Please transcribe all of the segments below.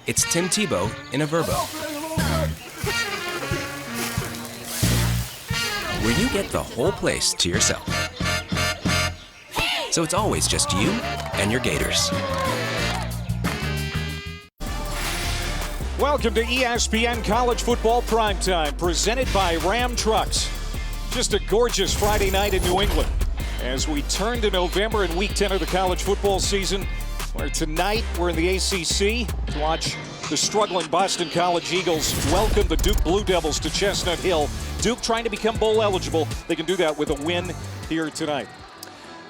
It's Tim Tebow in a Verbo, where you get the whole place to yourself. So it's always just you and your Gators. Welcome to ESPN College Football Primetime, presented by Ram Trucks. Just a gorgeous Friday night in New England as we turn to November in Week 10 of the college football season, where tonight we're in the ACC to watch the struggling Boston College Eagles welcome the Duke Blue Devils to Chestnut Hill. Duke trying to become bowl eligible. They can do that with a win here tonight.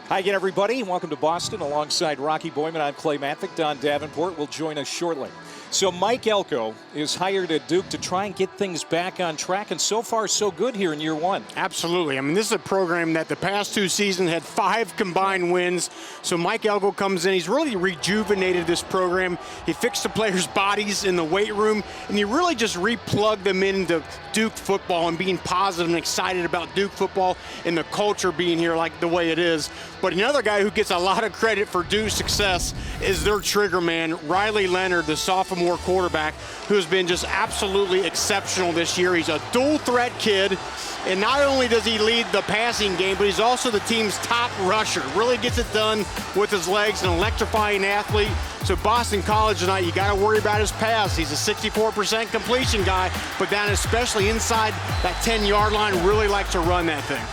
Hi again, everybody. Welcome to Boston. Alongside Rocky Boyman, I'm Clay Mathick. Don Davenport will join us shortly. So Mike Elko is hired at Duke to try and get things back on track, and so far so good here in year one. Absolutely. I mean, this is a program that the past two seasons had 5 combined wins. So Mike Elko comes in. He's really rejuvenated this program. He fixed the players' bodies in the weight room, and he really just replugged them into Duke football and being positive and excited about Duke football and the culture being here like the way it is. But another guy who gets a lot of credit for Duke's success is their trigger man, Riley Leonard, the sophomore quarterback, who has been just absolutely exceptional this year. He's a dual threat kid, and not only does he lead the passing game, but he's also the team's top rusher. Really gets it done with his legs, an electrifying athlete. So Boston College tonight, you got to worry about his pass. He's a 64% completion guy, but down especially inside that 10-yard line, really likes to run that thing.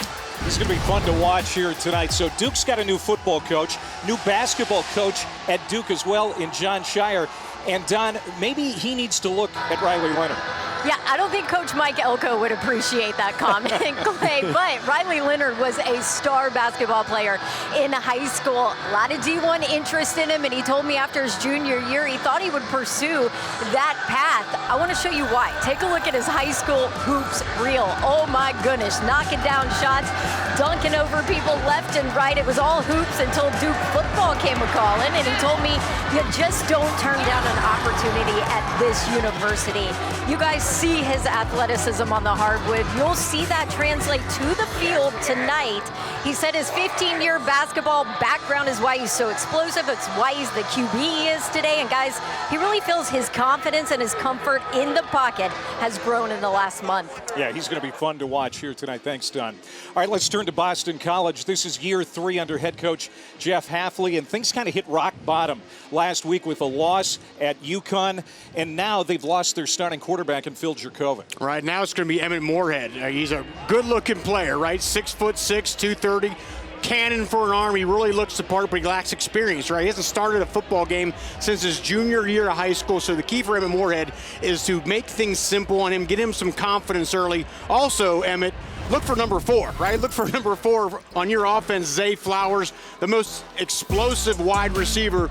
This is going to be fun to watch here tonight. So Duke's got a new football coach, new basketball coach at Duke as well in Jon Scheyer. And Don, maybe he needs to look at Riley Leonard. Yeah, I don't think Coach Mike Elko would appreciate that comment, Clay, but Riley Leonard was a star basketball player in high school. A lot of D1 interest in him, and he told me after his junior year he thought he would pursue that path. I want to show you why. Take a look at his high school hoops reel. Oh my goodness, knocking down shots, dunking over people left and right. It was all hoops until Duke football came a-calling, and he told me you just don't turn down an opportunity at this university. You guys see his athleticism on the hardwood. You'll see that translate to the field tonight. He said his 15-year basketball background is why he's so explosive. It's why he's the QB he is today. And guys, he really feels his confidence and his comfort in the pocket has grown in the last month. Yeah, he's going to be fun to watch here tonight. Thanks, Don. All right, let's turn to Boston College. This is year 3 under head coach Jeff Hafley, and things kind of hit rock bottom last week with a loss at UConn, and now they've lost their starting quarterback in Phil Jurkovec. Right now it's going to be Emmett Moorhead. He's a good-looking player, right? 6'6", 230. Cannon for an arm. He really looks the part, but he lacks experience, right? He hasn't started a football game since his junior year of high school. So the key for Emmett Moorhead is to make things simple on him, get him some confidence early. Also, Emmett, look for number 4, right? Look for number 4 on your offense, Zay Flowers, the most explosive wide receiver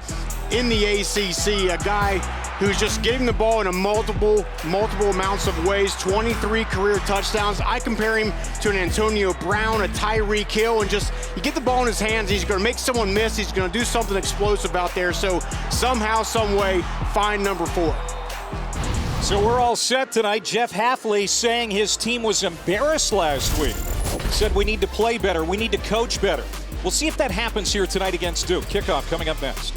in the ACC, a guy who's just getting the ball in a multiple amounts of ways, 23 career touchdowns. I compare him to an Antonio Brown, a Tyreek Hill, and just you get the ball in his hands, he's going to make someone miss, he's going to do something explosive out there. So somehow, some way, find number 4. So we're all set tonight. Jeff Hafley saying his team was embarrassed last week. Said we need to play better, we need to coach better. We'll see if that happens here tonight against Duke. Kickoff coming up next.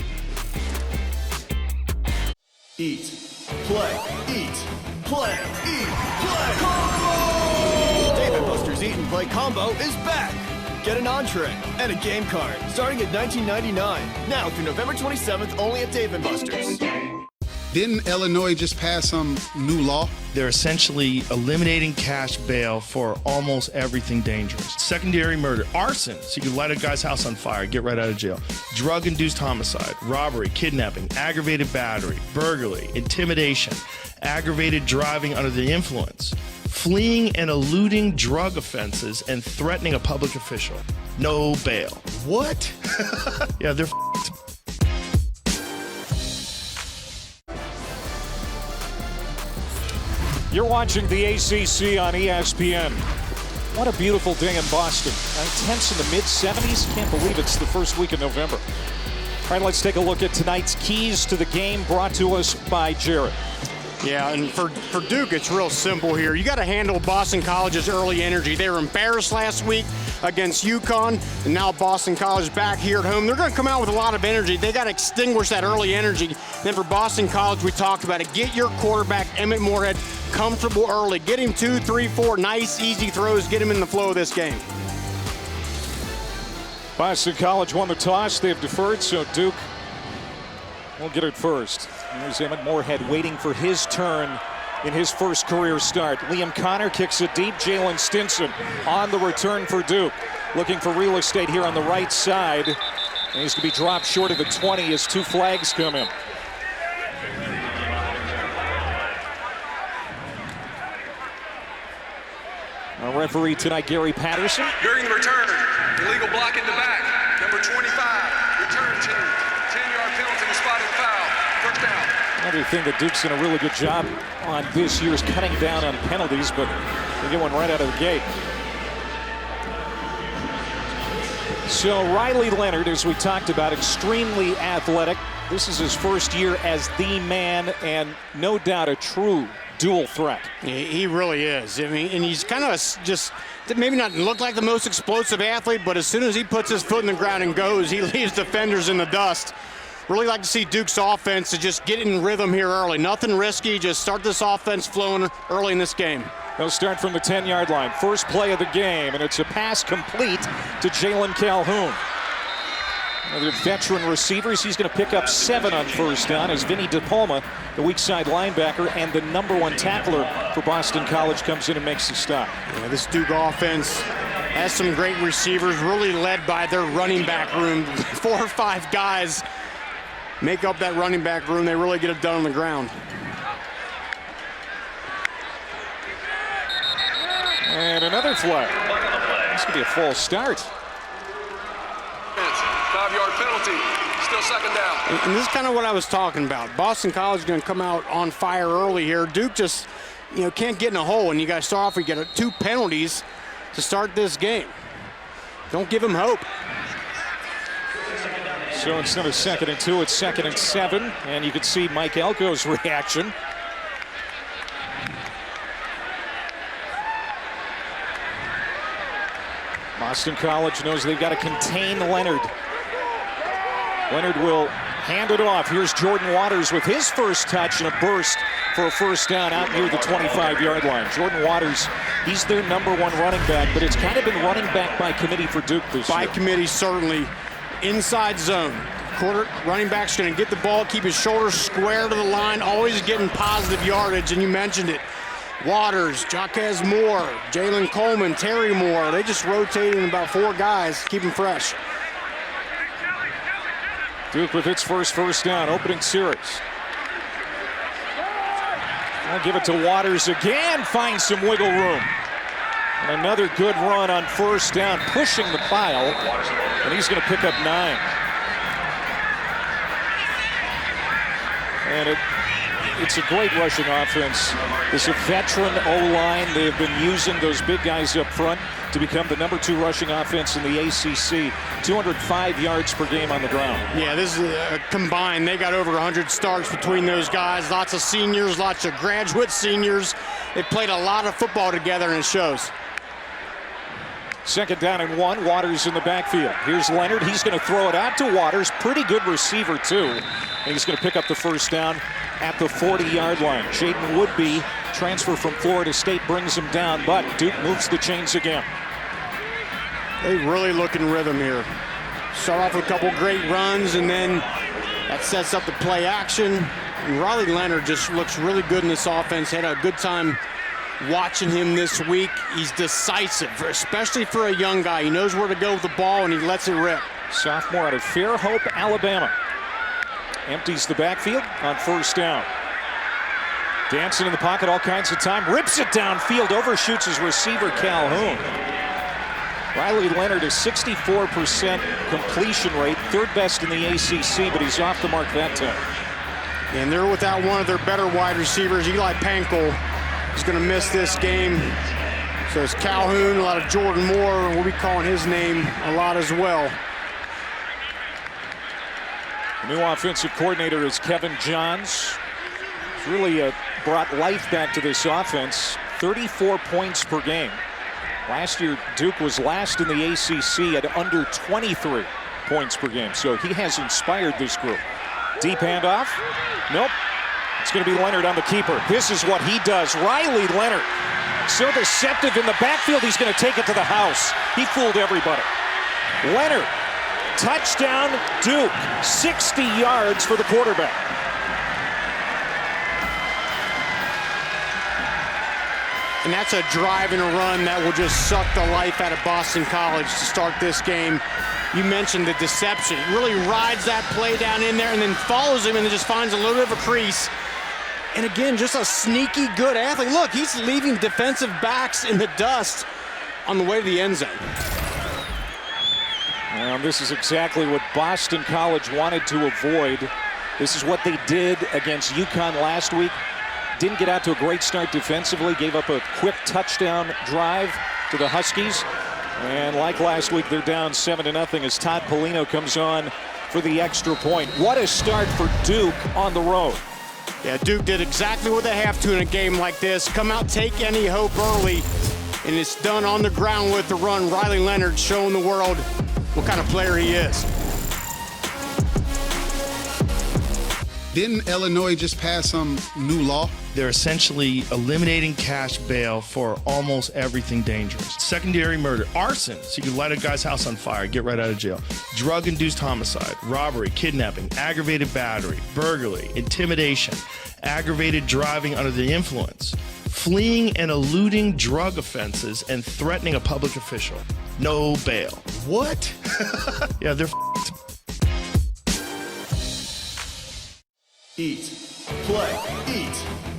Eat, play, eat, play, eat, play. Combo! Dave & Buster's Eat and Play Combo is back. Get an entree and a game card starting at $19.99. Now through November 27th, only at Dave & Buster's. Didn't Illinois just pass some new law? They're essentially eliminating cash bail for almost everything dangerous. Secondary murder, arson, so you can light a guy's house on fire, get right out of jail. Drug-induced homicide, robbery, kidnapping, aggravated battery, burglary, intimidation, aggravated driving under the influence, fleeing and eluding drug offenses, and threatening a public official. No bail. What? Yeah, they're You're watching the ACC on ESPN. What a beautiful day in Boston. Temps in the mid-70s. Can't believe it's the first week of November. All right, let's take a look at tonight's keys to the game brought to us by Jared. Yeah, and for Duke, it's real simple here. You got to handle Boston College's early energy. They were embarrassed last week against UConn, and now Boston College back here at home. They're going to come out with a lot of energy. They got to extinguish that early energy. Then for Boston College, we talked about it. Get your quarterback, Emmett Morehead, comfortable early. Get him 2, 3, 4 nice, easy throws. Get him in the flow of this game. Boston College won the toss. They've deferred, so Duke will get it first. Here's Emmett Morehead waiting for his turn in his first career start. Liam Connor kicks it deep. Jalen Stinson on the return for Duke. Looking for real estate here on the right side. And he's going to be dropped short of the 20 as 2 flags come in. Our referee tonight, Gary Patterson. During the return, illegal block in the back. Number 25, return team. 10-yard penalty, the spotted foul. First down. Another thing that Duke's done a really good job on this year is cutting down on penalties, but they get one right out of the gate. So Riley Leonard, as we talked about, extremely athletic. This is his first year as the man, and no doubt a true dual threat. He really is. I mean, and he's kind of just maybe not look like the most explosive athlete, but as soon as he puts his foot in the ground and goes, he leaves defenders in the dust. Really like to see Duke's offense to just get in rhythm here early. Nothing risky, just start this offense flowing early in this game. They'll start from the 10-yard line. First play of the game, and it's a pass complete to Jalen Calhoun. Another veteran receivers. He's going to pick up 7 on first down as Vinny DePalma, the weak side linebacker and the #1 tackler for Boston College, comes in and makes the stop. Yeah, this Duke offense has some great receivers, really led by their running back room. 4 or 5 guys make up that running back room. They really get it done on the ground. And another flag. This could be a false start. 5-yard penalty. Still second down. And this is kind of what I was talking about. Boston College is going to come out on fire early here. Duke just, can't get in a hole, and you got to start off. You get 2 penalties to start this game. Don't give them hope. So instead of 2nd and 2, it's 2nd and 7, and you can see Mike Elko's reaction. Boston College knows they've got to contain Leonard. Leonard will hand it off. Here's Jordan Waters with his first touch and a burst for a first down out near the 25-yard line. Jordan Waters, he's their #1 running back, but it's kind of been running back by committee for Duke this year. By committee, certainly. Inside zone. Running back's going to get the ball, keep his shoulders square to the line, always getting positive yardage, and you mentioned it. Waters, Jaquez Moore, Jalen Coleman, Terry Moore, they just rotating about 4 guys, keep them fresh. Duke with its first down, opening series. I'll give it to Waters again, finds some wiggle room. And another good run on first down, pushing the pile, and he's going to pick up 9. And it's a great rushing offense. It's a veteran O-line. They have been using those big guys up front to become the #2 rushing offense in the ACC. 205 yards per game on the ground. Yeah, this is combined. They got over 100 starts between those guys. Lots of seniors, lots of graduate seniors. They played a lot of football together, and it shows. 2nd down and 1. Waters in the backfield. Here's Leonard. He's going to throw it out to Waters. Pretty good receiver, too. And he's going to pick up the first down at the 40-yard line. Jaden Woodby, transfer from Florida State, brings him down, but Duke moves the chains again. They really look in rhythm here. Start off with a couple great runs, and then that sets up the play action. And Riley Leonard just looks really good in this offense. Had a good time watching him this week. He's decisive, especially for a young guy. He knows where to go with the ball, and he lets it rip. Sophomore out of Fairhope, Alabama. Empties the backfield on first down. Dancing in the pocket all kinds of time. Rips it downfield, overshoots his receiver, Calhoun. Riley Leonard, a 64% completion rate, 3rd best in the ACC, but he's off the mark that time. And they're without one of their better wide receivers. Eli Pankel is going to miss this game. So it's Calhoun, a lot of Jordan Moore. We'll be calling his name a lot as well. The new offensive coordinator is Kevin Johns. He's really brought life back to this offense. 34 points per game. Last year, Duke was last in the ACC at under 23 points per game, so he has inspired this group. Deep handoff. Nope. It's going to be Leonard on the keeper. This is what he does. Riley Leonard, so deceptive in the backfield, he's going to take it to the house. He fooled everybody. Leonard, touchdown Duke, 60 yards for the quarterback. And that's a drive and a run that will just suck the life out of Boston College to start this game. You mentioned the deception. He really rides that play down in there and then follows him and then just finds a little bit of a crease. And again, just a sneaky good athlete. Look, he's leaving defensive backs in the dust on the way to the end zone. And this is exactly what Boston College wanted to avoid. This is what they did against UConn last week. Didn't get out to a great start defensively, gave up a quick touchdown drive to the Huskies. And like last week, they're down 7-0 as Todd Polino comes on for the extra point. What a start for Duke on the road. Yeah, Duke did exactly what they have to in a game like this. Come out, take any hope early, and it's done on the ground with the run. Riley Leonard showing the world what kind of player he is. Didn't Illinois just pass some new law? They're essentially eliminating cash bail for almost everything dangerous. Secondary murder, arson, so you can light a guy's house on fire, get right out of jail. Drug-induced homicide, robbery, kidnapping, aggravated battery, burglary, intimidation, aggravated driving under the influence, fleeing and eluding drug offenses, and threatening a public official. No bail. What? Yeah, they're f***ed. Eat, play, eat,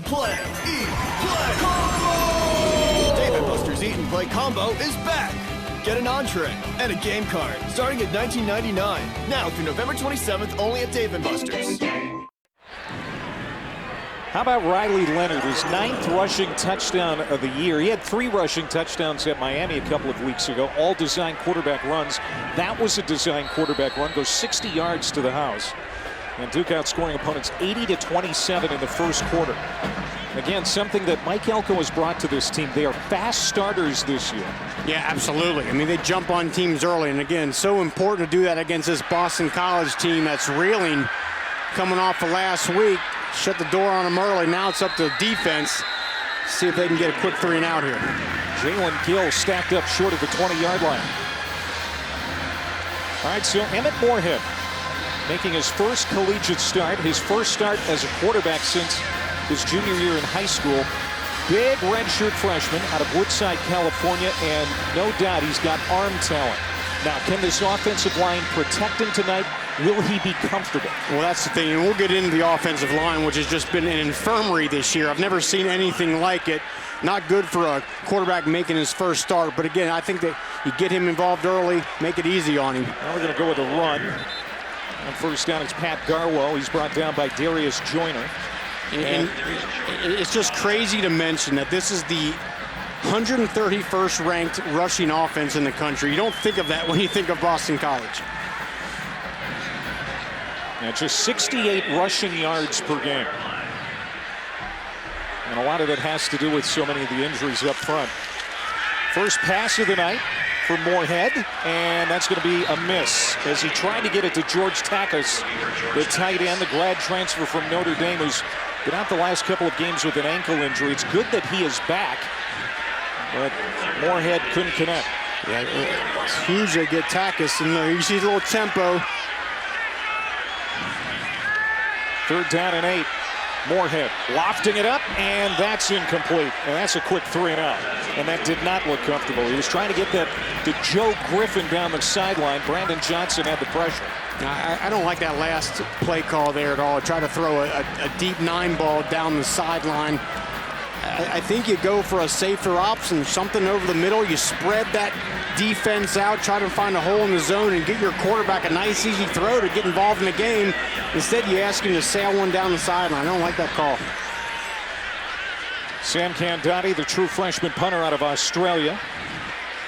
play, eat, play. Combo! Dave & Buster's Eat and Play Combo is back. Get an entree and a game card starting at $19.99. Now through November 27th, only at Dave & Buster's. How about Riley Leonard, his 9th rushing touchdown of the year? He had 3 rushing touchdowns at Miami a couple of weeks ago, all design quarterback runs. That was a design quarterback run, goes 60 yards to the house. And Duke outscoring opponents 80-27 in the first quarter. Again, something that Mike Elko has brought to this team. They are fast starters this year. Yeah, absolutely. I mean, they jump on teams early. And again, so important to do that against this Boston College team that's reeling coming off of last week. Shut the door on them early. Now it's up to the defense. See if they can get a quick 3 and out here. Jalen Gill stacked up short of the 20-yard line. All right, so Emmett Moorhead making his first collegiate start, his first start as a quarterback since his junior year in high school. Big redshirt freshman out of Woodside, California, and no doubt he's got arm talent. Now, can this offensive line protect him tonight? Will he be comfortable? Well, that's the thing, and we'll get into the offensive line, which has just been an infirmary this year. I've never seen anything like it. Not good for a quarterback making his first start, but again, I think that you get him involved early, make it easy on him. Now we're going to go with a run. On first down, it's Pat Garwo. He's brought down by Darius Joyner. And it's just crazy to mention that this is the 131st ranked rushing offense in the country. You don't think of that when you think of Boston College. Now just 68 rushing yards per game. And a lot of it has to do with so many of the injuries up front. First pass of the night for Moorhead, and that's going to be a miss as he tried to get it to George Takis, the tight end, the grad transfer from Notre Dame, who's been out the last couple of games with an ankle injury. It's good that he is back, but Moorhead couldn't connect. Yeah, it's huge they get Takis, and you see a little tempo. 3rd down and 8. Moorhead lofting it up, and that's incomplete. And that's a quick 3 and out. And that did not look comfortable. He was trying to get that to Joe Griffin down the sideline. Brandon Johnson had the pressure. I don't like that last play call there at all. Try to throw a deep 9 ball down the sideline. I think you go for a safer option, something over the middle. You spread that defense out, try to find a hole in the zone and get your quarterback a nice, easy throw to get involved in the game. Instead, you ask him to sail one down the sideline. I don't like that call. Sam Candati, the true freshman punter out of Australia,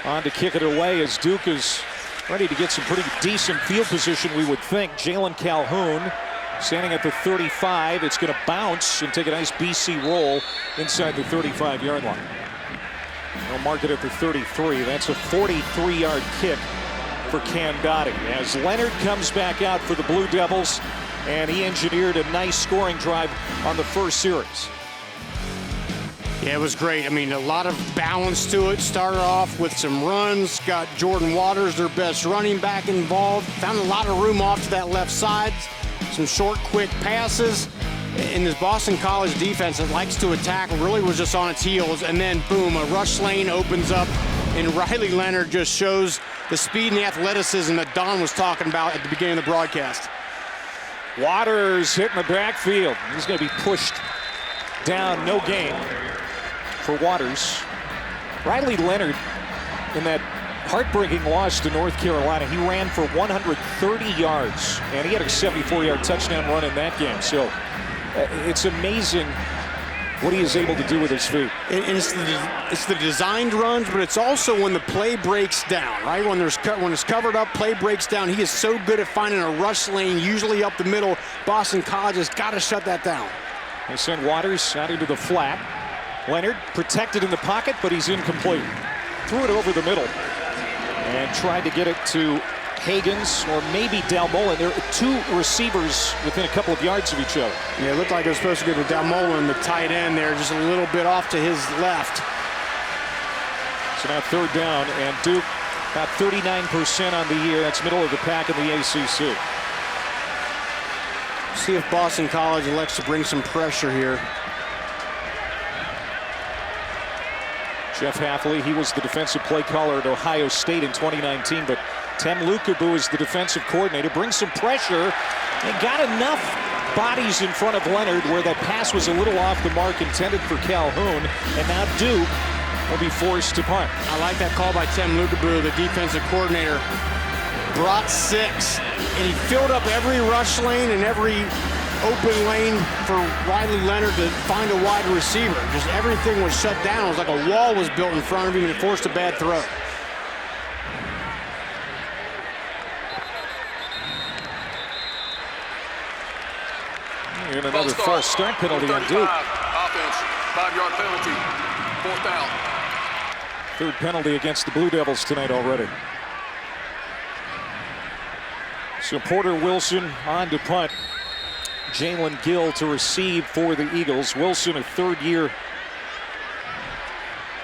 on to kick it away as Duke is ready to get some pretty decent field position, we would think. Jalen Calhoun standing at the 35. It's going to bounce and take a nice BC roll inside the 35-yard line. They'll mark it at the 33. That's a 43-yard kick for Candotti as Leonard comes back out for the Blue Devils, and he engineered a nice scoring drive on the first series. Yeah, it was great. I mean, a lot of balance to it. Started off with some runs, got Jordan Waters, their best running back, involved. Found a lot of room off to that left side. Some short, quick passes. And this Boston College defense that likes to attack really was just on its heels. And then, boom, a rush lane opens up, and Riley Leonard just shows the speed and the athleticism that Don was talking about at the beginning of the broadcast. Waters hitting the backfield. He's going to be pushed down, no gain for Waters. Riley Leonard, in that heartbreaking loss to North Carolina, he ran for 130 yards, and he had a 74-yard touchdown run in that game. So it's amazing what he is able to do with his feet. And it's the designed runs, but it's also when the play breaks down, right? When it's covered up, play breaks down. He is so good at finding a rush lane, usually up the middle. Boston College has got to shut that down. They send Waters out into the flat. Leonard protected in the pocket, but he's incomplete. Threw it over the middle and tried to get it to Hagans or maybe Dalmolin. There are two receivers within a couple of yards of each other. Yeah, it looked like it was supposed to go to Dalmolin, the tight end there, just a little bit off to his left. So now third down, and Duke about 39% on the year. That's middle of the pack in the ACC. See if Boston College elects to bring some pressure here. Jeff Hafley, he was the defensive play caller at Ohio State in 2019, but Tem Lukabu is the defensive coordinator. Brings some pressure and got enough bodies in front of Leonard where that pass was a little off the mark intended for Calhoun, and now Duke will be forced to punt. I like that call by Tem Lukabu, the defensive coordinator. Brought 6, and he filled up every rush lane and every open lane for Riley Leonard to find a wide receiver. Just everything was shut down. It was like a wall was built in front of him and it forced a bad throw. And another false start penalty on Duke. Offense, 5-yard penalty, 4th down. Third penalty against the Blue Devils tonight already. So Porter Wilson on to punt. Jalen Gill to receive for the Eagles. Wilson, a third-year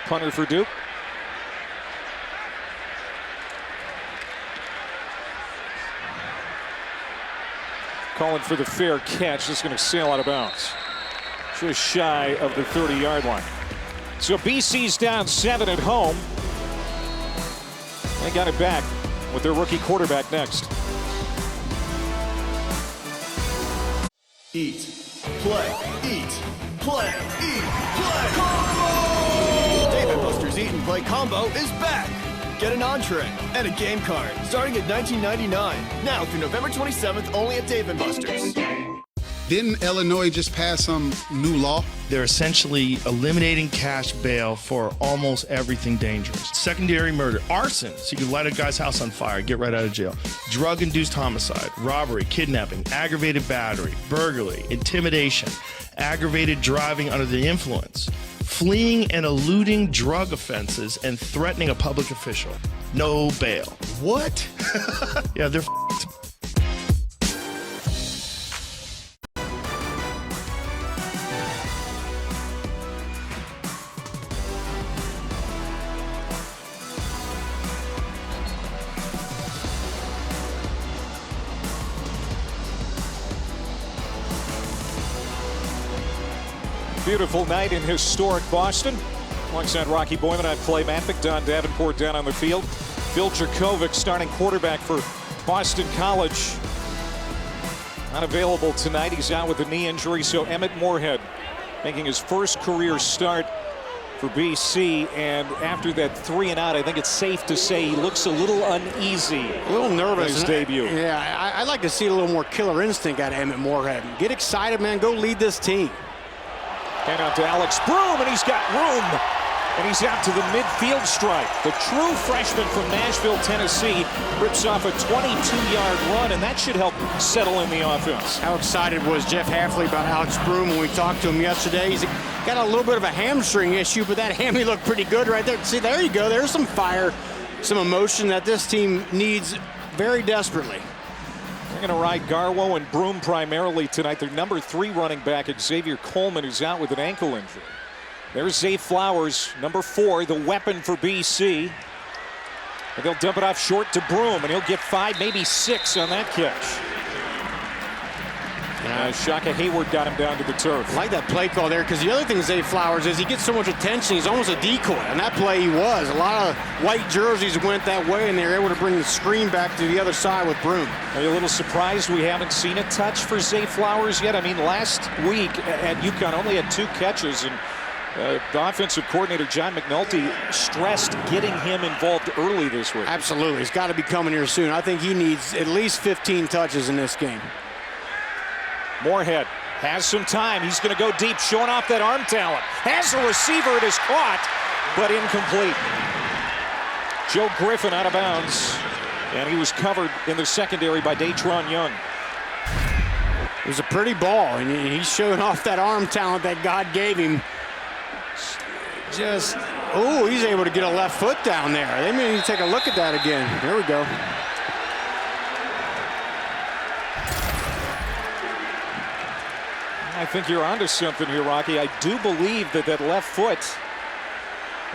punter for Duke. Calling for the fair catch. This is going to sail out of bounds. Just shy of the 30-yard line. So BC's down 7 at home. They got it back with their rookie quarterback next. Eat, play, eat, play, eat, play. Combo! Dave & Buster's Eat and Play Combo is back. Get an entree and a game card starting at $19.99. Now through November 27th, only at Dave & Buster's. Didn't Illinois just pass some new law? They're essentially eliminating cash bail for almost everything dangerous. Secondary murder, arson, so you can light a guy's house on fire, get right out of jail. Drug-induced homicide, robbery, kidnapping, aggravated battery, burglary, intimidation, aggravated driving under the influence, fleeing and eluding drug offenses, and threatening a public official. No bail. What? Yeah, they're f***ed. Beautiful night in historic Boston. Alongside Rocky Boyman, I'm Clay Matvick. Don Davenport down on the field. Phil Jurkovec, starting quarterback for Boston College. Not available tonight. He's out with a knee injury. So Emmett Moorhead making his first career start for BC. And after that 3 and out, I think it's safe to say he looks a little uneasy. A little nervous. In his debut. Yeah, I'd like to see a little more killer instinct out of Emmett Moorhead. Get excited, man. Go lead this team. Hand out to Alex Broom, and he's got room And he's out to the midfield stripe. The true freshman from Nashville, Tennessee, rips off a 22-yard run, and that should help settle in the offense. How excited was Jeff Hafley about Alex Broom when we talked to him yesterday? He's got a little bit of a hamstring issue, but that hammy looked pretty good right there. See, there you go. There's some fire, some emotion that this team needs very desperately. They're going to ride Garwo and Broom primarily tonight. Their number 3 running back, Xavier Coleman, is out with an ankle injury. There's Zay Flowers, number 4, the weapon for BC. And they'll dump it off short to Broom, and he'll get 5, maybe 6 on that catch. Shaka Hayward got him down to the turf. I like that play call there, because the other thing Zay Flowers is he gets so much attention, he's almost a decoy. And that play he was. A lot of white jerseys went that way, and they were able to bring the screen back to the other side with Broom. Are you a little surprised we haven't seen a touch for Zay Flowers yet? I mean, last week at UConn only had 2 catches, and the offensive coordinator, John McNulty, stressed getting him involved early this week. Absolutely. He's got to be coming here soon. I think he needs at least 15 touches in this game. Moorhead has some time. He's going to go deep, showing off that arm talent. Has a receiver. It is caught, but incomplete. Joe Griffin out of bounds, and he was covered in the secondary by Datron Young. It was a pretty ball, and he's showing off that arm talent that God gave him. He's able to get a left foot down there. They may need to take a look at that again. There we go. I think you're onto something here, Rocky. I do believe that left foot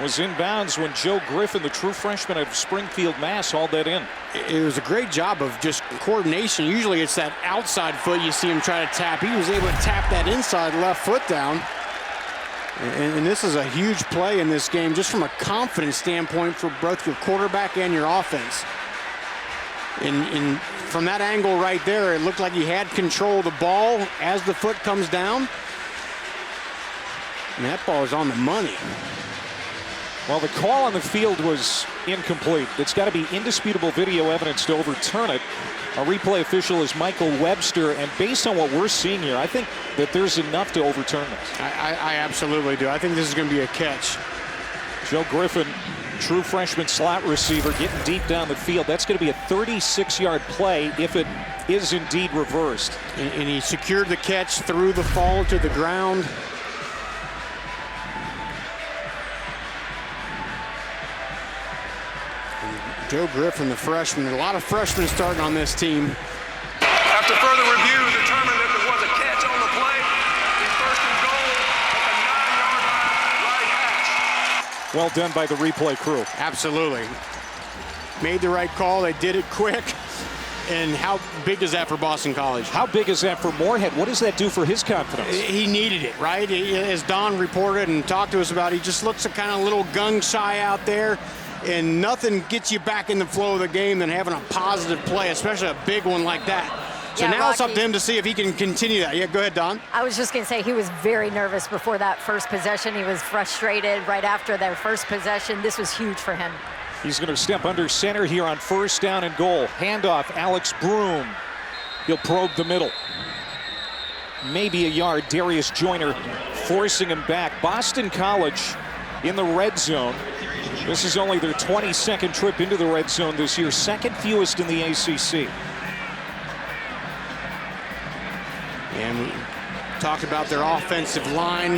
was in bounds when Joe Griffin, the true freshman out of Springfield, Mass, hauled that in. It was a great job of just coordination. Usually it's that outside foot you see him try to tap. He was able to tap that inside left foot down. And this is a huge play in this game, just from a confidence standpoint for both your quarterback and your offense. And from that angle right there, it looked like he had control of the ball as the foot comes down. And that ball is on the money. Well, the call on the field was incomplete. It's got to be indisputable video evidence to overturn it. Our replay official is Michael Webster, and based on what we're seeing here, I think that there's enough to overturn this. I absolutely do. I think this is going to be a catch. Joe Griffin, true freshman slot receiver, getting deep down the field. That's going to be a 36-yard play if it is indeed reversed. And he secured the catch through the fall to the ground. Joe Griffin, the freshman. A lot of freshmen starting on this team. After further review, determined that there was a catch on the play. It's first and goal at the 9-yard line, right hash. Well done by the replay crew. Absolutely. Made the right call. They did it quick. And how big is that for Boston College? How big is that for Moorhead? What does that do for his confidence? He needed it, right? As Don reported and talked to us about, he just looks a kind of little gun-shy out there. And nothing gets you back in the flow of the game than having a positive play, especially a big one like that. So now Rocky, it's up to him to see if he can continue that. Yeah, go ahead, Don. I was just going to say he was very nervous before that first possession. He was frustrated right after that first possession. This was huge for him. He's going to step under center here on 1st down and goal. Handoff, Alex Broom. He'll probe the middle. Maybe a yard. Darius Joyner forcing him back. Boston College in the red zone. This is only their 22nd trip into the red zone this year, 2nd fewest in the ACC. And we talked about their offensive line,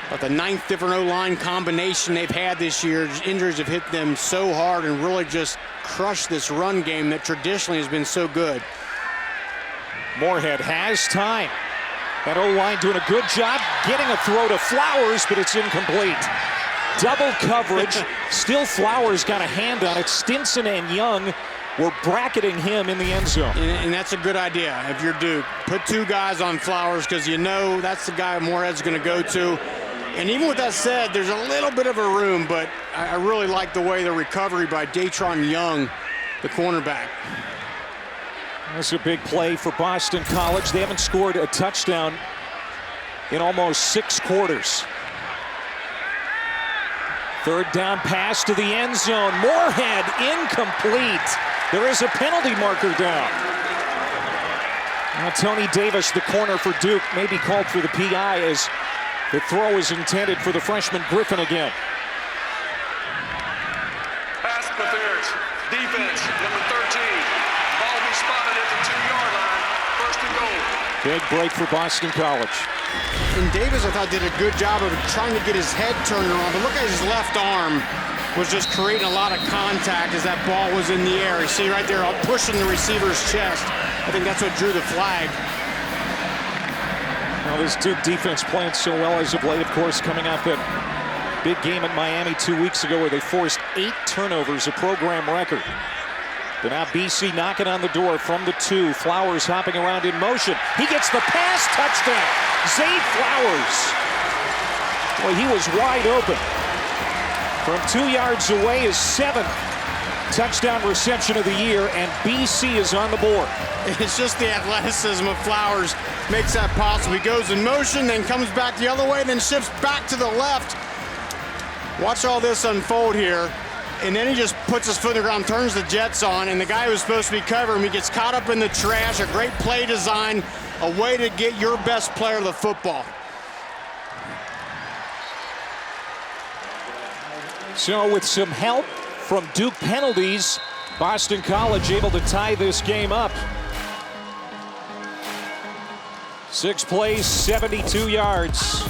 about the 9th different O-line combination they've had this year. Injuries have hit them so hard and really just crushed this run game that traditionally has been so good. Moorhead has time. That O-line doing a good job getting a throw to Flowers, but it's incomplete. Double coverage. Still Flowers got a hand on it. Stinson and Young were bracketing him in the end zone. And that's a good idea if you're Duke. Put 2 guys on Flowers because you know that's the guy Moorhead's going to go to. And even with that said, there's a little bit of a room, but I really like the way the recovery by Datron Young, the cornerback. That's a big play for Boston College. They haven't scored a touchdown in almost 6 quarters. 3rd down pass to the end zone. Moorhead incomplete. There is a penalty marker down. Now Tony Davis, the corner for Duke, may be called for the PI as the throw is intended for the freshman Griffin again. Big break for Boston College. And Davis, I thought, did a good job of trying to get his head turned around. But look at his left arm was just creating a lot of contact as that ball was in the air. You see right there, pushing the receiver's chest. I think that's what drew the flag. Now this Duke defense playing so well as of late, of course, coming off that big game at Miami 2 weeks ago where they forced 8 turnovers, a program record. But now BC knocking on the door from the 2. Flowers hopping around in motion. He gets the pass, touchdown. Zay Flowers. Well, he was wide open. From 2 yards away, his 7th touchdown reception of the year, and BC is on the board. It's just the athleticism of Flowers makes that possible. He goes in motion, then comes back the other way, then shifts back to the left. Watch all this unfold here. And then he just puts his foot in the ground, turns the Jets on, and the guy who's supposed to be covering him, he gets caught up in the trash. A great play design, a way to get your best player the football. So with some help from Duke penalties, Boston College able to tie this game up. 6 plays, 72 yards.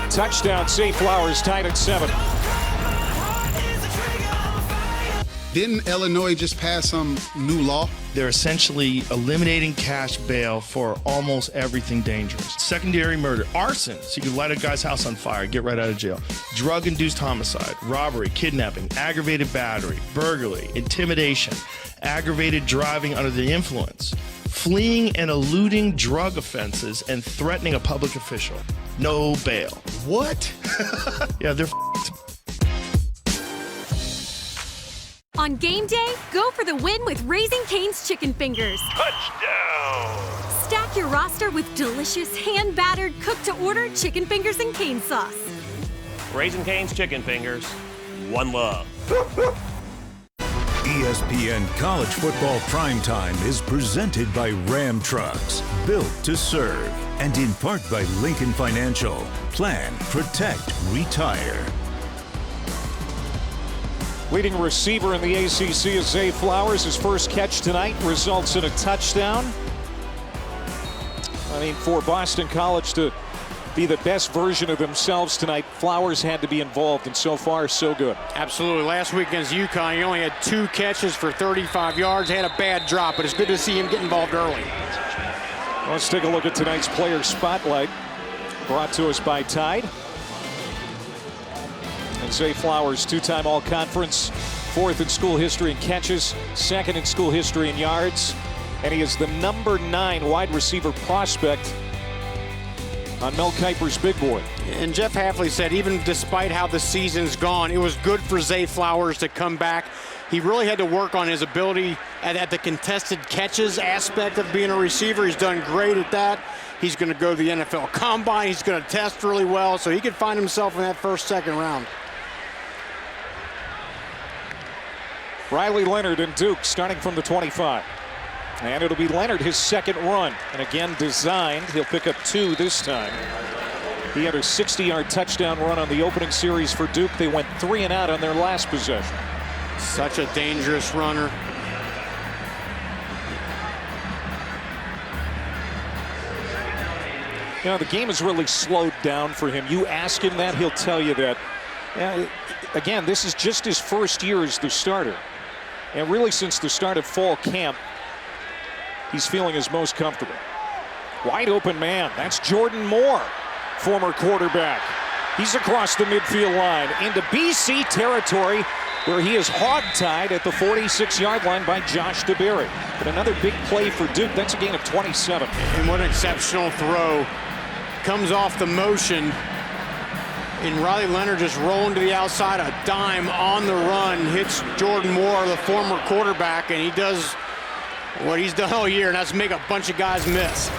Touchdown, Zay Flowers tied at 7. Didn't Illinois just pass some new law? They're essentially eliminating cash bail for almost everything dangerous. Secondary murder, arson, so you can light a guy's house on fire, get right out of jail. Drug-induced homicide, robbery, kidnapping, aggravated battery, burglary, intimidation, aggravated driving under the influence, fleeing and eluding drug offenses, and threatening a public official. No bail. What? Yeah, they're f***ed. On game day, go for the win with Raising Cane's Chicken Fingers. Touchdown! Stack your roster with delicious, hand-battered, cooked-to-order chicken fingers and cane sauce. Raising Cane's Chicken Fingers. One love. ESPN College Football Primetime is presented by Ram Trucks, built to serve, and in part by Lincoln Financial. Plan, protect, retire. Leading receiver in the ACC is Zay Flowers. His first catch tonight results in a touchdown. I mean, for Boston College to be the best version of themselves tonight, Flowers had to be involved, and so far, so good. Absolutely. Last week against UConn, he only had 2 catches for 35 yards, had a bad drop, but it's good to see him get involved early. Let's take a look at tonight's player spotlight, brought to us by Tide. And Zay Flowers, 2-time All-Conference, 4th in school history in catches, 2nd in school history in yards, and he is the number 9 wide receiver prospect on Mel Kiper's big board. And Jeff Hafley said even despite how the season's gone, it was good for Zay Flowers to come back. He really had to work on his ability at the contested catches aspect of being a receiver. He's done great at that. He's going to go to the NFL Combine. He's going to test really well, so he could find himself in that first, second round. Riley Leonard and Duke starting from the 25. And it'll be Leonard, his 2nd run. And again, designed. He'll pick up 2 this time. He had a 60-yard touchdown run on the opening series for Duke. They went 3 and out on their last possession. Such a dangerous runner. You know, the game has really slowed down for him. You ask him that, he'll tell you that. Again, this is just his first year as the starter. And really since the start of fall camp, he's feeling his most comfortable. Wide open man, that's Jordan Moore, former quarterback. He's across the midfield line into BC territory where he is hogtied at the 46-yard line by Josh DeBerry. But another big play for Duke, that's a gain of 27. And what an exceptional throw. Comes off the motion. And Riley Leonard just rolling to the outside, a dime on the run, hits Jordan Moore, the former quarterback, and he does what he's done all year, and that's make a bunch of guys miss.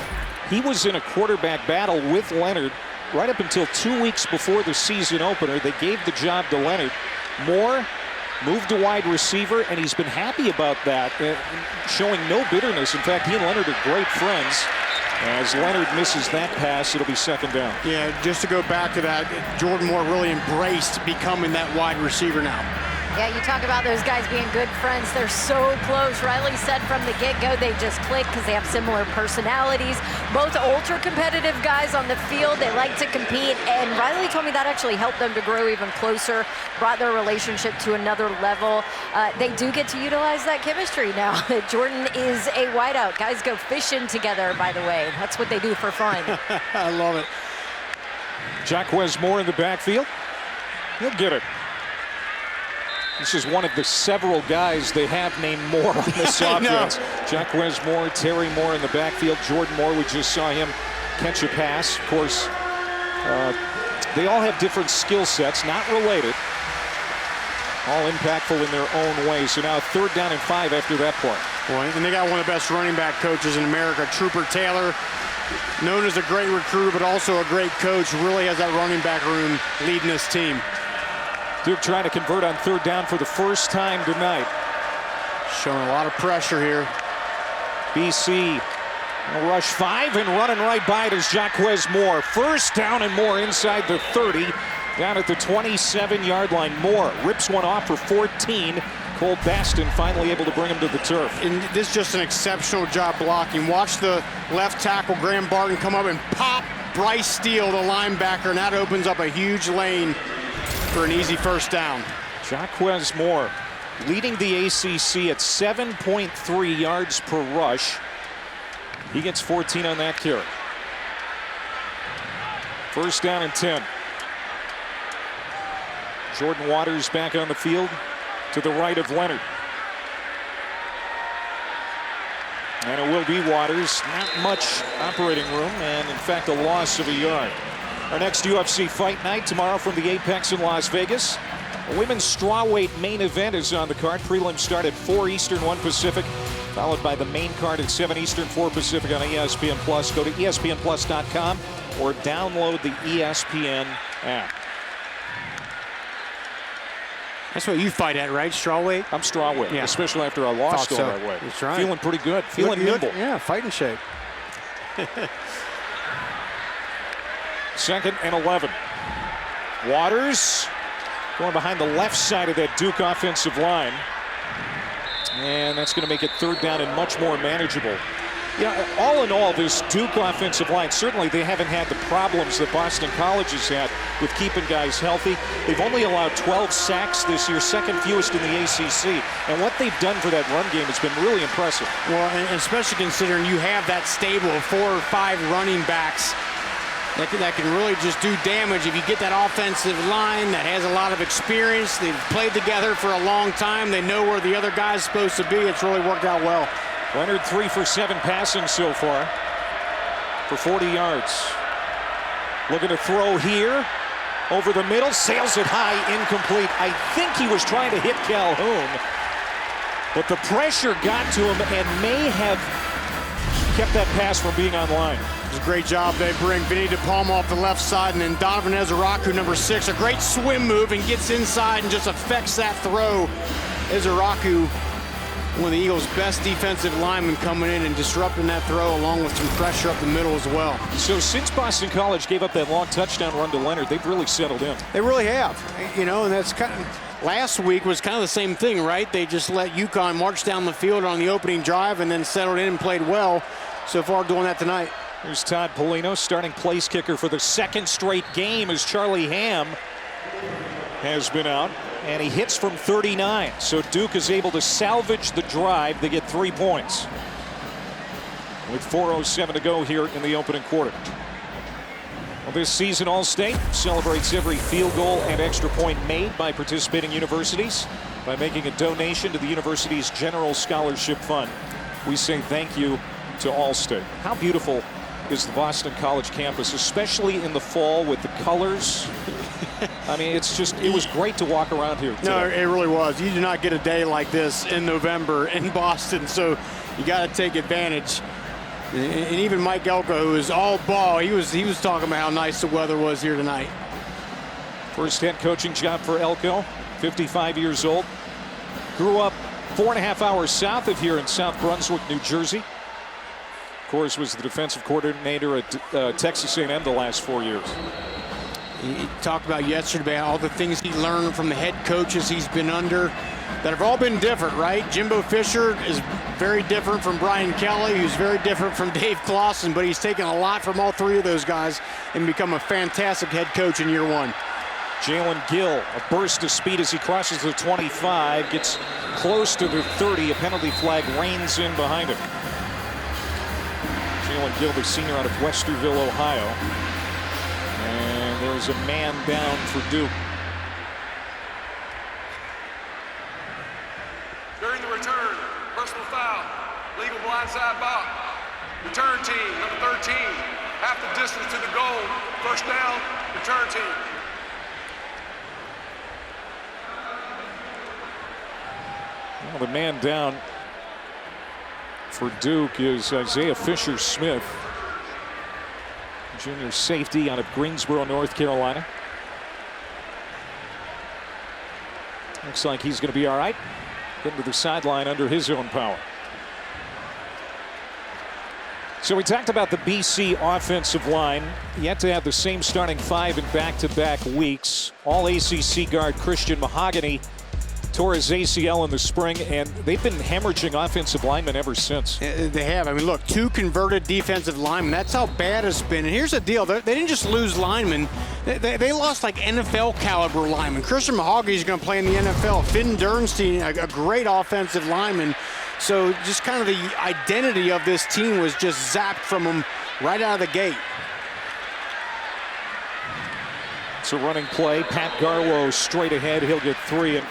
He was in a quarterback battle with Leonard right up until 2 weeks before the season opener. They gave the job to Leonard. Moore moved to wide receiver, and he's been happy about that, showing no bitterness. In fact, he and Leonard are great friends. As Leonard misses that pass, it'll be 2nd down. Yeah, just to go back to that, Jordan Moore really embraced becoming that wide receiver now. Yeah, you talk about those guys being good friends. They're so close. Riley said from the get-go they just click because they have similar personalities. Both ultra-competitive guys on the field. They like to compete, and Riley told me that actually helped them to grow even closer, brought their relationship to another level. They do get to utilize that chemistry now. Jordan is a wideout. Guys go fishing together, by the way. That's what they do for fun. I love it. Jaquez Moore in the backfield. He'll get it. This is one of the several guys they have named Moore on this offense. Jaquez Moore, Terry Moore in the backfield. Jordan Moore, we just saw him catch a pass. Of course, they all have different skill sets, not related. All impactful in their own way. So now 3rd down and 5 after that point. Boy, and they got one of the best running back coaches in America, Trooper Taylor. Known as a great recruiter, but also a great coach. Really has that running back room leading this team. Duke trying to convert on 3rd down for the first time tonight. Showing a lot of pressure here. BC rush 5 and running right by it is Jaquez Moore. 1st down and more inside the 30. Down at the 27-yard line. Moore rips one off for 14. Cole Baston finally able to bring him to the turf. And this is just an exceptional job blocking. Watch the left tackle, Graham Barton, come up and pop Bryce Steele, the linebacker, and that opens up a huge lane for an easy 1st down. Jaquez Moore leading the ACC at 7.3 yards per rush. He gets 14 on that carry. 1st down and 10. Jordan Waters back on the field to the right of Leonard. And it will be Waters. Not much operating room, and in fact a loss of a yard. Our next UFC Fight Night tomorrow from the Apex in Las Vegas. A women's strawweight main event is on the card. Prelims start at 4 Eastern, 1 Pacific, followed by the main card at 7 Eastern, 4 Pacific on ESPN Plus. Go to ESPNplus.com or download the ESPN app. That's what you fight at, right? Strawweight? I'm strawweight, yeah. Especially after I lost all that weight. That's right. Feeling pretty good. Feeling nimble. Yeah, fighting shape. 2nd and 11. Waters going behind the left side of that Duke offensive line. And that's going to make it 3rd down and much more manageable. Yeah, all in all, this Duke offensive line, certainly they haven't had the problems that Boston College has had with keeping guys healthy. They've only allowed 12 sacks this year, 2nd fewest in the ACC. And what they've done for that run game has been really impressive. Well, and especially considering you have that stable of 4 or 5 running backs that can really just do damage if you get that offensive line that has a lot of experience. They've played together for a long time. They know where the other guy's supposed to be. It's really worked out well. Leonard 3 for 7 passing so far for 40 yards. Looking to throw here. Over the middle, sails it high, incomplete. I think he was trying to hit Calhoun, but the pressure got to him and may have kept that pass from being online. It's a great job. They bring Vinny DePalma off the left side, and then Donovan Ezeraku, number 6, a great swim move and gets inside and just affects that throw. Ezeraku, one of the Eagles' best defensive linemen, coming in and disrupting that throw along with some pressure up the middle as well. So since Boston College gave up that long touchdown run to Leonard, they've really settled in. They really have. You know, and that's kind of, last week was kind of the same thing, right? They just let UConn march down the field on the opening drive and then settled in and played well. So far doing that tonight. Here's Todd Polino, starting place kicker for the 2nd straight game as Charlie Ham has been out. And he hits from 39. So Duke is able to salvage the drive. They get 3 points. With 4:07 to go here in the opening quarter. Well, this season, All-State celebrates every field goal and extra point made by participating universities by making a donation to the university's General Scholarship Fund. We say thank you to All-State. How beautiful is the Boston College campus, especially in the fall with the colors. I mean, it was great to walk around here today. No, it really was. You do not get a day like this in November in Boston, so you got to take advantage. And even Mike Elko, who is all ball, he was talking about how nice the weather was here tonight. First head coaching job for Elko, 55 years old. Grew up 4.5 hours south of here in South Brunswick, New Jersey. Of course, was the defensive coordinator at Texas A&M the last 4 years. He talked about yesterday all the things he learned from the head coaches he's been under that have all been different, right? Jimbo Fisher is very different from Brian Kelly, who's very different from Dave Clawson, but he's taken a lot from all three of those guys and become a fantastic head coach in year one. Jalen Gill, a burst of speed as he crosses the 25, gets close to the 30. A penalty flag reins in behind him. Jalen Gill, the senior out of Westerville, Ohio. And there's a man down for Duke. During the return, personal foul, legal blindside ball. Return team, number 13, half the distance to the goal. First down, return team. Well, the man down for Duke is Isaiah Fisher-Smith, junior safety out of Greensboro, North Carolina. Looks like he's going to be all right. Getting to the sideline under his own power. So we talked about the BC offensive line. Yet to have the same starting five in back-to-back weeks. All ACC guard Christian Mahogany tore his ACL in the spring, and they've been hemorrhaging offensive linemen ever since. They have. I mean, look, 2 converted defensive linemen. That's how bad it's been. And here's the deal. They didn't just lose linemen. They lost like NFL caliber linemen. Christian Mahogany is going to play in the NFL. Finn Dernstein, a great offensive lineman. So just kind of the identity of this team was just zapped from them right out of the gate. It's a running play. Pat Garwo straight ahead. He'll get 3. And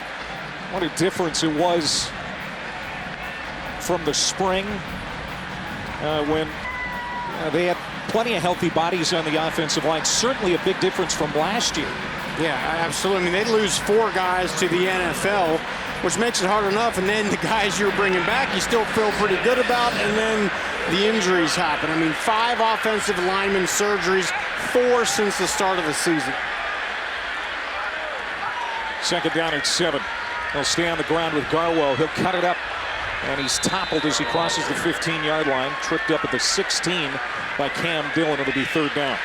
what a difference it was from the spring when they had plenty of healthy bodies on the offensive line. Certainly a big difference from last year. Yeah, absolutely. I mean, they lose 4 guys to the NFL, which makes it hard enough. And then the guys you're bringing back, you still feel pretty good about. And then the injuries happen. I mean, 5 offensive lineman surgeries, 4 since the start of the season. Second down at 7. He'll stay on the ground with Garwo. He'll cut it up, and he's toppled as he crosses the 15-yard line. Tripped up at the 16 by Cam Dillon. It'll be 3rd down.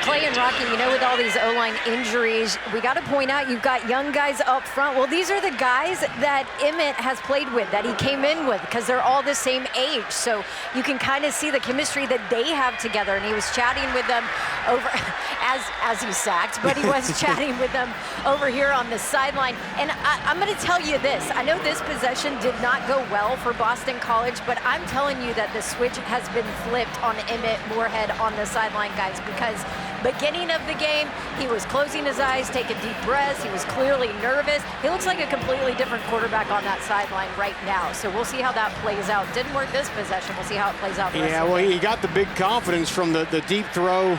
Clay and Rocky, you know, with all these O-line injuries, we got to point out you've got young guys up front. Well, these are the guys that Emmett has played with, that he came in with, because they're all the same age. So you can kind of see the chemistry that they have together. And he was chatting with them over, as he sacked, but he was chatting with them over here on the sideline. And I'm going to tell you this. I know this possession did not go well for Boston College, but I'm telling you that the switch has been flipped on Emmett Moorhead on the sideline, guys, because beginning of the game, he was closing his eyes, taking deep breaths. He was clearly nervous. He looks like a completely different quarterback on that sideline right now. So we'll see how that plays out. Didn't work this possession. We'll see how it plays out. Yeah, well, he got the big confidence from the deep throw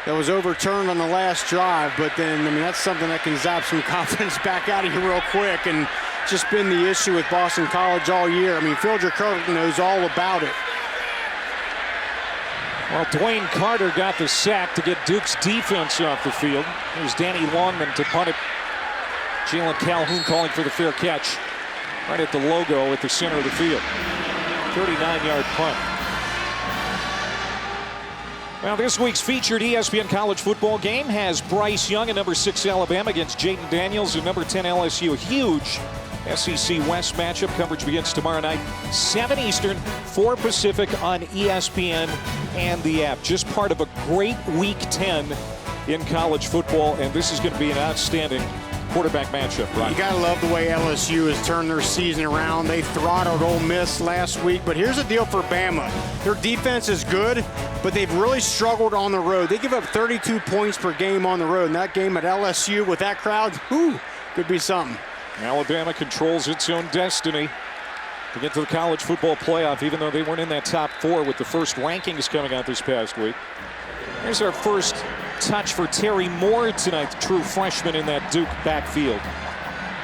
that was overturned on the last drive. But then, I mean, that's something that can zap some confidence back out of you real quick. And just been the issue with Boston College all year. I mean, Phil Jerkovic knows all about it. Well, Dwayne Carter got the sack to get Duke's defense off the field. Here's Danny Longman to punt it. Jalen Calhoun calling for the fair catch right at the logo at the center of the field. 39-yard punt. Well, this week's featured ESPN college football game has Bryce Young at number 6 Alabama against Jaden Daniels at number 10 LSU. A huge SEC West matchup. Coverage begins tomorrow night, 7 Eastern, 4 Pacific on ESPN and the app. Just part of a great Week 10 in college football, and this is going to be an outstanding quarterback matchup, right? You got to love the way LSU has turned their season around. They throttled Ole Miss last week, but here's the deal for Bama. Their defense is good, but they've really struggled on the road. They give up 32 points per game on the road, and that game at LSU with that crowd, could be something. Alabama controls its own destiny to get to the college football playoff, even though they weren't in that top 4 with the first rankings coming out this past week. Here's our first touch for Terry Moore tonight, the true freshman in that Duke backfield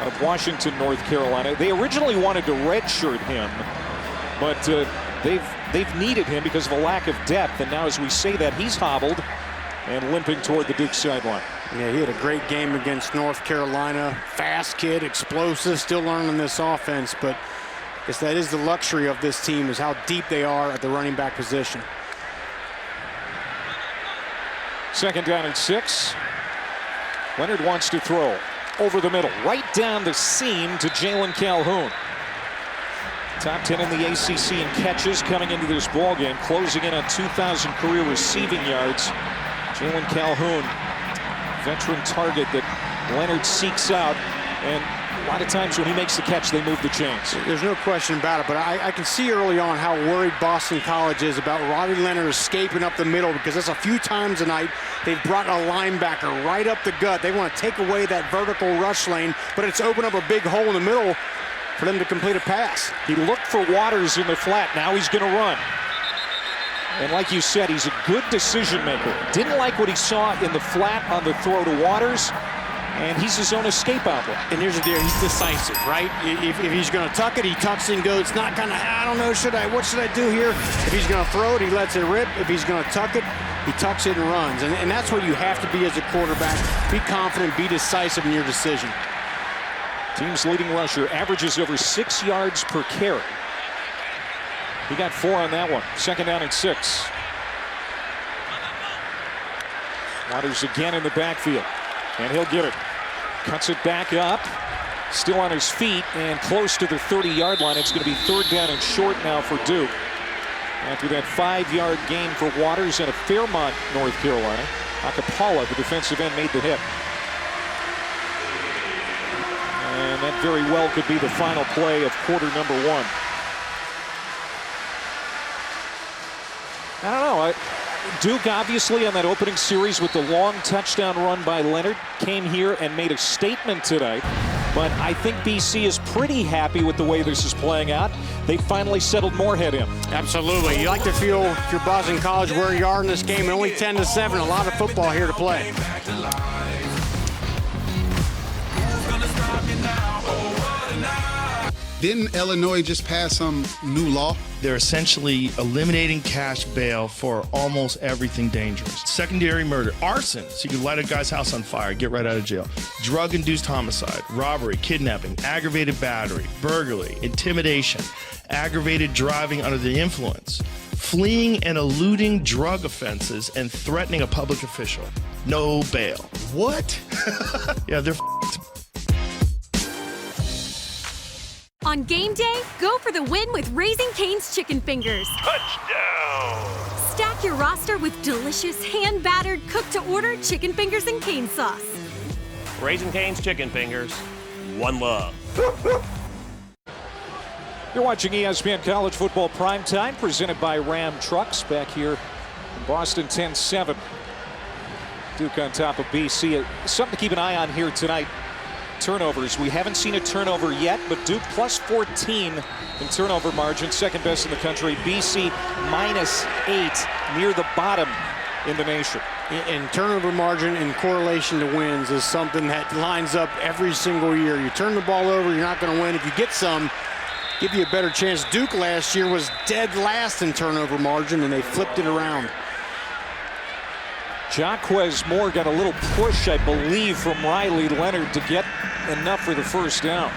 out of Washington, North Carolina. They originally wanted to redshirt him, but they've needed him because of a lack of depth. And now as we say that, he's hobbled and limping toward the Duke sideline. Yeah, he had a great game against North Carolina. Fast kid, explosive, still learning this offense. But I guess that is the luxury of this team, is how deep they are at the running back position. Second down and 6. Leonard wants to throw over the middle, right down the seam to Jalen Calhoun. Top 10 in the ACC in catches coming into this ball game, closing in on 2,000 career receiving yards. Jalen Calhoun, veteran target that Leonard seeks out, and a lot of times when he makes the catch, they move the chains. There's no question about it, but I can see early on how worried Boston College is about Riley Leonard escaping up the middle, because that's a few times tonight they've brought a linebacker right up the gut. They want to take away that vertical rush lane, but it's opened up a big hole in the middle for them to complete a pass. He looked for Waters in the flat. Now he's going to run. And like you said, he's a good decision maker. Didn't like what he saw in the flat on the throw to Waters, and he's his own escape outlet. And here's the deal, he's decisive, right? If he's going to tuck it, he tucks it and goes. It's not kind of, I don't know, what should I do here? If he's going to throw it, he lets it rip. If he's going to tuck it, he tucks it and runs. And that's what you have to be as a quarterback. Be confident, be decisive in your decision. Team's leading rusher averages over 6 yards per carry. He got 4 on that one. 2nd down and 6. Waters again in the backfield, and he'll get it. Cuts it back up, still on his feet and close to the 30-yard line. It's going to be 3rd down and short now for Duke. After that 5-yard gain for Waters at Fairmont, North Carolina, Acapella, the defensive end, made the hit. And that very well could be the final play of quarter number 1. I don't know. Duke, obviously, on that opening series with the long touchdown run by Leonard, came here and made a statement today. But I think BC is pretty happy with the way this is playing out. They finally settled Moorhead in. Absolutely. You like to feel, if you're Boston College, where you are in this game. Only 10-7. A lot of football here to play. Didn't Illinois just pass some new law? They're essentially eliminating cash bail for almost everything dangerous. Secondary murder, arson, so you can light a guy's house on fire, get right out of jail. Drug-induced homicide, robbery, kidnapping, aggravated battery, burglary, intimidation, aggravated driving under the influence, fleeing and eluding drug offenses, and threatening a public official. No bail. What? Yeah, they're On game day, go for the win with Raising Cane's Chicken Fingers. Touchdown! Stack your roster with delicious, hand-battered, cooked-to-order chicken fingers and cane sauce. Raising Cane's Chicken Fingers. One love. You're watching ESPN College Football Primetime, presented by Ram Trucks, back here in Boston, 10-7. Duke on top of BC. Something to keep an eye on here tonight. Turnovers. We haven't seen a turnover yet, but Duke plus 14 in turnover margin, 2nd best in the country. BC -8, near the bottom in the nation. And turnover margin in correlation to wins is something that lines up every single year. You turn the ball over, you're not going to win. If you get some, give you a better chance. Duke last year was dead last in turnover margin, and they flipped it around. Jaquez Moore got a little push, I believe, from Riley Leonard to get enough for the 1st down.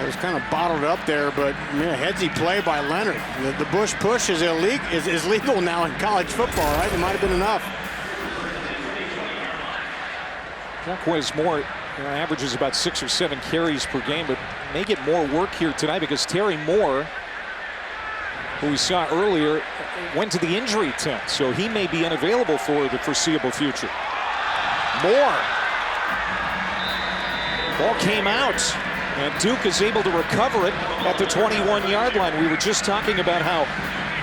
It was kind of bottled up there, but yeah, headsy play by Leonard. The Bush push is legal now in college football, right? It might have been enough. Jaquez Moore averages about 6 or 7 carries per game, but may get more work here tonight because Terry Moore, who we saw earlier, went to the injury tent, so he may be unavailable for the foreseeable future. Moore. Ball came out, and Duke is able to recover it at the 21-yard line. We were just talking about how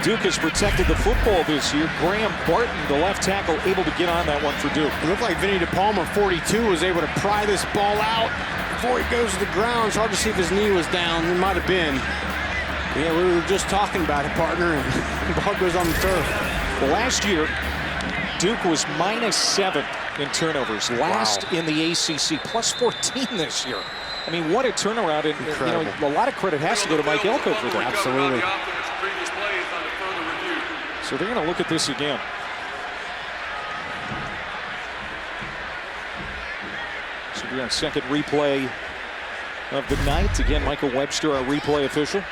Duke has protected the football this year. Graham Barton, the left tackle, able to get on that one for Duke. It looked like Vinny DePalma, 42, was able to pry this ball out before he goes to the ground. It's hard to see if his knee was down. It might have been. Yeah, we were just talking about it, partner, and the ball goes on the turf. Well, last year, Duke was -7 in turnovers. Last in the ACC, plus 14 this year. I mean, what a turnaround. And, you know, a lot of credit has to go to Mike Elko for that. Absolutely. So they're going to look at this again. So we're on 2nd replay of the night. Again, Michael Webster, our replay official.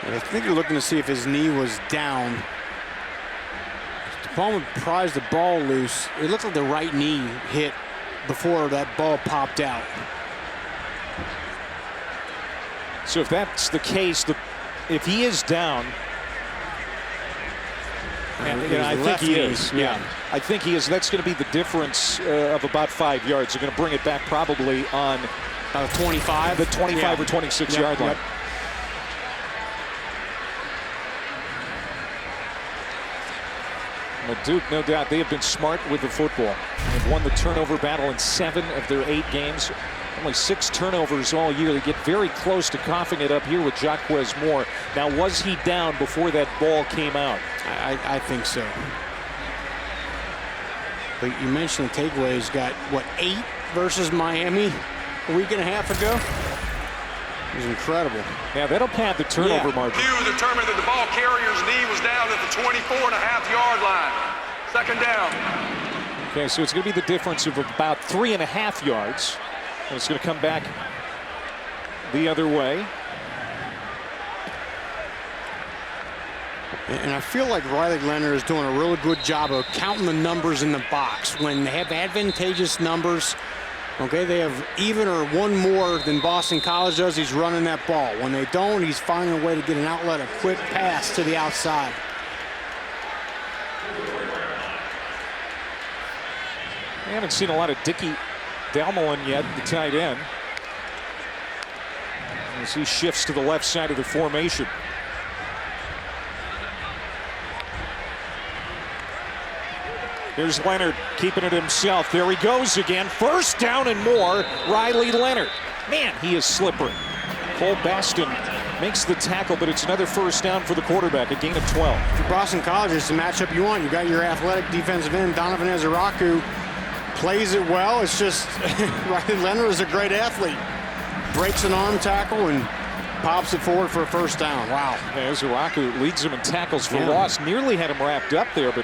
And I think they're looking to see if his knee was down. DePalma pries the ball loose. It looked like the right knee hit before that ball popped out. So if that's the case, if he is down, and I think he is. Yeah, I think he is. That's going to be the difference of about 5 yards. They're going to bring it back probably on 25, the 25 or 26 yard line. Well, Duke, no doubt, they have been smart with the football. They've won the turnover battle in 7 of their 8 games. Only 6 turnovers all year. They get very close to coughing it up here with Jaquez Moore. Now, was he down before that ball came out? I think so. But you mentioned the takeaways got, what, 8 versus Miami a week and a half ago? It was incredible. Yeah, that'll pad the turnover margin. You determined that the ball carrier's knee was down at the 24.5-yard line. Second down. Okay, so it's going to be the difference of about 3.5 yards. And it's going to come back the other way. And I feel like Riley Leonard is doing a really good job of counting the numbers in the box. When they have advantageous numbers, okay, they have even or one more than Boston College does, he's running that ball. When they don't, he's finding a way to get an outlet, a quick pass to the outside. We haven't seen a lot of Dickie Delmelin yet, the tight end, as he shifts to the left side of the formation. Here's Leonard keeping it himself. There he goes again. First down and more. Riley Leonard. Man, he is slippery. Cole Baston makes the tackle, but it's another first down for the quarterback, a gain of 12. For Boston College, it's the matchup you want. You got your athletic defensive end, Donovan Ezeraku, plays it well. It's just Riley Leonard is a great athlete. Breaks an arm tackle and pops it forward for a first down. Wow. Yeah, Ezeraku leads him in tackles for loss. Nearly had him wrapped up there, but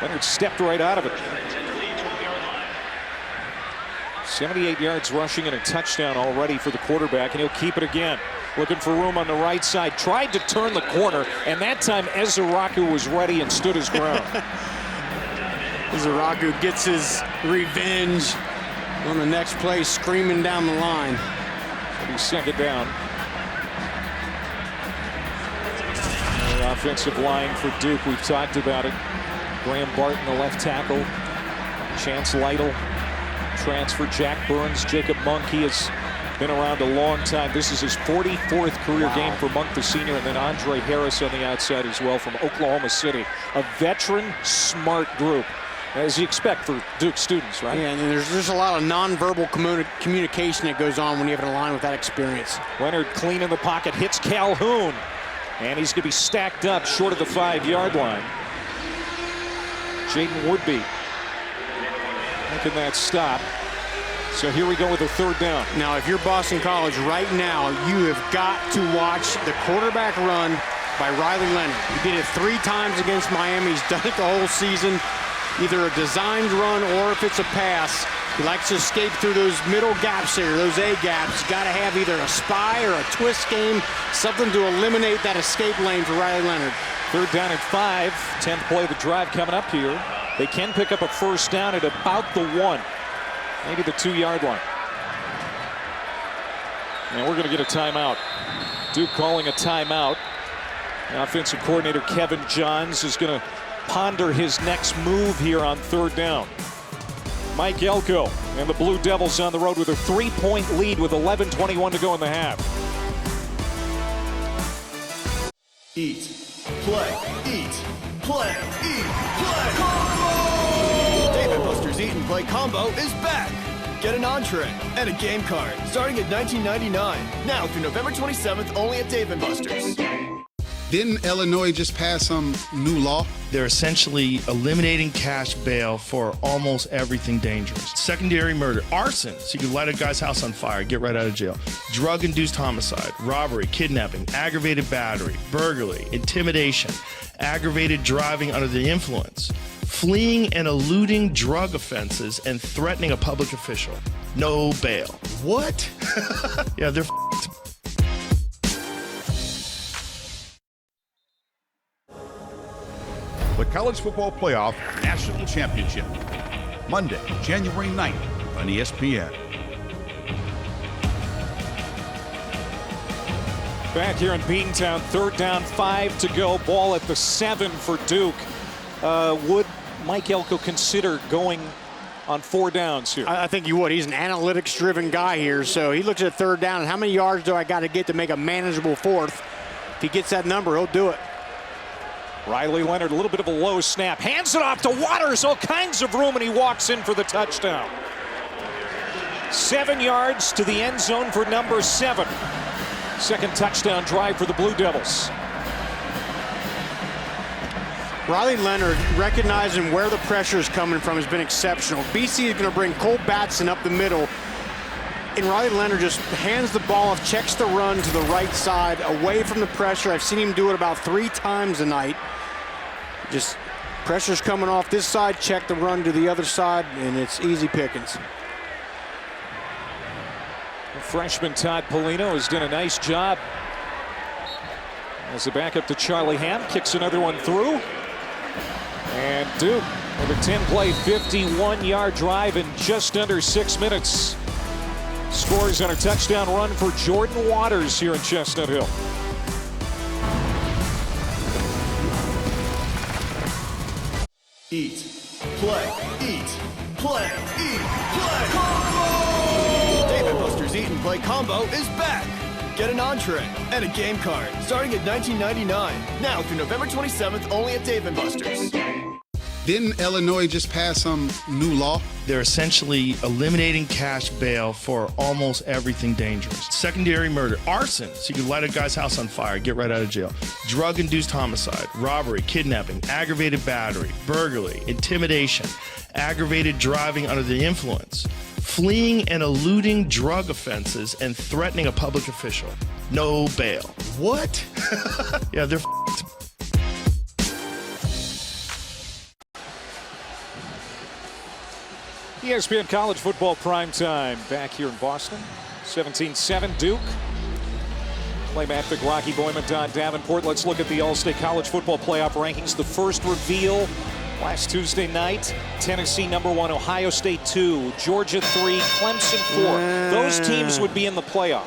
Leonard stepped right out of it. 78 yards rushing and a touchdown already for the quarterback, and he'll keep it again. Looking for room on the right side. Tried to turn the corner, and that time Ezeraku was ready and stood his ground. Ezeraku gets his revenge on the next play, screaming down the line. It'll be second down. The offensive line for Duke, we've talked about it. Graham Barton, the left tackle. Chance Lytle, transfer. Jack Burns, Jacob Monk. He has been around a long time. This is his 44th career game for Monk, the senior, and then Andre Harris on the outside as well from Oklahoma City. A veteran, smart group, as you expect for Duke students, right? Yeah, and there's a lot of nonverbal communication that goes on when you have a line with that experience. Leonard clean in the pocket, hits Calhoun, and he's going to be stacked up short of the 5-yard line. Jaden Woodby making that stop. So here we go with a third down. Now, if you're Boston College right now, you have got to watch the quarterback run by Riley Leonard. He did it 3 times against Miami. He's done it the whole season. Either a designed run or if it's a pass, he likes to escape through those middle gaps here, those A gaps. You got to have either a spy or a twist game, something to eliminate that escape lane for Riley Leonard. Third down and 5. 10th play of the drive coming up here. They can pick up a first down at about the 1, maybe the 2-yard line. And we're going to get a timeout. Duke calling a timeout. The offensive coordinator Kevin Johns is going to ponder his next move here on third down. Mike Elko and the Blue Devils on the road with a 3-point lead with 11:21 to go in the half. Eat, play, eat, play, eat, play. Combo! Dave & Buster's Eat and Play Combo is back. Get an entree and a game card starting at $19.99. Now through November 27th only at Dave & Buster's. Didn't Illinois just pass some new law? They're essentially eliminating cash bail for almost everything dangerous. Secondary murder, arson, so you can light a guy's house on fire, get right out of jail. Drug-induced homicide, robbery, kidnapping, aggravated battery, burglary, intimidation, aggravated driving under the influence, fleeing and eluding drug offenses, and threatening a public official. No bail. What? Yeah, they're f***ed. The College Football Playoff National Championship. Monday, January 9th, on ESPN. Back here in Beantown, 3rd down, 5 to go. Ball at the 7 for Duke. Would Mike Elko consider going on 4 downs here? I think he would. He's an analytics-driven guy here, so he looks at 3rd down and how many yards do I got to get to make a manageable 4th? If he gets that number, he'll do it. Riley Leonard, a little bit of a low snap. Hands it off to Waters, all kinds of room, and he walks in for the touchdown. 7 yards to the end zone for number 7. Second touchdown drive for the Blue Devils. Riley Leonard, recognizing where the pressure is coming from, has been exceptional. BC is going to bring Cole Batson up the middle, and Riley Leonard just hands the ball off, checks the run to the right side, away from the pressure. I've seen him do it about 3 times tonight. Just pressure's coming off this side, check the run to the other side, and it's easy pickings. Freshman Todd Polino has done a nice job as a backup to Charlie Ham. Kicks another one through. And Duke with a 10-play, 51-yard drive in just under 6 minutes. Scores on a touchdown run for Jordan Waters here in Chestnut Hill. Eat, play, eat, play, eat, play. Combo! Dave & Buster's Eat and Play Combo is back. Get an entree and a game card starting at $19.99. Now through November 27th, only at Dave & Buster's. Didn't Illinois just pass some new law? They're essentially eliminating cash bail for almost everything dangerous. Secondary murder, arson, so you can light a guy's house on fire, get right out of jail. Drug-induced homicide, robbery, kidnapping, aggravated battery, burglary, intimidation, aggravated driving under the influence, fleeing and eluding drug offenses, and threatening a public official. No bail. What? Yeah, they're ESPN College Football Primetime back here in Boston. 17-7 Duke. Clay Matvick, Rocky Boyman, Don Davenport. Let's look at the All-State College Football Playoff rankings. The first reveal last Tuesday night. Tennessee #1, Ohio State 2, Georgia 3, Clemson 4. Those teams would be in the playoff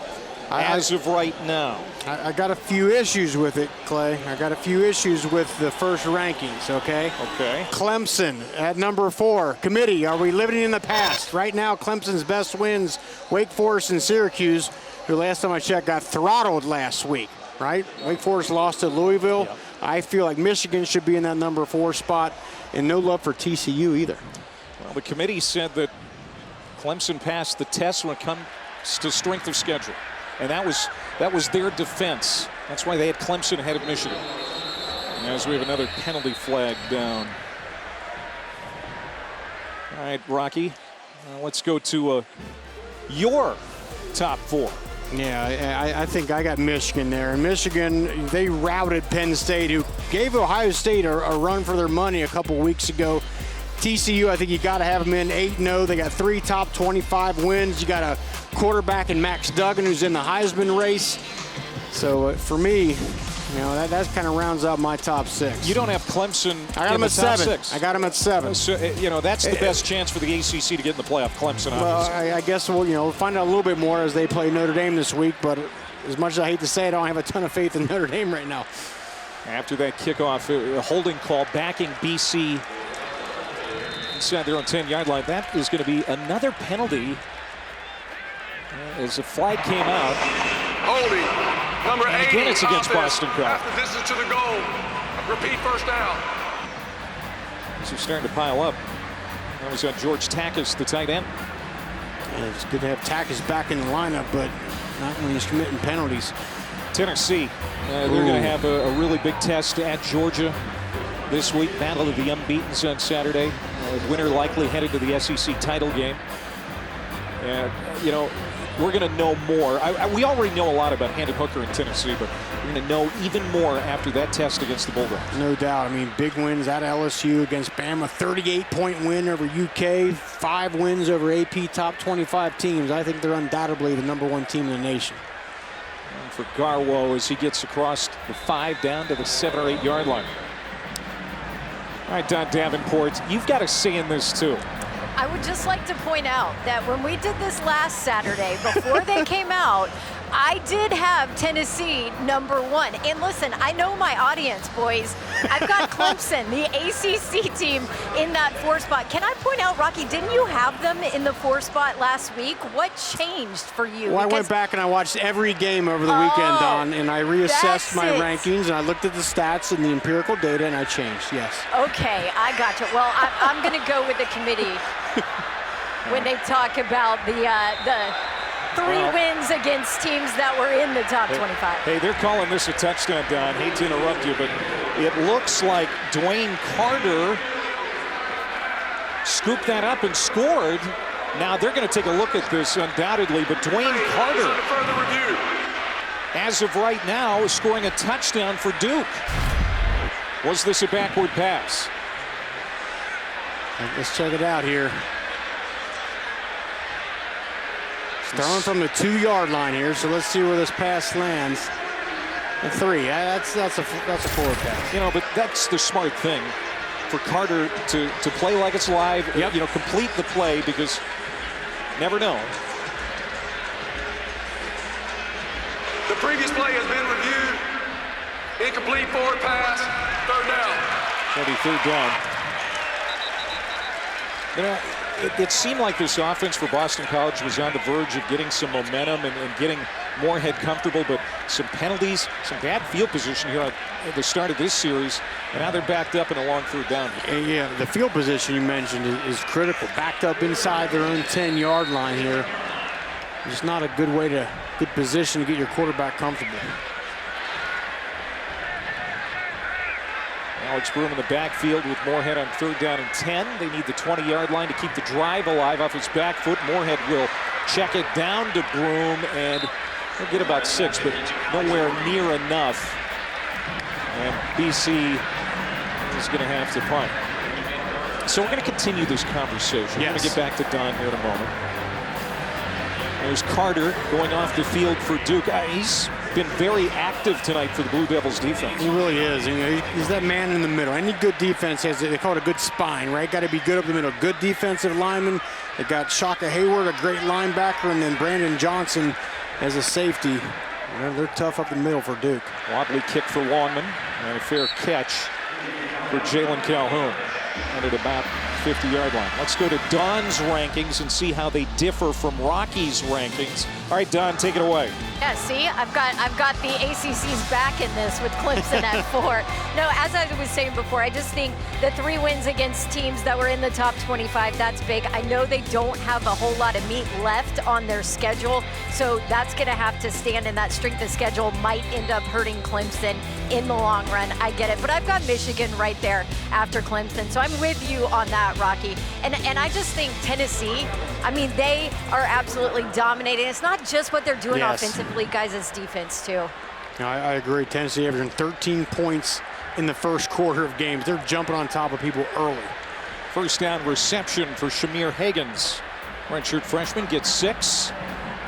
as of right now. I got a few issues with it, Clay. I got a few issues with the first rankings, okay? Okay. Clemson at #4. Committee, are we living in the past? Right now, Clemson's best wins, Wake Forest and Syracuse, who last time I checked got throttled last week, right? Wake Forest lost to Louisville. Yep. I feel like Michigan should be in that #4 spot, and no love for TCU either. Well, the committee said that Clemson passed the test when it comes to strength of schedule. And that was their defense. That's why they had Clemson ahead of Michigan. And as we have another penalty flag down. All right, Rocky, let's go to your top 4. Yeah, I think I got Michigan there. And Michigan, they routed Penn State, who gave Ohio State a run for their money a couple weeks ago. TCU, I think you got to have them in 8-0. They got 3 top 25 wins. You got a quarterback in Max Duggan who's in the Heisman race. So for me, you know, that kind of rounds out my top 6. You don't have Clemson. I got them at 7. 6. I got them at 7. So, you know, that's the best chance for the ACC to get in the playoff. Clemson, obviously. Well, I guess we'll find out a little bit more as they play Notre Dame this week. But as much as I hate to say it, I don't have a ton of faith in Notre Dame right now. After that kickoff, a holding call backing BC inside their own 10-yard line. That is going to be another penalty as the flag came out. Holding, number 8. Again, it's against Boston College. Half the distance to the goal. Repeat, first down. So they're starting to pile up. That was on George Takis, the tight end. Yeah, it's good to have Takis back in the lineup, but not when he's committing penalties. Tennessee, they're going to have a really big test at Georgia this week. Battle of the unbeatens on Saturday. Winner likely headed to the SEC title game. You know, we're going to know more. We already know a lot about Hendon Hooker in Tennessee, but we're going to know even more after that test against the Bulldogs. No doubt. I mean, big wins at LSU against Bama. 38-point win over UK. 5 wins over AP top 25 teams. I think they're undoubtedly the #1 team in the nation. And for Garwo as he gets across the 5 down to the 7 or 8 yard line. All right, Don Davenport, you've got a say in this too. I would just like to point out that when we did this last Saturday, before they came out, I did have Tennessee #1. And listen, I know my audience, boys. I've got Clemson, the ACC team, in that 4 spot. Can I point out, Rocky, didn't you have them in the 4 spot last week? What changed for you? Well, I went back and I watched every game over the weekend, Don, and I reassessed my rankings, and I looked at the stats and the empirical data, and I changed, yes. Okay, I got you. Well, I'm going to go with the committee when they talk about the 3 wins against teams that were in the top 25. Hey, they're calling this a touchdown, Don. Hate to interrupt you, but it looks like Dwayne Carter scooped that up and scored. Now they're going to take a look at this undoubtedly, but Dwayne Carter, as of right now, is scoring a touchdown for Duke. Was this a backward pass? Let's check it out here. Throwing from the 2-yard line here, so let's see where this pass lands. A 3. That's a forward pass. You know, but that's the smart thing for Carter to play like it's live. Yep. You know, complete the play, because never know. The previous play has been reviewed. Incomplete forward pass. 3rd down. Maybe 3rd down. You know, it seemed like this offense for Boston College was on the verge of getting some momentum and getting Moorhead comfortable, but some penalties, some bad field position here at the start of this series, and now they're backed up in a long 3rd down. Yeah, the field position you mentioned is critical. Backed up inside their own 10-yard line here. Just not a good position to get your quarterback comfortable. Alex Broom in the backfield with Moorhead on 3rd down and 10. They need the 20-yard line to keep the drive alive off his back foot. Moorhead will check it down to Broom, and he'll get about 6, but nowhere near enough. And BC is going to have to punt. So we're going to continue this conversation. We're going to get back to Don here in a moment. There's Carter going off the field for Duke. He's been very active tonight for the Blue Devils defense. He really is. You know, he's that man in the middle. Any good defense has, they call it a good spine, right? Got to be good up the middle. Good defensive lineman. They got Shaka Hayward, a great linebacker, and then Brandon Johnson as a safety. They're tough up the middle for Duke. Wobbly kick for Longman, and a fair catch for Jalen Calhoun. And at about 50-yard line. Let's go to Don's rankings and see how they differ from Rocky's rankings. All right, Don, take it away. Yeah, see, I've got the ACC's back in this with Clemson at 4. No, as I was saying before, I just think the 3 wins against teams that were in the top 25, that's big. I know they don't have a whole lot of meat left on their schedule, so that's going to have to stand, and that strength of schedule might end up hurting Clemson in the long run. I get it, but I've got Michigan right there after Clemson, so I'm with you on that, Rocky. And I just think Tennessee, I mean, they are absolutely dominating. It's not just what they're doing offensively, guys, it's defense too. I agree. Tennessee averaging 13 points in the first quarter of games. They're jumping on top of people early. First down reception for Shamir Higgins. Redshirt freshman gets 6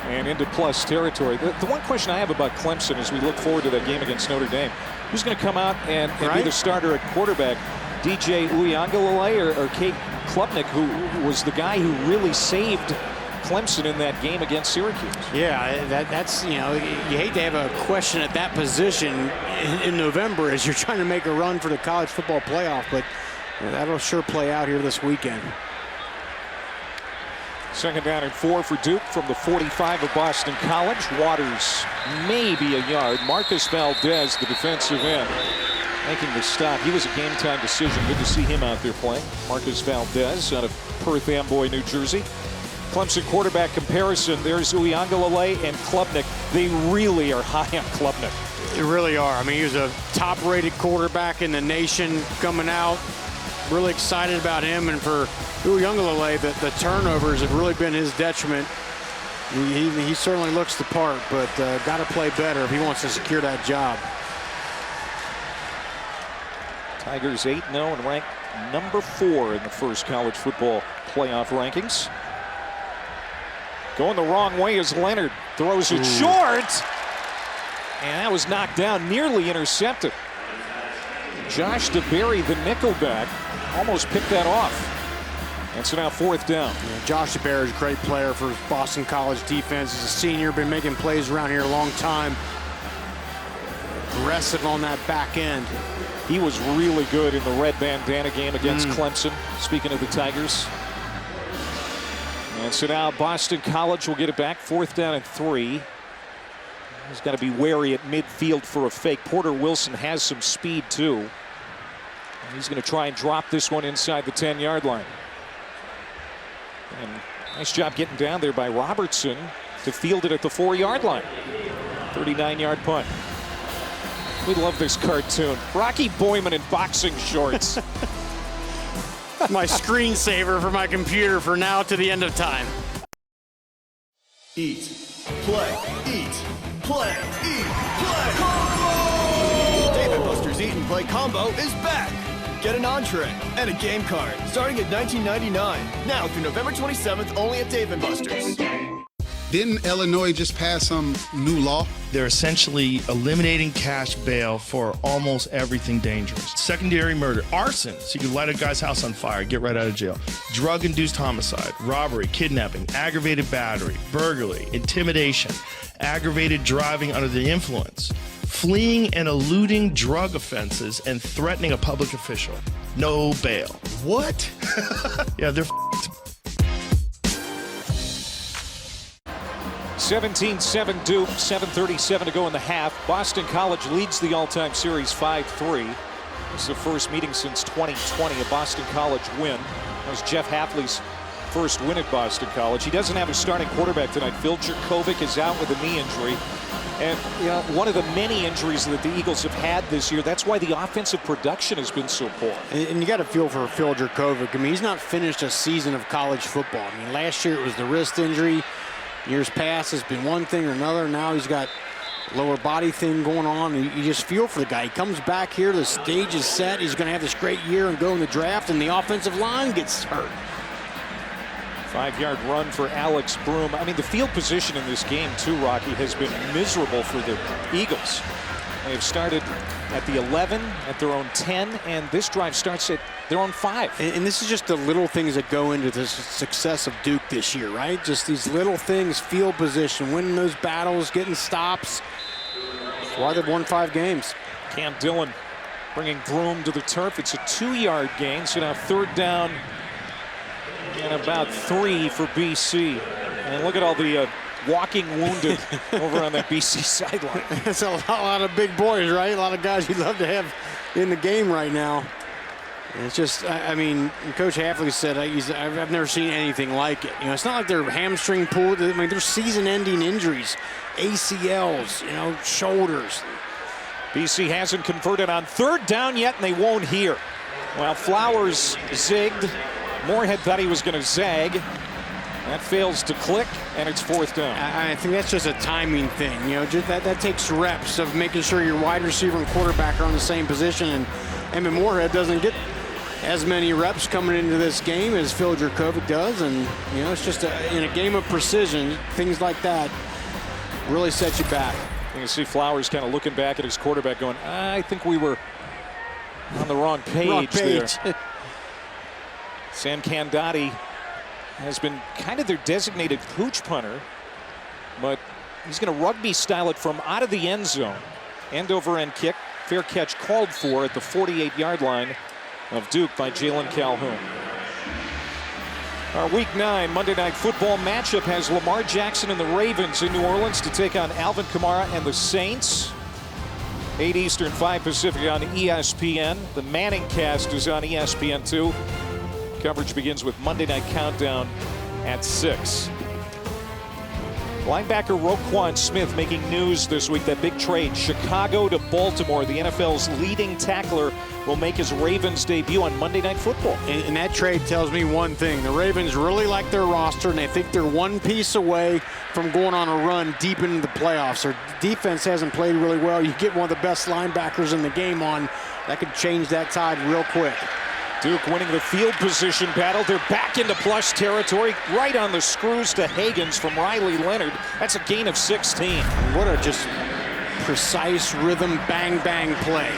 and into plus territory. The one question I have about Clemson as we look forward to that game against Notre Dame, who's going to come out and be the starter at quarterback? DJ Uiagalelei or Kate Klubnik, who was the guy who really saved Clemson in that game against Syracuse. Yeah, that's, you know, you hate to have a question at that position in November as you're trying to make a run for the college football playoff, but that'll sure play out here this weekend. 2nd down and 4 for Duke from the 45 of Boston College. Waters maybe a yard. Marcus Valdez, the defensive end, making the stop. He was a game-time decision. Good to see him out there playing. Marcus Valdez out of Perth Amboy, New Jersey. Clemson quarterback comparison. There's Uiagalelei and Klubnik. They really are high on Klubnik. They really are. I mean, he was a top-rated quarterback in the nation coming out. Really excited about him. And for Uiagalelei, the turnovers have really been his detriment. He certainly looks the part, but got to play better if he wants to secure that job. Tigers 8-0 and ranked number 4 in the first college football playoff rankings. Going the wrong way is Leonard. Throws it short. And that was knocked down, nearly intercepted. Josh DeBerry, the nickelback, almost picked that off. And so now 4th down. Yeah, Josh DeBerry is a great player for Boston College defense. He's a senior, been making plays around here a long time. Aggressive on that back end. He was really good in the red bandana game against Clemson, speaking of the Tigers. And so now Boston College will get it back, 4th down and 3. He's got to be wary at midfield for a fake. Porter Wilson has some speed too. And he's going to try and drop this one inside the 10-yard line. And nice job getting down there by Robertson to field it at the 4-yard line. 39-yard punt. We love this cartoon. Rocky Boyman in boxing shorts. My screensaver for my computer for now to the end of time. Eat, play, eat, play, eat, play. Combo! Dave & Buster's Eat and Play Combo is back. Get an entree and a game card starting at $19.99. Now through November 27th, only at Dave & Buster's. Didn't Illinois just pass some new law? They're essentially eliminating cash bail for almost everything dangerous. Secondary murder, arson, so you can light a guy's house on fire, get right out of jail. Drug-induced homicide, robbery, kidnapping, aggravated battery, burglary, intimidation, aggravated driving under the influence, fleeing and eluding drug offenses, and threatening a public official. No bail. What? Yeah, they're 17-7 Duke, 7:37 to go in the half. Boston College leads the all-time series 5-3. This is the first meeting since 2020, a Boston College win. That was Jeff Hafley's first win at Boston College. He doesn't have a starting quarterback tonight. Phil Jurkovec is out with a knee injury. And you know, one of the many injuries that the Eagles have had this year, that's why the offensive production has been so poor. And you got to feel for Phil Jurkovec. I mean, he's not finished a season of college football. I mean, last year it was the wrist injury. Years past, it's been one thing or another. Now he's got lower body thing going on. You just feel for the guy. He comes back here, the stage is set. He's going to have this great year and go in the draft, and the offensive line gets hurt. 5-yard run for Alex Broom. I mean, the field position in this game, too, Rocky, has been miserable for the Eagles. They've started at the 11, at their own 10, and this drive starts at their own 5. And this is just the little things that go into the success of Duke this year, right? Just these little things, field position, winning those battles, getting stops. That's why they've won 5 games. Cam Dillon bringing Broom to the turf. It's a 2-yard gain, so now 3rd down and about 3 for BC. And look at all the walking wounded over on that BC sideline. That's a lot of big boys, right? A lot of guys you'd love to have in the game right now. And it's just, I mean, Coach Hafley said, I've never seen anything like it. You know, it's not like they're hamstring pulled. I mean, they're season-ending injuries, ACLs, you know, shoulders. BC hasn't converted on 3rd down yet, and they won't here. Well, Flowers zigged. Moorhead thought he was going to zag. That fails to click, and it's 4th down. I think that's just a timing thing. You know, just that takes reps of making sure your wide receiver and quarterback are on the same position. And Emmett Moorhead doesn't get as many reps coming into this game as Phil Jurkovec does. And, you know, it's just in a game of precision, things like that really set you back. You can see Flowers kind of looking back at his quarterback going, I think we were on the wrong page, there. Sam Candati has been kind of their designated pooch punter, but he's going to rugby style it from out of the end zone. End over end kick, fair catch called for at the 48-yard line of Duke by Jalen Calhoun. Our Week 9 Monday Night Football matchup has Lamar Jackson and the Ravens in New Orleans to take on Alvin Kamara and the Saints. 8 Eastern, 5 Pacific on ESPN. The Manning cast is on ESPN2. Coverage begins with Monday Night Countdown at 6. Linebacker Roquan Smith making news this week. That big trade, Chicago to Baltimore. The NFL's leading tackler will make his Ravens debut on Monday Night Football. And that trade tells me one thing. The Ravens really like their roster, and they think they're one piece away from going on a run deep into the playoffs. Their defense hasn't played really well. You get one of the best linebackers in the game on, that could change that tide real quick. Duke winning the field position battle. They're back into plush territory, right on the screws to Hagens from Riley Leonard. That's a gain of 16. What a just precise rhythm bang-bang play.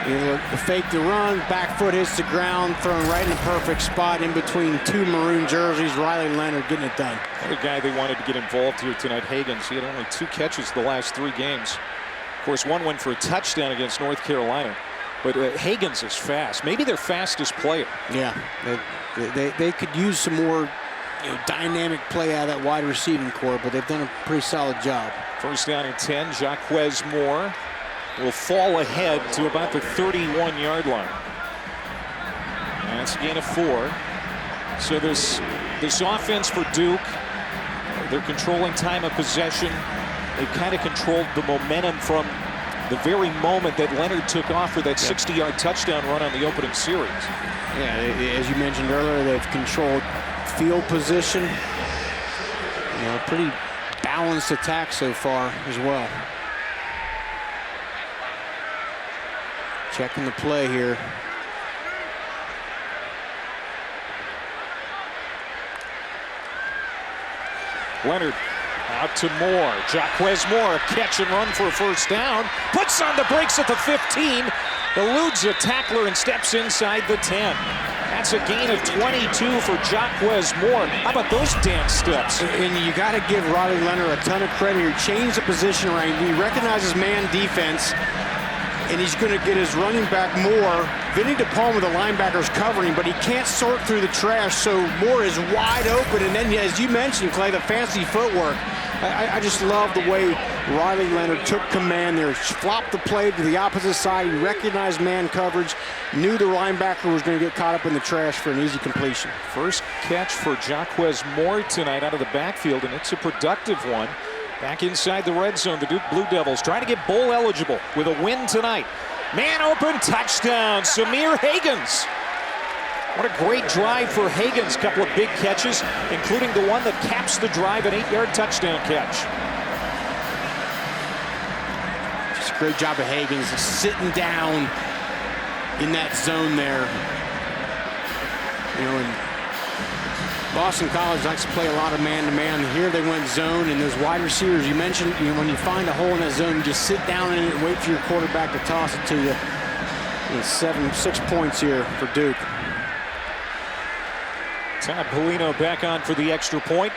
You fake the run, back foot hits the ground, thrown right in the perfect spot in between two maroon jerseys. Riley Leonard getting it done. The guy they wanted to get involved here tonight, Hagans. He had only 2 catches the last 3 games. Of course, one went for a touchdown against North Carolina. But Hagans is fast. Maybe their fastest player. Yeah, they could use some more dynamic play out of that wide receiving core, but they've done a pretty solid job. First down and 10. Jaquez Moore will fall ahead to about the 31-yard line. That's a gain of 4. So this offense for Duke, they're controlling time of possession. They've kind of controlled the momentum from the very moment that Leonard took off for that 60-yard touchdown run on the opening series. Yeah, as you mentioned earlier, they've controlled field position. Pretty balanced attack so far as well. Checking the play here. Leonard out to Moore. Jaquez Moore, a catch and run for a first down. Puts on the brakes at the 15. Eludes a tackler and steps inside the 10. That's a gain of 22 for Jaquez Moore. How about those dance steps? And you got to give Riley Leonard a ton of credit here. Changed the position around. He recognizes man defense, and he's going to get his running back Moore. Vinny DePalma, the linebacker's covering, but he can't sort through the trash, so Moore is wide open. And then, as you mentioned, Clay, the fancy footwork. I just love the way Riley Leonard took command there, flopped the play to the opposite side. He recognized man coverage, knew the linebacker was going to get caught up in the trash for an easy completion. First catch for Jaquez Moore tonight out of the backfield, and it's a productive one. Back inside the red zone, the Duke Blue Devils trying to get bowl eligible with a win tonight. Man open, touchdown, Samir Hagans. What a great drive for Hagans. Couple of big catches, including the one that caps the drive, an 8-yard touchdown catch. Just a great job of Hagans sitting down in that zone there. And Boston College likes to play a lot of man-to-man. Here they went zone, and those wide receivers you mentioned, when you find a hole in that zone, you just sit down in it and wait for your quarterback to toss it to you. 6 points here for Duke. Todd Polino back on for the extra point.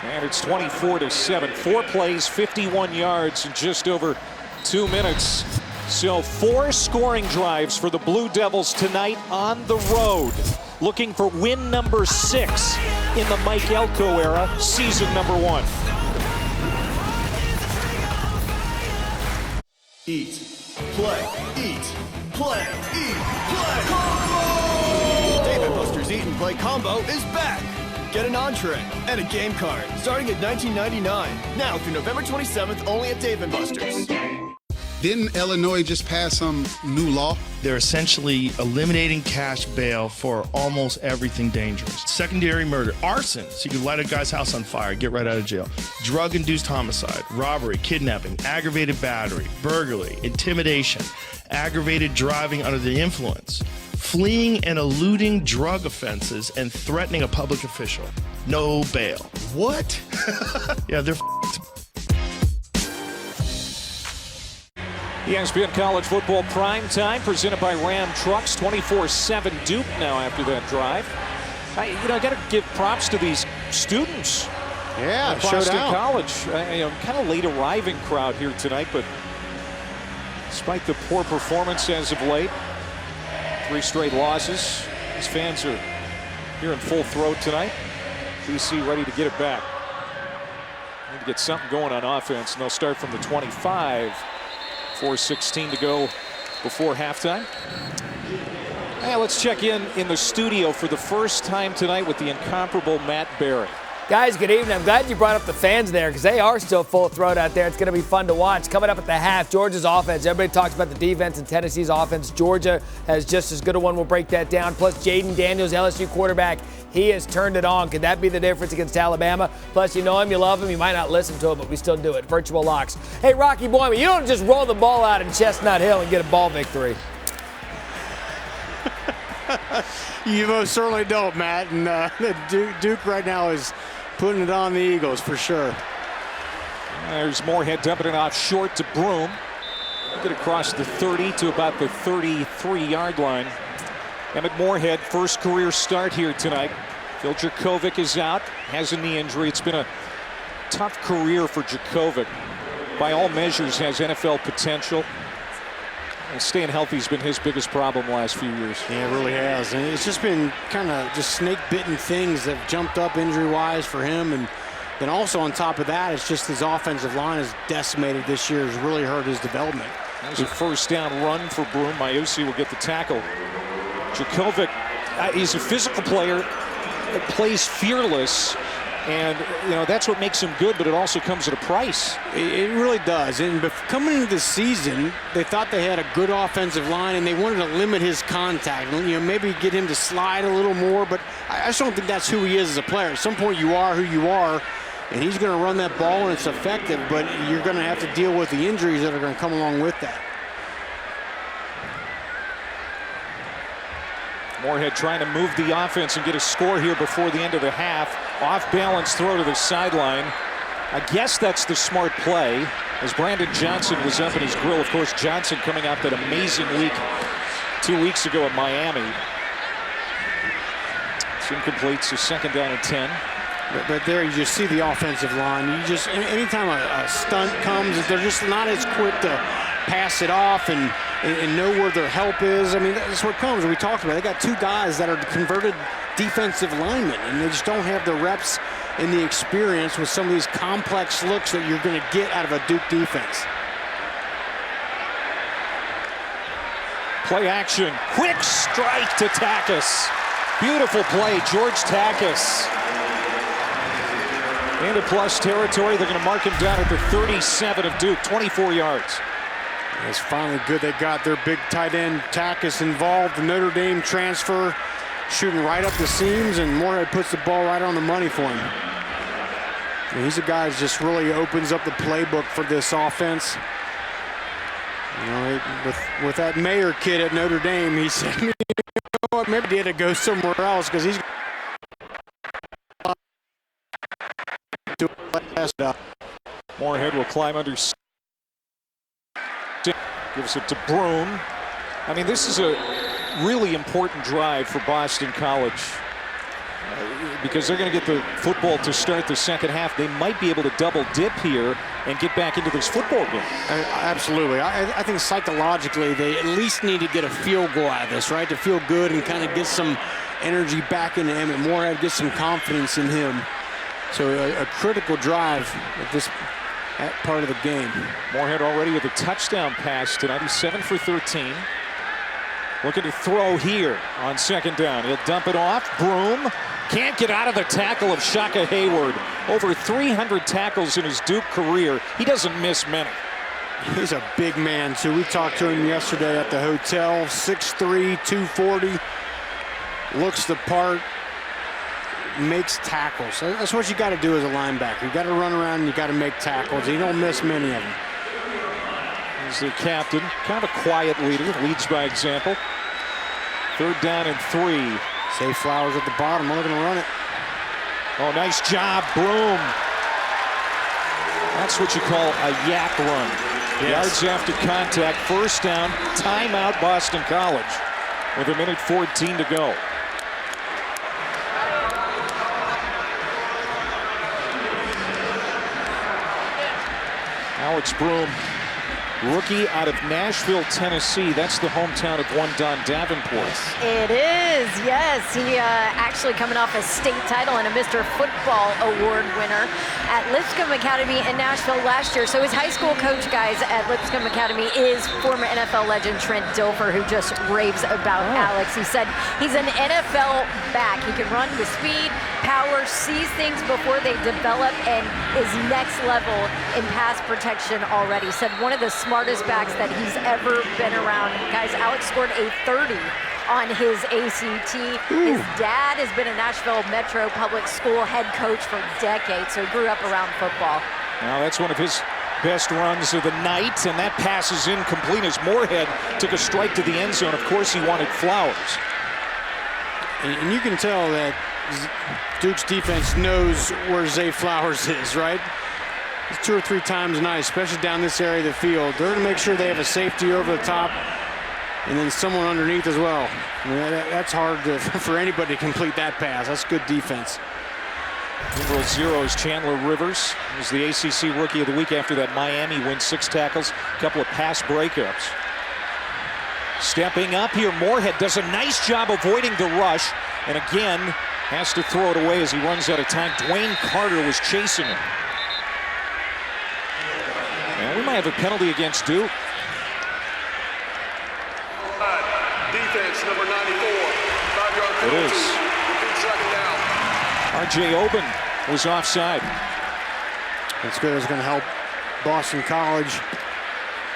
And it's 24-7. 4 plays, 51 yards in just over 2 minutes. So 4 scoring drives for the Blue Devils tonight on the road. Looking for win number 6 in the Mike Elko era, season number 1. Eat, play, eat, play, eat, play. Combo! Dave & Buster's Eat and Play Combo is back. Get an entree and a game card starting at $19.99. Now through November 27th, only at Dave & Buster's. Didn't Illinois just pass some new law? They're essentially eliminating cash bail for almost everything dangerous. Secondary murder, arson, so you can light a guy's house on fire, get right out of jail. Drug-induced homicide, robbery, kidnapping, aggravated battery, burglary, intimidation, aggravated driving under the influence, fleeing and eluding drug offenses, and threatening a public official. No bail. What? Yeah, they're f***ed. ESPN College Football Prime Time, presented by Ram Trucks. 24/7 Duke now after that drive. I got to give props to these students. Yeah, at Boston College. Kind of late arriving crowd here tonight, but despite the poor performance as of late, 3 straight losses, these fans are here in full throat tonight. BC ready to get it back. Need to get something going on offense, and they'll start from the 25. 4:16 to go before halftime. Hey, let's check in the studio for the first time tonight with the incomparable Matt Barry. Guys, good evening. I'm glad you brought up the fans there because they are still full throat out there. It's going to be fun to watch. Coming up at the half, Georgia's offense. Everybody talks about the defense and Tennessee's offense. Georgia has just as good a one. We'll break that down. Plus, Jaden Daniels, LSU quarterback, he has turned it on. Could that be the difference against Alabama? Plus, you know him, you love him. You might not listen to him, but we still do it. Virtual locks. Hey, Rocky Boyman, you don't just roll the ball out in Chestnut Hill and get a ball victory. You most certainly don't, Matt. And Duke right now is putting it on the Eagles for sure. There's Moorhead dumping it off short to Broom. Get across the 30 to about the 33-yard line. Emmett Moorhead, first career start here tonight. Phil Jurkovec is out, has a knee injury. It's been a tough career for Jurkovec. By all measures, has NFL potential. And staying healthy has been his biggest problem the last few years. Yeah, it really has. And it's just been kind of just snake-bitten things that have jumped up injury-wise for him. And then also on top of that, it's just his offensive line is decimated this year. Has really hurt his development. There's a first down run for Broom. Maiusi will get the tackle. Jurkovec, he's a physical player that plays fearless. And, that's what makes him good, but it also comes at a price. It really does. And coming into the season, they thought they had a good offensive line, and they wanted to limit his contact. Maybe get him to slide a little more, but I just don't think that's who he is as a player. At some point, you are who you are, and he's going to run that ball, and it's effective, but you're going to have to deal with the injuries that are going to come along with that. Moorhead trying to move the offense and get a score here before the end of the half. Off balance throw to the sideline. I guess that's the smart play as Brandon Johnson was up in his grill. Of course, Johnson coming off that amazing week 2 weeks ago at Miami. It's incomplete, so second down and 10. But there you just see the offensive line. Anytime a stunt comes, they're just not as quick to pass it off and know where their help is. That's what comes. We talked about it. They got two guys that are converted defensive linemen, and they just don't have the reps and the experience with some of these complex looks that you're going to get out of a Duke defense. Play action. Quick strike to Takis. Beautiful play, George Takis. Into plus territory. They're going to mark him down at the 37 of Duke, 24 yards. It's finally good they got their big tight end Takis involved. The Notre Dame transfer shooting right up the seams, and Moorhead puts the ball right on the money for him. And he's a guy that just really opens up the playbook for this offense. With that Mayer kid at Notre Dame, he said, maybe he had to go somewhere else because he's Moorhead will climb under. Gives it to Broom. This is a really important drive for Boston College because they're going to get the football to start the second half. They might be able to double dip here and get back into this football game. Absolutely. I think psychologically they at least need to get a field goal out of this, right? To feel good and kind of get some energy back into Emmett Moorhead, get some confidence in him. So a critical drive at this part of the game. Moorhead already with a touchdown pass tonight. He's 7 for 13. Looking to throw here on second down. He'll dump it off. Broom can't get out of the tackle of Shaka Hayward. Over 300 tackles in his Duke career. He doesn't miss many. He's a big man, too. We talked to him yesterday at the hotel. 6'3", 240. Looks the part. Makes tackles. That's what you got to do as a linebacker. You got to run around and you got to make tackles. You don't miss many of them. He's the captain, kind of a quiet leader, leads by example. Third down and 3. Zay Flowers at the bottom. They're going to run it. Oh, nice job, Broom. That's what you call a yak run. Yes. Yards after contact, first down, timeout Boston College with 1:14 to go. Alex Broom, rookie out of Nashville, Tennessee. That's the hometown of one Don Davenport. It is, yes. He actually coming off a state title and a Mr. Football Award winner at Lipscomb Academy in Nashville last year. So his high school coach, guys, at Lipscomb Academy is former NFL legend Trent Dilfer, who just raves about Alex. He said he's an NFL back. He can run with speed, power, sees things before they develop, and is next level in pass protection already. Said one of the smartest backs that he's ever been around. Guys, Alex scored a 30 on his ACT. His dad has been a Nashville Metro Public School head coach for decades, so he grew up around football. Now that's one of his best runs of the night, and that pass is incomplete as Moorhead took a strike to the end zone. Of course, he wanted Flowers. And you can tell that Duke's defense knows where Zay Flowers is, right? 2 or 3 times a night, especially down this area of the field. They're going to make sure they have a safety over the top and then someone underneath as well. I mean, that's hard for anybody to complete that pass. That's good defense. Number 0 is Chandler Rivers. He's the ACC Rookie of the Week after that Miami win, 6 tackles, a couple of pass breakups. Stepping up here, Moorhead does a nice job avoiding the rush, and again has to throw it away as he runs out of time. Dwayne Carter was chasing him. And we might have a penalty against Duke. Defense, number 94, 5-yard It penalty. is. Repeat second down. R.J. Oben was offside. That's good. It's going to help Boston College.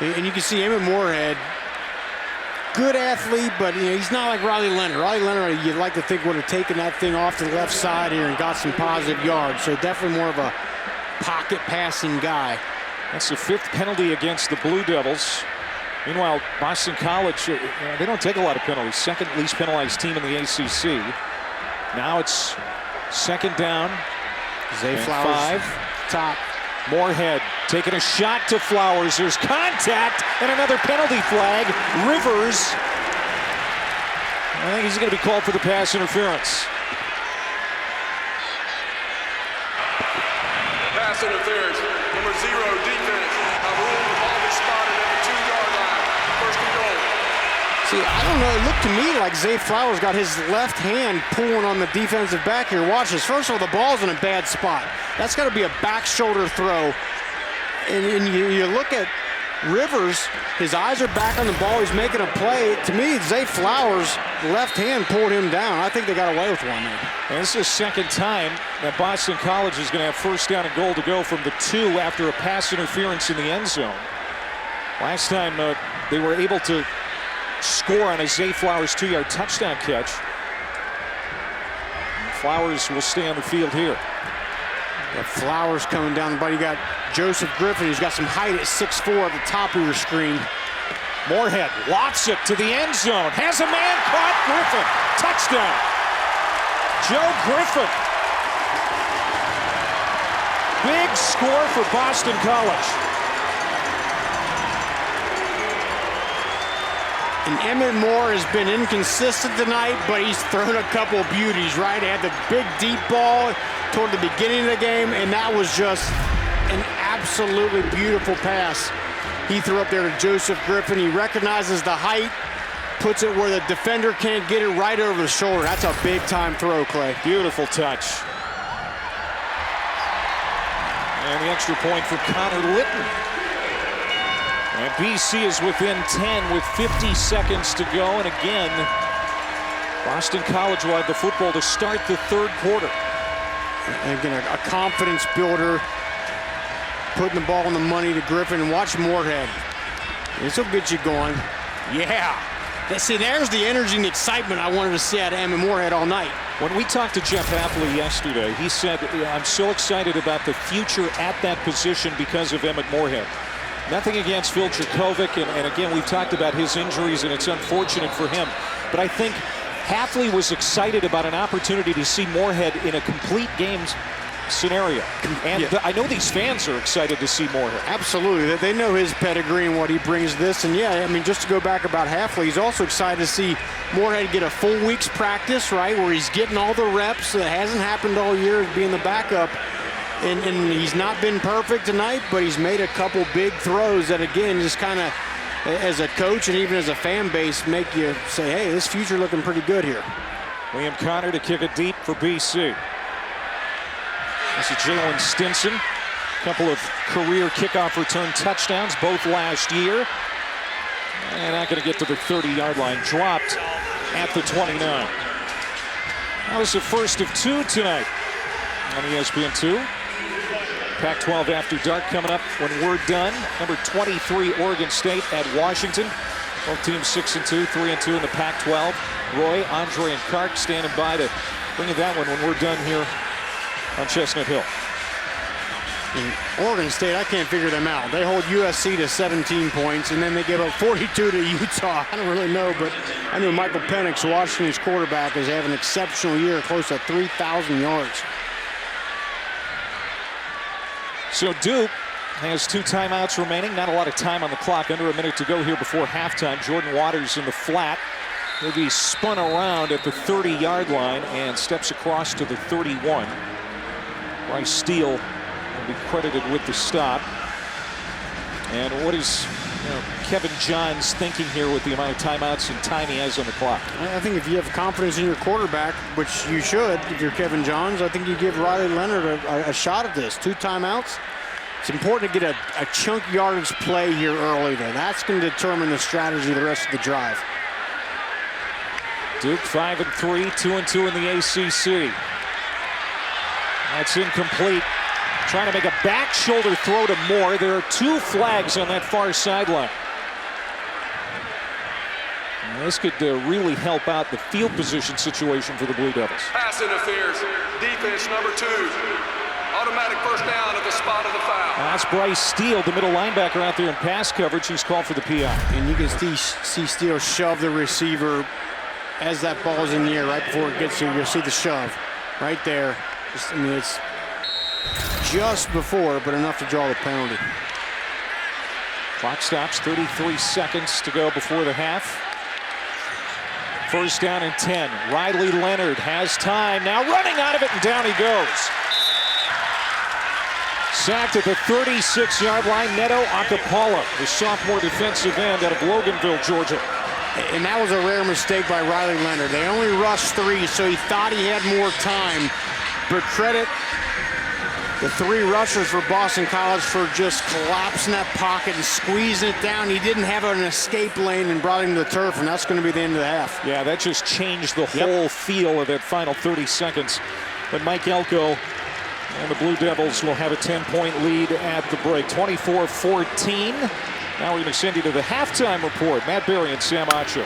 And you can see Emmett Moorhead, good athlete, but he's not like Riley Leonard. Riley Leonard, you'd like to think, would have taken that thing off to the left side here and got some positive yards. So definitely more of a pocket passing guy. That's the 5th penalty against the Blue Devils. Meanwhile, Boston College, they don't take a lot of penalties. 2nd least penalized team in the ACC. Now it's 2nd down. Zay Flowers, 5. Top. Moorhead taking a shot to Flowers. There's contact and another penalty flag. Rivers. I think he's going to be called for the pass interference. Pass interference. Number 0, defense. Ruled the ball is spotted at the 2-yard line. First and goal. See, I don't know. It looked to me like Zay Flowers got his left hand pulling on the defensive back here. Watch this. First of all, the ball's in a bad spot. That's got to be a back shoulder throw. And you look at Rivers, his eyes are back on the ball. He's making a play. To me, Zay Flowers' left hand pulled him down. I think they got away with one there. And this is the 2nd time that Boston College is going to have 1st down and goal to go from the 2 after a pass interference in the end zone. Last time they were able to score on a Zay Flowers 2-yard touchdown catch. And Flowers will stay on the field here. Got Flowers coming down the body. You got Joseph Griffin, who's got some height at 6'4" at the top of your screen. Moorhead lofts it to the end zone. Has a man caught. Griffin. Touchdown. Joe Griffin. Big score for Boston College. And Emmett Moore has been inconsistent tonight, but he's thrown a couple of beauties, right? He had the big deep ball toward the beginning of the game, and that was just an absolutely beautiful pass he threw up there to Joseph Griffin. He recognizes the height, puts it where the defender can't get it, right over the shoulder. That's a big-time throw, Clay. Beautiful touch. And the extra point for Connor Litton. And BC is within 10 with 50 seconds to go. And again, Boston College will have the football to start the 3rd quarter. And again, a confidence builder, putting the ball on the money to Griffin. And watch Moorhead. This will get you going. Yeah. See, there's the energy and excitement I wanted to see out of Emmett Moorhead all night. When we talked to Jeff Hafley yesterday, he said, I'm so excited about the future at that position because of Emmett Moorhead. Nothing against Phil Dracovic, and again, we've talked about his injuries, and it's unfortunate for him. But I think Hafley was excited about an opportunity to see Moorhead in a complete game scenario. And I know these fans are excited to see Moorhead. Absolutely. They know his pedigree and what he brings to this. And yeah, I mean, just to go back about Hafley, he's also excited to see Moorhead get a full week's practice, right, where he's getting all the reps. That hasn't happened all year, being the backup. And he's not been perfect tonight, but he's made a couple big throws that, again, just kind of, as a coach and even as a fan base, make you say, hey, this future looking pretty good here. Liam Connor to kick it deep for BC. This is Jalen Stinson. A couple of career kickoff return touchdowns, both last year. And not going to get to the 30-yard line. Dropped at the 29. That was the first of 2 tonight on ESPN2. Pac-12 After Dark coming up when we're done. Number 23, Oregon State at Washington. Both teams 6-2, 3-2 in the Pac-12. Roy, Andre, and Kark standing by to bring you that one when we're done here on Chestnut Hill. In Oregon State, I can't figure them out. They hold USC to 17 points, and then they give up 42 to Utah. I don't really know, but I know Michael Penix, Washington's quarterback, is having an exceptional year, close to 3,000 yards. So Duke has 2 timeouts remaining. Not a lot of time on the clock. Under a minute to go here before halftime. Jordan Waters in the flat. He'll be spun around at the 30-yard line and steps across to the 31. Bryce Steele will be credited with the stop. And what is Kevin Johns thinking here with the amount of timeouts and time he has on the clock? I think if you have confidence in your quarterback, which you should if you're Kevin Johns, I think you give Riley Leonard a shot at this. 2 timeouts. It's important to get a chunk yardage play here early, though. That's going to determine the strategy of the rest of the drive. Duke 5-3, 2-2 in the ACC. That's incomplete. Trying to make a back shoulder throw to Moore. There are 2 flags on that far sideline. And this could really help out the field position situation for the Blue Devils. Pass interference. Defense number 2. Automatic first down at the spot of the foul. That's Bryce Steele, the middle linebacker out there in pass coverage. He's called for the PI. And you can see Steele shove the receiver as that ball's in the air right before it gets here. You'll see the shove right there. It's just before, but enough to draw the penalty. Clock stops, 33 seconds to go before the half. First down and 10. Riley Leonard has time, now running out of it, and down he goes. Sacked at the 36-yard line, Neto Akapala, the sophomore defensive end out of Loganville, Georgia. And that was a rare mistake by Riley Leonard. They only rushed 3, so he thought he had more time. But credit the 3 rushers for Boston College for just collapsing that pocket and squeezing it down. He didn't have an escape lane and brought him to the turf, and that's going to be the end of the half. Yeah, that just changed the whole feel of that final 30 seconds. But Mike Elko and the Blue Devils will have a 10-point lead at the break, 24-14. Now we're going to send you to the halftime report. Matt Berry and Sam Acho.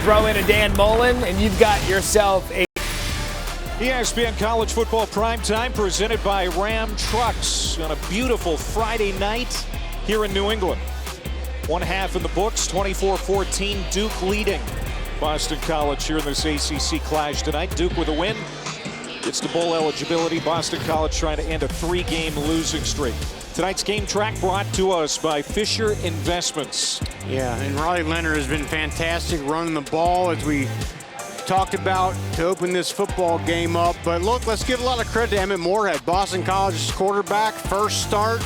Throw in a Dan Mullen, and you've got yourself a ESPN College Football Primetime presented by Ram Trucks on a beautiful Friday night here in New England. 1 half in the books, 24-14, Duke leading Boston College here in this ACC clash tonight. Duke with a win, gets to bowl eligibility. Boston College trying to end a 3-game losing streak. Tonight's game track brought to us by Fisher Investments. Yeah, and Riley Leonard has been fantastic running the ball as we talked about to open this football game up. But look, let's give a lot of credit to Emmett Moorhead, Boston College's quarterback. First start,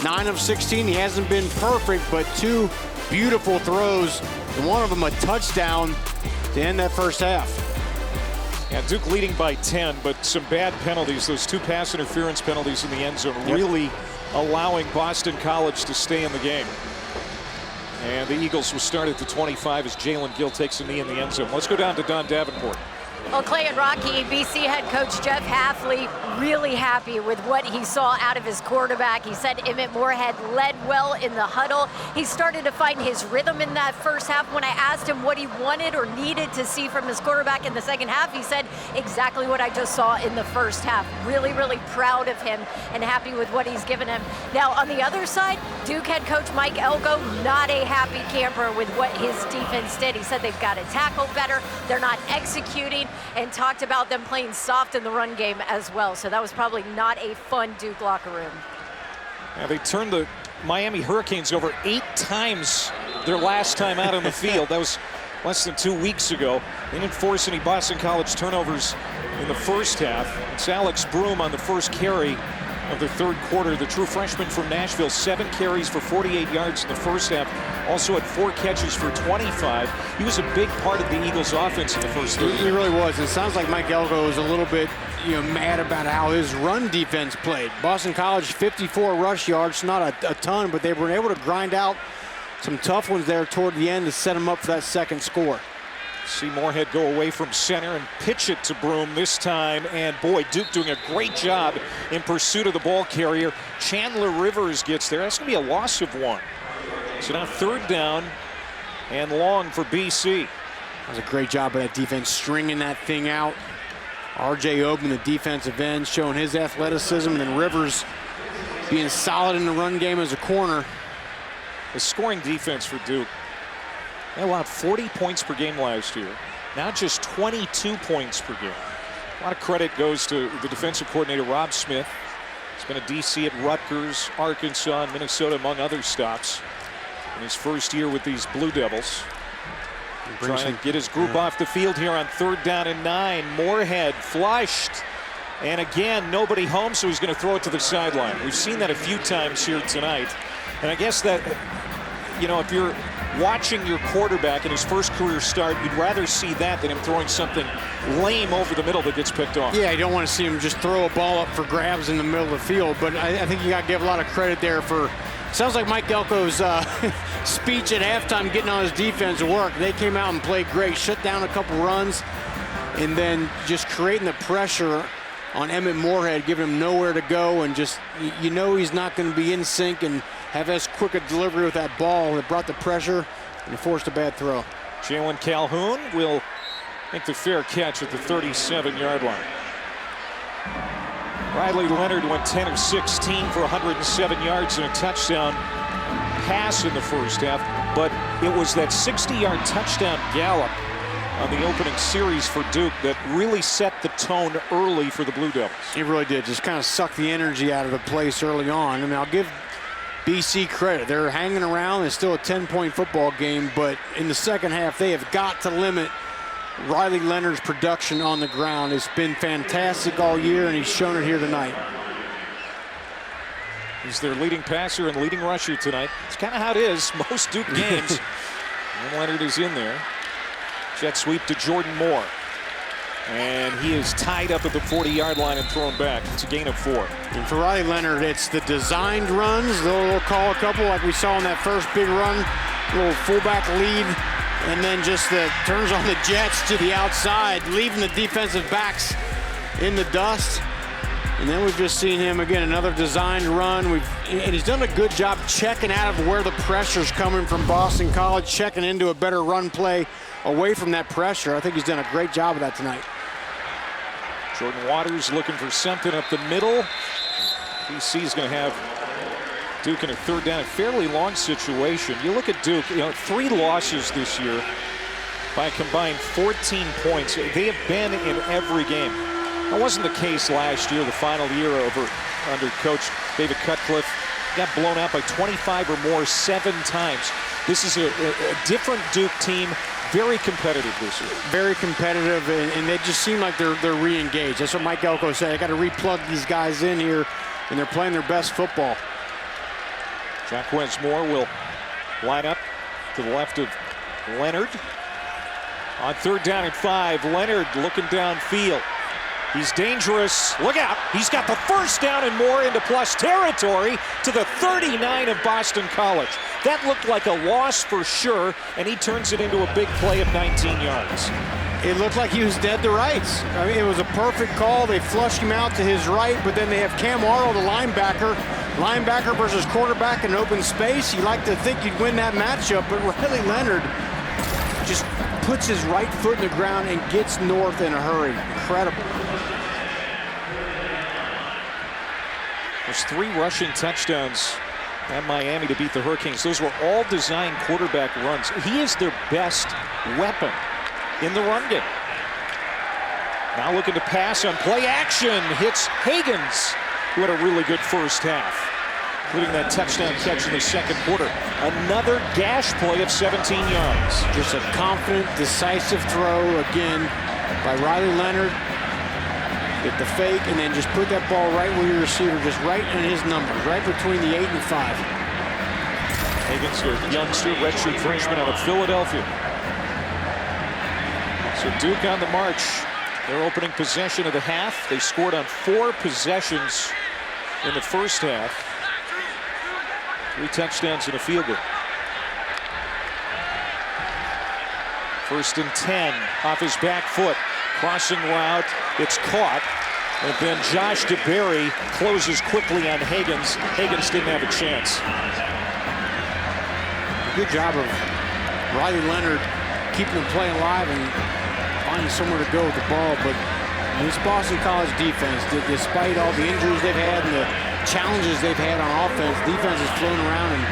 9 of 16. He hasn't been perfect, but 2 beautiful throws, and one of them a touchdown to end that first half. Yeah, Duke leading by 10, but some bad penalties. Those 2 pass interference penalties in the end zone really allowing Boston College to stay in the game. And the Eagles will start at the 25 as Jalen Gill takes a knee in the end zone. Let's go down to Don Davenport. Well, Clay and Rocky, BC head coach Jeff Hafley really happy with what he saw out of his quarterback. He said Emmett Moorhead led well in the huddle. He started to find his rhythm in that first half. When I asked him what he wanted or needed to see from his quarterback in the second half, he said exactly what I just saw in the first half. Really, really proud of him and happy with what he's given him. Now, on the other side, Duke head coach Mike Elko, not a happy camper with what his defense did. He said they've got to tackle better. They're not executing, and talked about them playing soft in the run game as well. So that was probably not a fun Duke locker room. Yeah, they turned the Miami Hurricanes over 8 times their last time out on the field. That was less than 2 weeks ago. They didn't force any Boston College turnovers in the first half. It's Alex Broom on the first carry of the third quarter. The true freshman from Nashville, 7 carries for 48 yards in the first half. Also had 4 catches for 25. He was a big part of the Eagles' offense in the first 30. He really was. It sounds like Mike Elko was a little bit, mad about how his run defense played. Boston College, 54 rush yards, not a ton, but they were able to grind out some tough ones there toward the end to set them up for that second score. See Moorhead go away from center and pitch it to Broom this time. And boy, Duke doing a great job in pursuit of the ball carrier. Chandler Rivers gets there. That's going to be a loss of 1. So now 3rd down and long for BC. That was a great job by that defense stringing that thing out. R.J. Oben, the defensive end, showing his athleticism, and then Rivers being solid in the run game as a corner. The scoring defense for Duke. They allowed 40 points per game last year. Now just 22 points per game. lot of credit goes to the defensive coordinator, Rob Smith. He's been a DC at Rutgers, Arkansas, and Minnesota, among other stops, in his first year with these Blue Devils. Trying to get his group off the field here on 3rd down and 9. Moorhead flushed. And again, nobody home, so he's going to throw it to the sideline. We've seen that a few times here tonight. And I guess that, you know, if you're watching your quarterback in his first career start, you'd rather see that than him throwing something lame over the middle that gets picked off. Yeah, you don't want to see him just throw a ball up for grabs in the middle of the field. But I think you got to give a lot of credit there for, sounds like Mike Elko's speech at halftime getting on his defense to work. They came out and played great, shut down a couple runs, and then just creating the pressure on Emmett Moorhead, giving him nowhere to go, and just, you know, he's not going to be in sync and have as quick a delivery with that ball that brought the pressure and forced a bad throw. Jalen Calhoun will make the fair catch at the 37-yard line. Riley Leonard went 10 of 16 for 107 yards and a touchdown pass in the first half, but it was that 60-yard touchdown gallop on the opening series for Duke that really set the tone early for the Blue Devils. It really did. Just kind of sucked the energy out of the place early on. I mean, I'll give BC credit. They're hanging around. It's still a 10-point football game, but in the second half, they have got to limit Riley Leonard's production on the ground. It's been fantastic all year, and he's shown it here tonight. He's their leading passer and leading rusher tonight. It's kind of how it is most Duke games. And Leonard is in there. Jet sweep to Jordan Moore. And he is tied up at the 40-yard line and thrown back. It's a gain of 4. And for Riley Leonard, it's the designed runs. They'll call a couple like we saw in that first big run. Little fullback lead. And then just the turns on the jets to the outside, leaving the defensive backs in the dust. And then we've just seen him, again, another designed run. And he's done a good job checking out of where the pressure's coming from Boston College, checking into a better run play away from that pressure. I think he's done a great job of that tonight. Jordan Waters looking for something up the middle. BC is going to have Duke in a 3rd down, a fairly long situation. You look at Duke, you know, 3 losses this year by a combined 14 points. They have been in every game. That wasn't the case last year, the final year under Coach David Cutcliffe. Got blown out by 25 or more 7 times. This is a different Duke team, very competitive this year. Very competitive, and they just seem like they're re-engaged. That's what Mike Elko said. I got to re-plug these guys in here, and they're playing their best football. Jaquez Moore will line up to the left of Leonard. On 3rd down and 5, Leonard looking downfield. He's dangerous. Look out. He's got the 1st down and more into plus territory to the 39 of Boston College. That looked like a loss for sure, and he turns it into a big play of 19 yards. It looked like he was dead to rights. I mean, it was a perfect call. They flushed him out to his right, but then they have Cam Arnold, the linebacker. Linebacker versus quarterback in open space. You like to think you'd win that matchup, but Riley Leonard just puts his right foot in the ground and gets north in a hurry. Incredible. There's 3 rushing touchdowns at Miami to beat the Hurricanes. Those were all designed quarterback runs. He is their best weapon in the run game. Now looking to pass on play action. Hits Higgins, who had a really good first half, including that touchdown catch in the second quarter. Another gash play of 17 yards. Just a confident, decisive throw again by Riley Leonard. Get the fake and then just put that ball right where your receiver, just right in his numbers, right between the 8 and 5. Higgins, a youngster, redshirt freshman out of Philadelphia. So Duke on the march. Their opening possession of the half. They scored on 4 possessions in the first half. 3 touchdowns and a field goal. 1st and 10 off his back foot. Crossing route, it's caught, and then Josh DeBerry closes quickly on Higgins. Higgins didn't have a chance. Good job of Riley Leonard keeping the play alive and finding somewhere to go with the ball, but this Boston College defense, despite all the injuries they've had and the challenges they've had on offense, defense has flown around and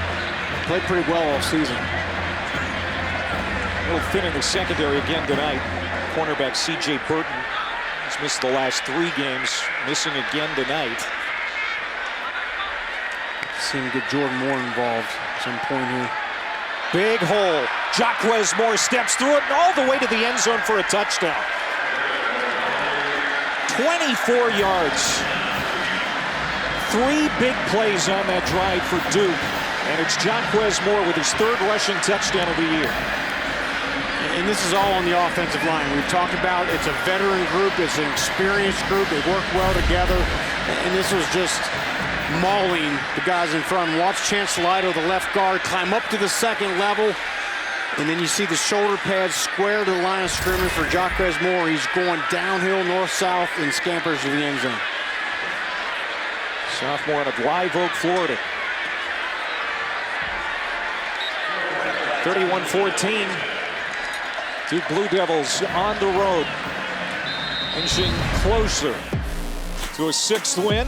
played pretty well all season. A little thin in the secondary again tonight. Cornerback C.J. Burton He's missed the last 3 games, missing again tonight. Seeing get Jordan Moore involved at some point here. Big hole. Jacquez Moore steps through it and all the way to the end zone for a touchdown. 24 yards. 3 big plays on that drive for Duke. And it's Jacquez Moore with his 3rd rushing touchdown of the year. And this is all on the offensive line. We've talked about it's a veteran group, it's an experienced group, they work well together. And this was just mauling the guys in front. Watch Chance Lido, the left guard, climb up to the 2nd level. And then you see the shoulder pads square to the line of scrimmage for Jacquez Moore. He's going downhill, north-south, and scampers to the end zone. Sophomore out of Live Oak, Florida. 31-14. Duke Blue Devils on the road, inching closer to a 6th win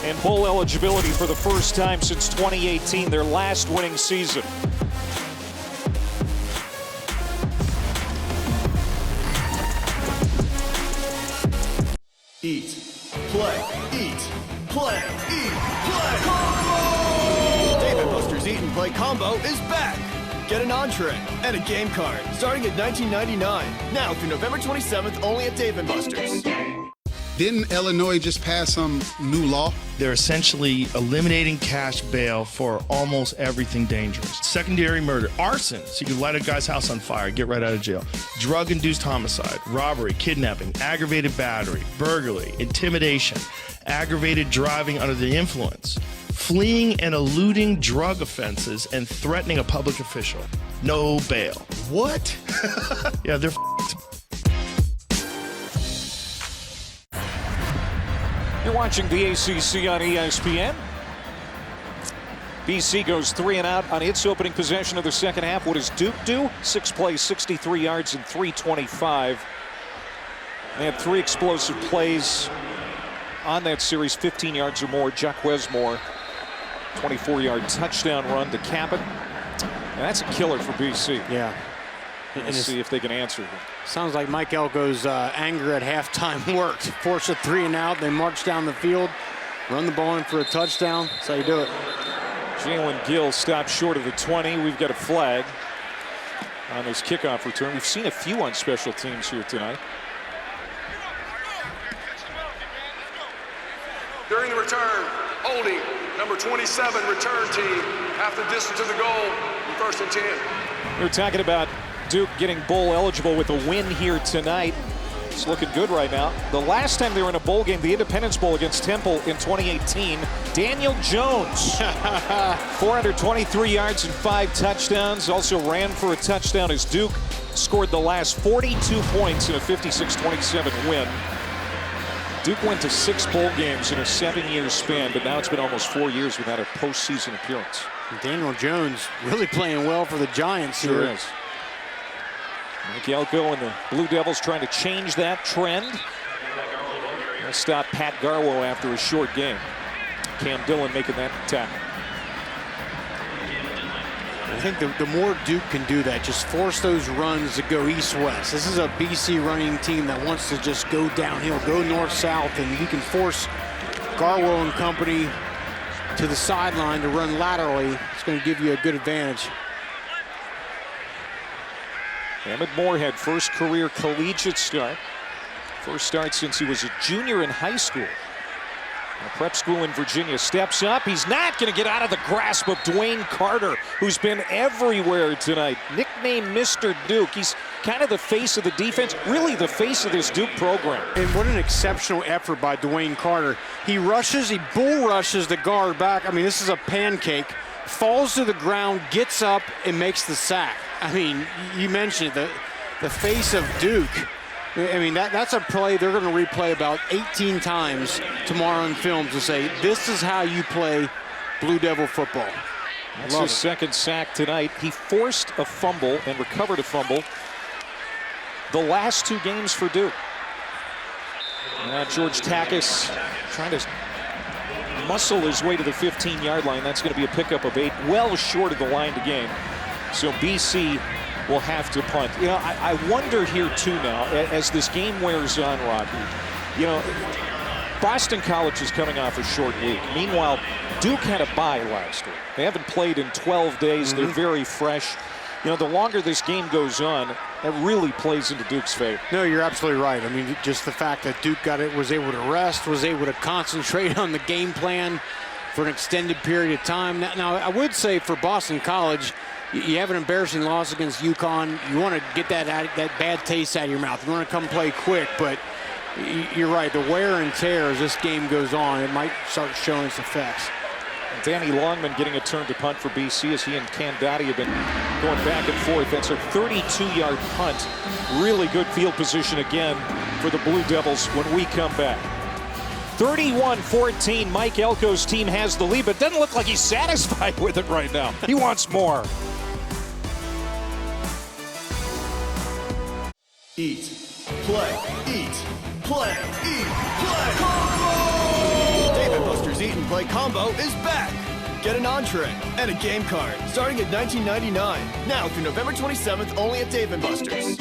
and bowl eligibility for the first time since 2018, their last winning season. Eat, play, eat, play, eat, play. Combo! Dave & Buster's Eat and Play Combo is back. Get an entree and a game card starting at $19.99. Now through November 27th, only at Dave & Buster's. Didn't Illinois just pass some new law? They're essentially eliminating cash bail for almost everything dangerous. Secondary murder, arson, so you can light a guy's house on fire, get right out of jail. Drug-induced homicide, robbery, kidnapping, aggravated battery, burglary, intimidation, aggravated driving under the influence, fleeing and eluding drug offenses, and threatening a public official. No bail. What? Yeah, they're f***ed. You're watching the ACC on ESPN. BC goes 3 and out on its opening possession of the second half. What does Duke do? 6 plays, 63 yards, and 325. They had 3 explosive plays on that series, 15 yards or more. Jacquez Moore, 24-yard touchdown run to cap it. And that's a killer for BC. Yeah. Let's see if they can answer it. Sounds like Mike Elko's anger at halftime worked. Force a 3 and out. They march down the field, run the ball in for a touchdown. That's how you do it. Jalen Gill stopped short of the 20. We've got a flag on this kickoff return. We've seen a few on special teams here tonight. During the return, holding number 27 return team half the distance to the goal, 1st and 10. We're talking about Duke getting bowl eligible with a win here tonight. It's looking good right now. The last time they were in a bowl game, the Independence Bowl against Temple in 2018, Daniel Jones, 423 yards and 5 touchdowns. Also ran for a touchdown as Duke scored the last 42 points in a 56-27 win. Duke went to 6 bowl games in a 7-year span, but now it's been almost 4 years without a postseason appearance. Daniel Jones really playing well for the Giants Sure here. is. Mike Elko and the Blue Devils trying to change that trend. They'll stop Pat Garwo after a short game. Cam Dillon making that tackle. I think the more Duke can do that, just force those runs to go east-west. This is a BC running team that wants to just go downhill, go north-south, and you can force Garwo and company to the sideline to run laterally. It's going to give you a good advantage. Emmett Moorhead, first career collegiate start. First start since he was a junior in high school. A prep school in Virginia. Steps up. He's not going to get out of the grasp of Dwayne Carter, who's been everywhere tonight. Nicknamed Mr. Duke. He's kind of the face of the defense, really the face of this Duke program. And what an exceptional effort by Dwayne Carter. He rushes, he bull rushes the guard back. I mean, this is a pancake. Falls to the ground, gets up, and makes the sack. I mean, you mentioned the face of Duke. I mean, that's a play they're going to replay about 18 times tomorrow in film to say, this is how you play Blue Devil football. That's his second sack tonight. He forced a fumble and recovered a fumble the last 2 games for Duke. Now George Takis trying to muscle his way to the 15-yard line. That's going to be a pickup of 8, well short of the line to gain. So BC will have to punt. You know, I wonder here too now, as this game wears on, Rocky, you know, Boston College is coming off a short week. Meanwhile, Duke had a bye last week. They haven't played in 12 days. They're very fresh. You know, the longer this game goes on, it really plays into Duke's favor. No, you're absolutely right. I mean, just the fact that Duke was able to rest, was able to concentrate on the game plan for an extended period of time. Now I would say for Boston College, you have an embarrassing loss against UConn. You want to get that bad taste out of your mouth. You want to come play quick, but you're right. The wear and tear as this game goes on, it might start showing its effects. Danny Longman getting a turn to punt for BC as he and Candotti have been going back and forth. That's a 32-yard punt. Really good field position again for the Blue Devils when we come back. 31-14, Mike Elko's team has the lead, but doesn't look like he's satisfied with it right now. He wants more. Eat, play, eat, play, eat, play. Combo! Dave & Buster's Eat and Play Combo is back. Get an entree and a game card starting at $19.99. Now through November 27th, only at Dave & Buster's.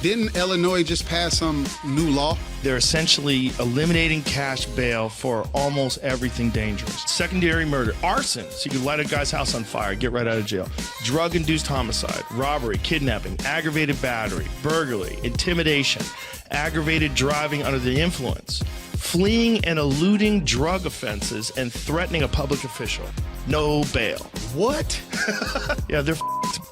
Didn't Illinois just pass some new law? They're essentially eliminating cash bail for almost everything dangerous. Secondary murder, arson, so you can light a guy's house on fire, get right out of jail. Drug-induced homicide, robbery, kidnapping, aggravated battery, burglary, intimidation, aggravated driving under the influence, fleeing and eluding drug offenses, and threatening a public official. No bail. What? Yeah, they're f***ed.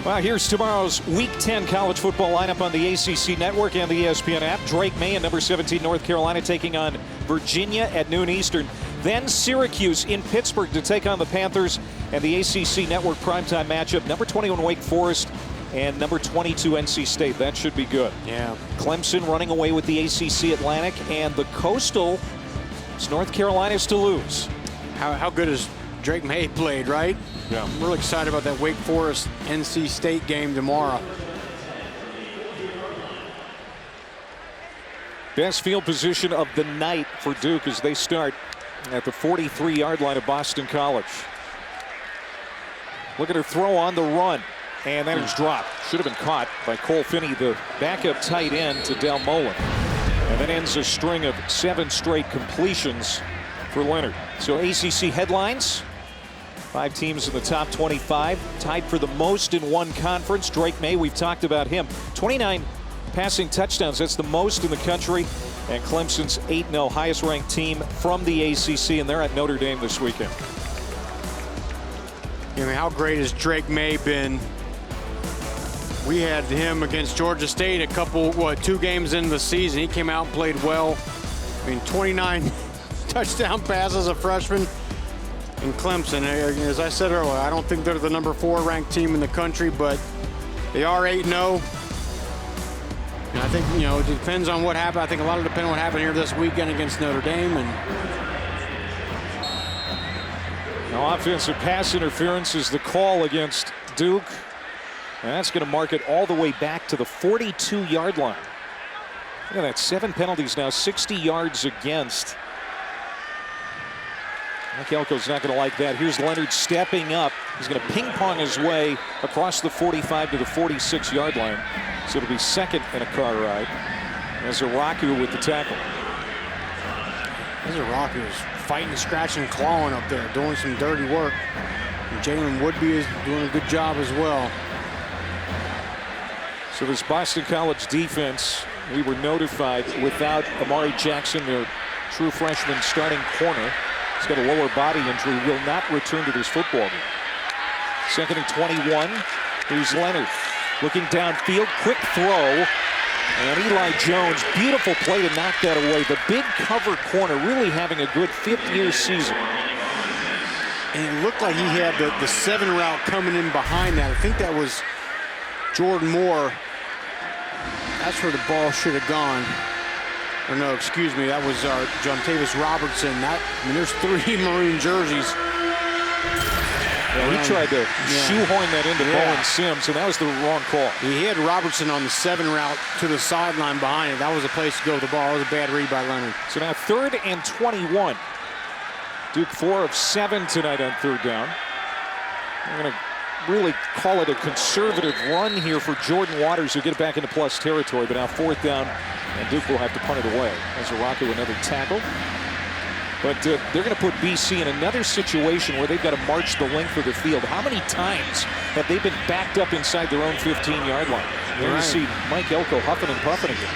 Well, here's tomorrow's Week 10 college football lineup on the ACC Network and the ESPN app. Drake May and number 17 North Carolina taking on Virginia at noon Eastern. Then Syracuse in Pittsburgh to take on the Panthers, and the ACC Network primetime matchup, number 21 Wake Forest and number 22 NC State. That should be good. Yeah. Clemson running away with the ACC Atlantic, and the Coastal is North Carolina's to lose. How good has Drake May played, right? Yeah. I'm really excited about that Wake Forest NC State game tomorrow. Best field position of the night for Duke as they start at the 43-yard line of Boston College. Look at her throw on the run, and that is dropped. Should have been caught by Cole Finney, the backup tight end to Del Mullen. And that ends a string of 7 straight completions for Leonard. So ACC headlines. 5 teams in the top 25, tied for the most in one conference. Drake May, we've talked about him. 29 passing touchdowns, that's the most in the country. And Clemson's 8-0 highest ranked team from the ACC, and they're at Notre Dame this weekend. I mean, how great has Drake May been? We had him against Georgia State a couple, 2 games into the season. He came out and played well. I mean, 29 touchdown passes as a freshman. In Clemson, as I said earlier, I don't think they're the number 4 ranked team in the country, but they are 8-0. And I think, it depends on what happened. I think a lot of it depends on what happened here this weekend against Notre Dame. And now offensive pass interference is the call against Duke. And that's going to mark it all the way back to the 42-yard line. Look at that, 7 penalties now, 60 yards against. Mike Elko's not going to like that. Here's Leonard stepping up. He's going to ping pong his way across the 45 to the 46-yard line. So it'll be second in a car ride. As Araku with the tackle. Araku is fighting, scratching, clawing up there, doing some dirty work. And Jalen Woodby is doing a good job as well. So this Boston College defense, we were notified without Amari Jackson, their true freshman starting corner. He's got a lower body injury, will not return to this football game. Second and 21. Here's Leonard looking downfield, quick throw. And Eli Jones, beautiful play to knock that away. The big cover corner really having a good 5th-year season. And it looked like he had the 7 route coming in behind that. I think that was Jordan Moore. That's where the ball should have gone. Or no, excuse me, that was Jontavius Robertson. I mean, there's 3 maroon jerseys. Yeah, he tried to shoehorn that into Bowen Sims, and that was the wrong call. He had Robertson on the 7 route to the sideline behind it. That was a place to go with the ball. It was a bad read by Leonard. So now 3rd and 21. Duke 4 of 7 tonight on 3rd down. They're going to really call it a conservative run here for Jordan Waters, who get back into plus territory. But now 4th down, and Duke will have to punt it away. As Araki with another tackle. But they're going to put BC in another situation where they've got to march the length of the field. How many times have they been backed up inside their own 15-yard line? There you see Mike Elko huffing and puffing again.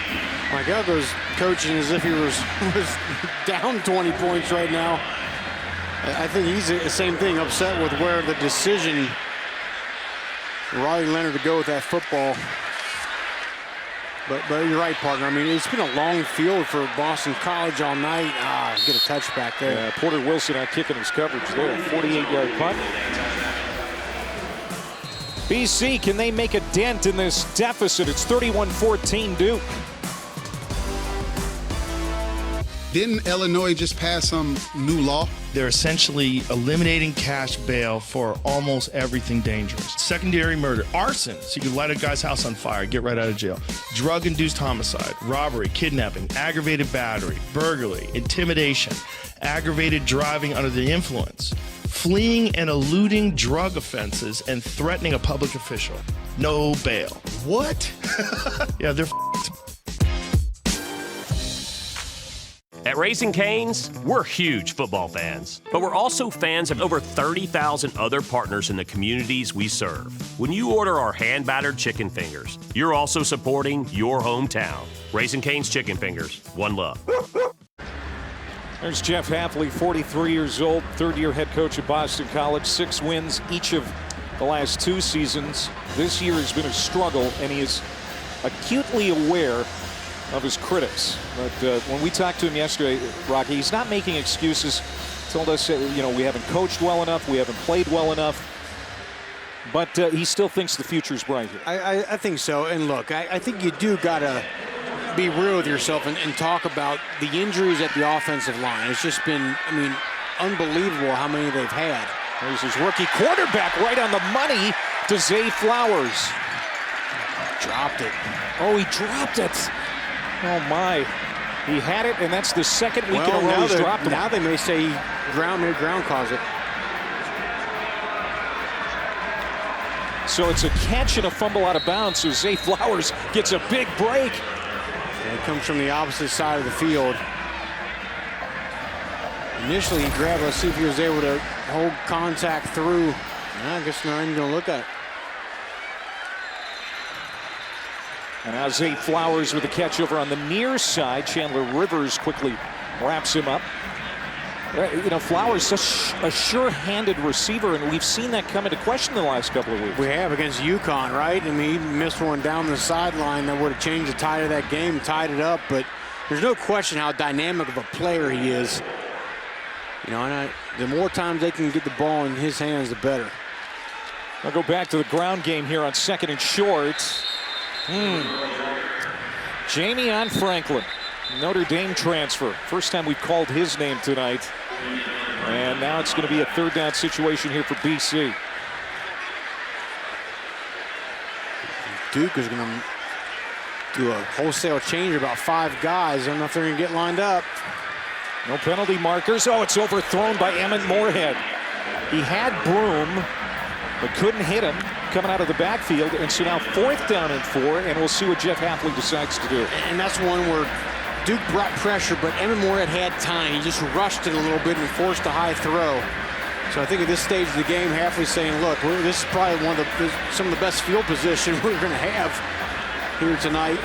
Mike Elko's coaching as if he was down 20 points right now. I think he's the same thing, upset with where the decision Riley Leonard to go with that football. But you're right, partner. I mean, it's been a long field for Boston College all night. Get a touchback there. Yeah, Porter Wilson out kicking his coverage there. 48-yard punt. BC, can they make a dent in this deficit? It's 31-14 Duke. Didn't Illinois just pass some new law? They're essentially eliminating cash bail for almost everything dangerous. Secondary murder, arson, so you can light a guy's house on fire, get right out of jail. Drug-induced homicide, robbery, kidnapping, aggravated battery, burglary, intimidation, aggravated driving under the influence, fleeing and eluding drug offenses, and threatening a public official. No bail. What? Yeah, they're At Raising Cane's, we're huge football fans, but we're also fans of over 30,000 other partners in the communities we serve. When you order our hand-battered chicken fingers, you're also supporting your hometown. Raising Cane's Chicken Fingers, one love. There's Jeff Hafley, 43 years old, 3rd-year head coach at Boston College, 6 wins each of the last 2 seasons. This year has been a struggle, and he is acutely aware of his critics. But when we talked to him yesterday, Rocky, he's not making excuses. Told us, we haven't coached well enough, we haven't played well enough. But he still thinks the future's bright here. I think so. And look, I think you do got to be real with yourself and talk about the injuries at the offensive line. It's just been, unbelievable how many they've had. There's his rookie quarterback right on the money to Zay Flowers. Dropped it. Oh, he dropped it. Oh, my. He had it, and that's the second week in a row he's dropped it. Now they may say ground caused it. So it's a catch and a fumble out of bounds, so Zay Flowers gets a big break. And it comes from the opposite side of the field. Initially, he grabbed, let's see if he was able to hold contact through. I guess not even going to look at it. And now Zay Flowers with a catch over on the near side. Chandler Rivers quickly wraps him up. Flowers such a sure-handed receiver, and we've seen that come into question the last couple of weeks. We have against UConn, right? He missed one down the sideline that would have changed the tide of that game, tied it up. But there's no question how dynamic of a player he is. And the more times they can get the ball in his hands, the better. I'll go back to the ground game here on 2nd and short. Jamion Franklin, Notre Dame transfer. First time we've called his name tonight. And now it's going to be a 3rd down situation here for BC. Duke is going to do a wholesale change, about 5 guys. I don't know if they're going to get lined up. No penalty markers. Oh, it's overthrown by Emmett Moorhead. He had Broom, but couldn't hit him coming out of the backfield. And so now 4th down and 4, and we'll see what Jeff Hafley decides to do. And that's one where Duke brought pressure, but Emmett Moorhead had time. He just rushed it a little bit and forced a high throw. So I think at this stage of the game, Hafley's saying, look, this is probably some of the best field position we're going to have here tonight.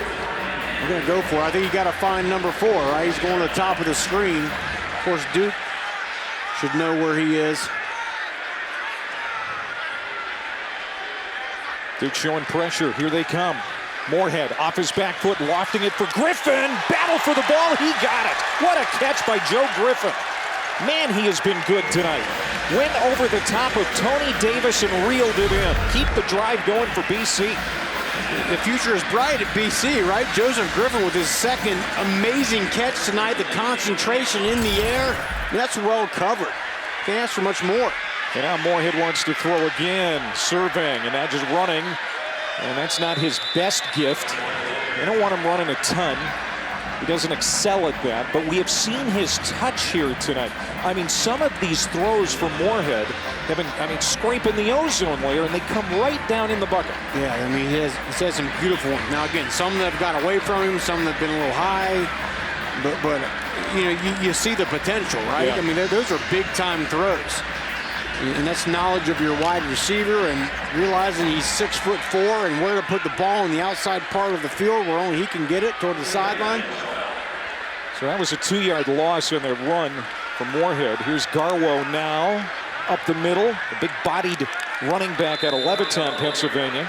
We're going to go for it. I think you got to find number 4, right? He's going to the top of the screen. Of course, Duke should know where he is. Duke showing pressure. Here they come. Moorhead off his back foot, lofting it for Griffin. Battle for the ball. He got it. What a catch by Joe Griffin. Man, he has been good tonight. Went over the top of Tony Davis and reeled it in. Keep the drive going for BC. The future is bright at BC, right? Joseph Griffin with his 2nd amazing catch tonight. The concentration in the air. That's well covered. Can't ask for much more. And now Moorhead wants to throw again, serving, and now just running. And that's not his best gift. They don't want him running a ton. He doesn't excel at that, but we have seen his touch here tonight. I mean, some of these throws from Moorhead have been, scraping the ozone layer, and they come right down in the bucket. Yeah, I mean, he has some beautiful ones. Now, again, some that have got away from him, some that have been a little high, but you know, you see the potential, right? Yeah. I mean, those are big-time throws. And that's knowledge of your wide receiver and realizing he's 6'4" and where to put the ball in the outside part of the field where only he can get it toward the sideline. So that was a 2-yard loss on their run from Moorhead. Here's Garwo now up the middle, a big-bodied running back out of Levittown, Pennsylvania.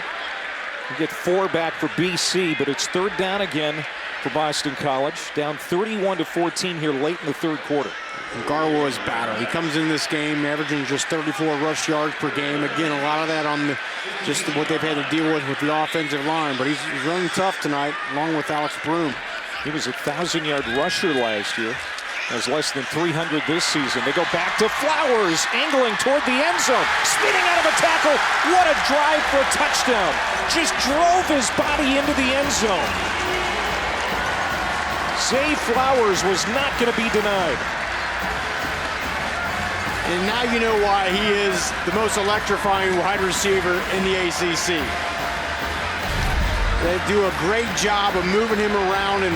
You get 4 back for BC, but it's 3rd down again for Boston College. Down 31-14 here late in the 3rd quarter. Garwo is battle. He comes in this game averaging just 34 rush yards per game. Again, a lot of that on just what they've had to deal with the offensive line. But he's running tough tonight, along with Alex Broom. He was a 1,000-yard rusher last year. Has less than 300 this season. They go back to Flowers, angling toward the end zone, spinning out of a tackle. What a drive for a touchdown! Just drove his body into the end zone. Zay Flowers was not going to be denied. And now you know why he is the most electrifying wide receiver in the ACC. They do a great job of moving him around and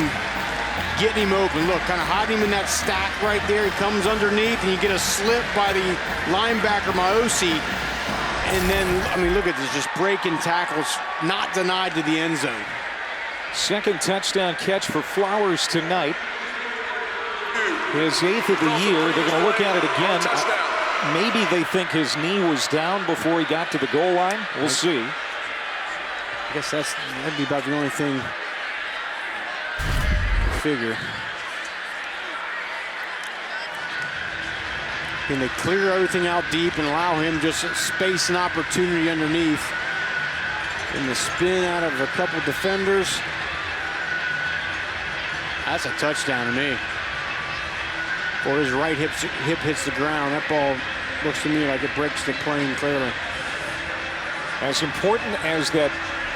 getting him open. Look, kind of hiding him in that stack right there. He comes underneath, and you get a slip by the linebacker, Maosi. And then, I mean, look at this, just breaking tackles, not denied to the end zone. Second touchdown catch for Flowers tonight. His 8th of the year. They're going to look at it again. Maybe they think his knee was down before he got to the goal line. We'll see. I guess that'd be about the only thing to figure. Can they clear everything out deep and allow him just space and opportunity underneath? And the spin out of a couple defenders. That's a touchdown to me. Or his right hip hits the ground. That ball looks to me like it breaks the plane clearly. As important as that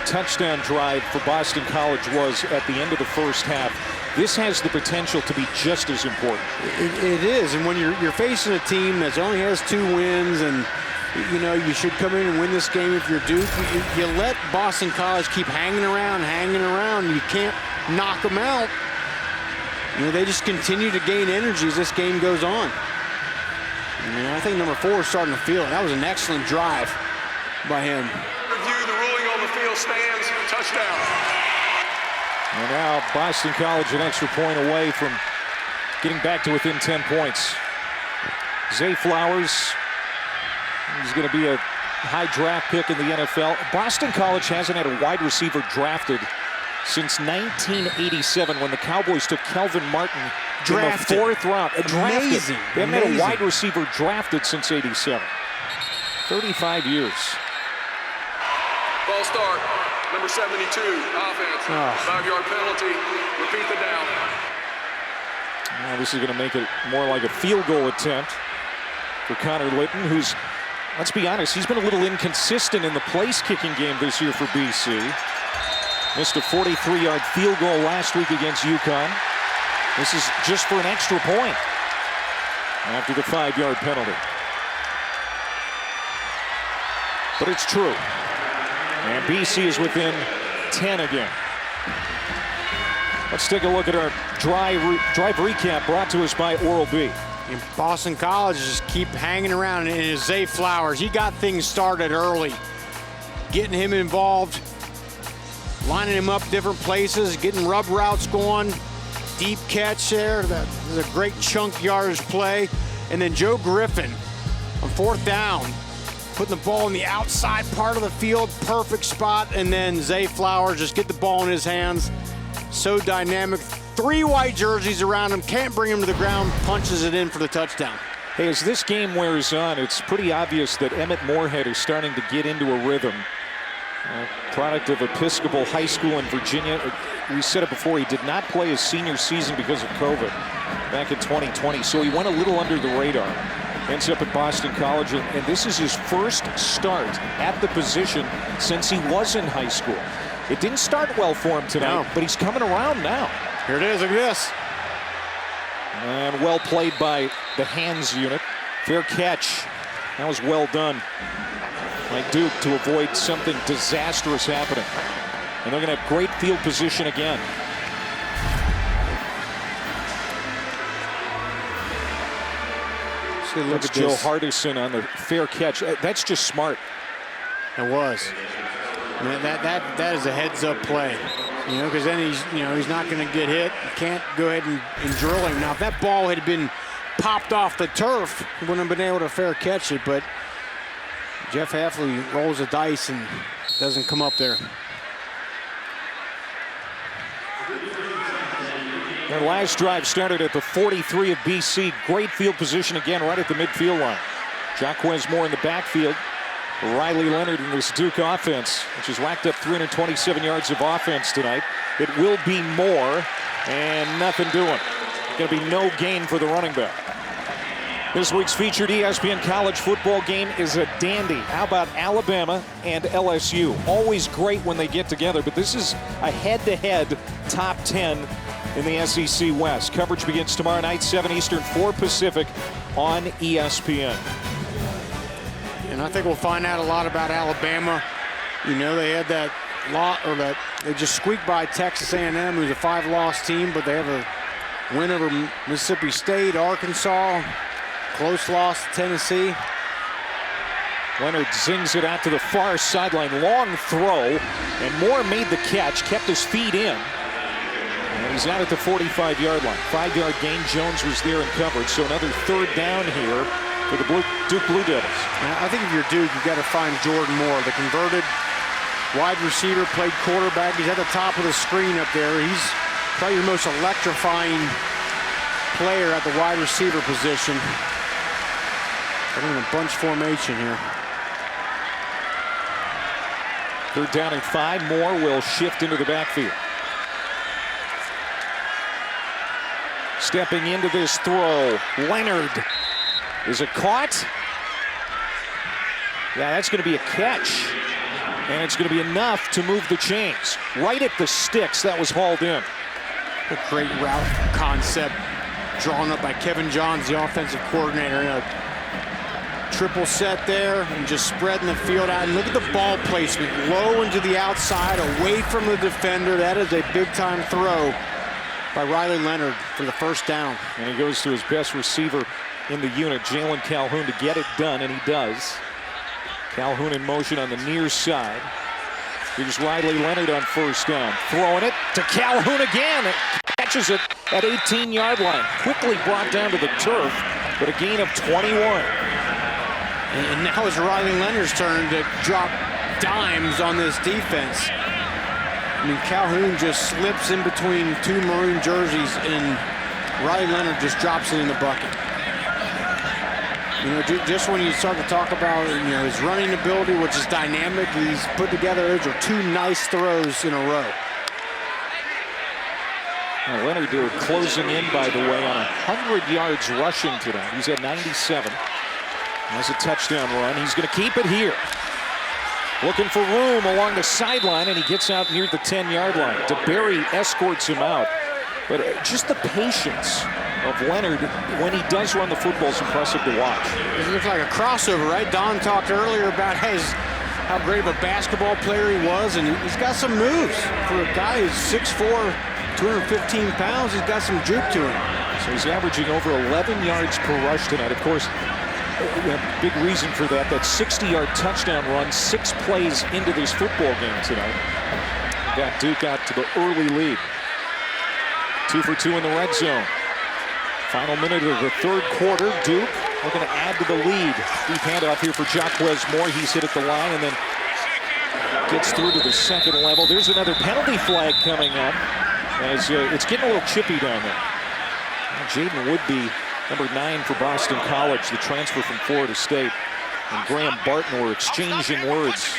touchdown drive for Boston College was at the end of the first half, this has the potential to be just as important. It is, and when you're facing a team that only has 2 wins, and you know you should come in and win this game if you're Duke, you let Boston College keep hanging around. You can't knock them out. You know, they just continue to gain energy as this game goes on. And I think number 4 is starting to feel it. That was an excellent drive by him. Review, the ruling on the field stands. Touchdown. And now Boston College an extra point away from getting back to within 10 points. Zay Flowers, he's going to be a high draft pick in the NFL. Boston College hasn't had a wide receiver drafted since 1987 when the Cowboys took Kelvin Martin drafted. In the 4th round. Amazing. They haven't had a wide receiver drafted since '87. 35 years. Ball start. Number 72, offense. 5-yard penalty. Repeat the down. Now this is going to make it more like a field goal attempt for Connor Litton, who's, let's be honest, he's been a little inconsistent in the place-kicking game this year for BC. Missed a 43-yard field goal last week against UConn. This is just for an extra point after the 5-yard penalty. But it's true. And BC is within 10 again. Let's take a look at our drive recap brought to us by Oral-B. And Boston College just keep hanging around, and it's Zay Flowers. He got things started early, getting him involved, lining him up different places, getting rub routes going, deep catch there. That was a great chunk yardage play. And then Joe Griffin on 4th down, putting the ball in the outside part of the field, perfect spot. And then Zay Flowers just get the ball in his hands. So dynamic. 3 white jerseys around him, can't bring him to the ground, punches it in for the touchdown. Hey, as this game wears on, it's pretty obvious that Emmett Moorhead is starting to get into a rhythm. Product of Episcopal High School in Virginia. We said it before, he did not play his senior season because of COVID back in 2020, so he went a little under the radar. ends up at Boston College, and this is his first start at the position since he was in high school. It didn't start well for him tonight, but he's coming around now. Here it is, look at this. And well played by the hands unit. Fair catch. That was well done by Duke to avoid something disastrous happening. And they're going to have great field position again. Look at Joe Hardison on the fair catch. That's just smart. It was. That is a heads-up play. You know, because then he's not going to get hit. You can't go ahead and drill him. Now, if that ball had been popped off the turf, he wouldn't have been able to fair catch it. But Jeff Hafley rolls the dice and doesn't come up there. Their last drive started at the 43 of BC. Great field position again right at the midfield line. Jaquez Moore in the backfield. Riley Leonard in this Duke offense, which has racked up 327 yards of offense tonight. It will be more, and nothing doing. Going to be no gain for the running back. This week's featured ESPN college football game is a dandy. How about Alabama and LSU? Always great when they get together, but this is a head-to-head top 10 in the SEC West. Coverage begins tomorrow night, 7 Eastern, 4 Pacific on ESPN. And I think we'll find out a lot about Alabama. You know, they had that they just squeaked by Texas A&M, who's a 5-loss team, but they have a win over Mississippi State, Arkansas, close loss to Tennessee. Leonard zings it out to the far sideline, long throw, and Moore made the catch, kept his feet in. And he's out at the 45-yard line. 5-yard gain. Jones was there in coverage, so another third down here for the Duke Blue Devils. I think if you're Duke, you've got to find Jordan Moore, the converted wide receiver, played quarterback. He's at the top of the screen up there. He's probably your most electrifying player at the wide receiver position. They're in a bunch formation here. Third down and 5. Moore will shift into the backfield. Stepping into this throw, Leonard. Is it caught? Yeah, that's going to be a catch. And it's going to be enough to move the chains. Right at the sticks, that was hauled in. A great route concept drawn up by Kevin Johns, the offensive coordinator. In a triple set there and just spreading the field out. And look at the ball placement. Low into the outside, away from the defender. That is a big-time throw by Riley Leonard for the first down. And he goes to his best receiver in the unit, Jalen Calhoun, to get it done, and he does. Calhoun in motion on the near side. Here's Riley Leonard on first down. Throwing it to Calhoun again. It catches it at 18-yard line. Quickly brought down to the turf, but a gain of 21. And now it's Riley Leonard's turn to drop dimes on this defense. I mean, Calhoun just slips in between two maroon jerseys, and Riley Leonard just drops it in the bucket. You know, just when you start to talk about, you know, his running ability, which is dynamic, he's put together, those are 2 nice throws in a row. Now, Leonard closing in, by the way, on 100 yards rushing tonight. He's at 97. That's a touchdown run. He's going to keep it here. Looking for room along the sideline, and he gets out near the 10-yard line. DeBerry escorts him out. But just the patience of Leonard when he does run the football is impressive to watch. It looks like a crossover, right? Don talked earlier about how great of a basketball player he was, and he's got some moves. For a guy who's 6'4", 215 pounds, he's got some juke to him. So he's averaging over 11 yards per rush tonight. Of course, a big reason for that 60-yard touchdown run 6 plays into this football game tonight. Got Duke out to the early lead. 2 for 2 in the red zone. Final minute of the third quarter. Duke looking to add to the lead. Deep handoff here for Jaquez Moore. He's hit at the line and then gets through to the second level. There's another penalty flag coming up as it's getting a little chippy down there. Jaden Woodby, number 9 for Boston College, the transfer from Florida State, and Graham Barton were exchanging words.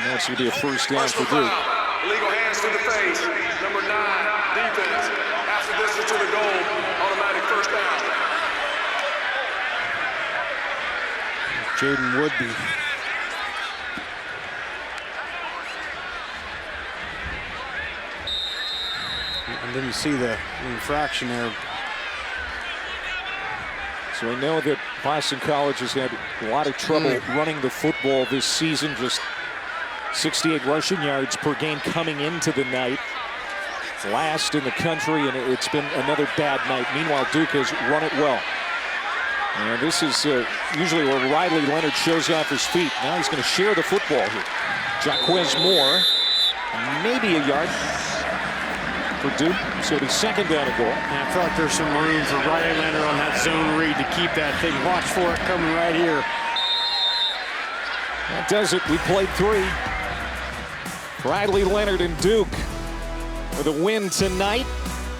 Now it's going to be a first down for Duke. Illegal hands to the face. Number 9, defense. Half the distance to the goal. Automatic first down. Jaden Woodby. And then you see the infraction there. So we know that Boston College has had a lot of trouble running the football this season. Just 68 rushing yards per game coming into the night. It's last in the country, and it's been another bad night. Meanwhile, Duke has run it well. And this is usually where Riley Leonard shows off his feet. Now he's going to share the football here. Jaquez Moore, maybe a yard for Duke. So it'll be second down and goal. And I feel like there's some room for Riley Leonard on that zone read to keep that thing. Watch for it coming right here. That does it. We played 3. Riley Leonard and Duke with a win tonight.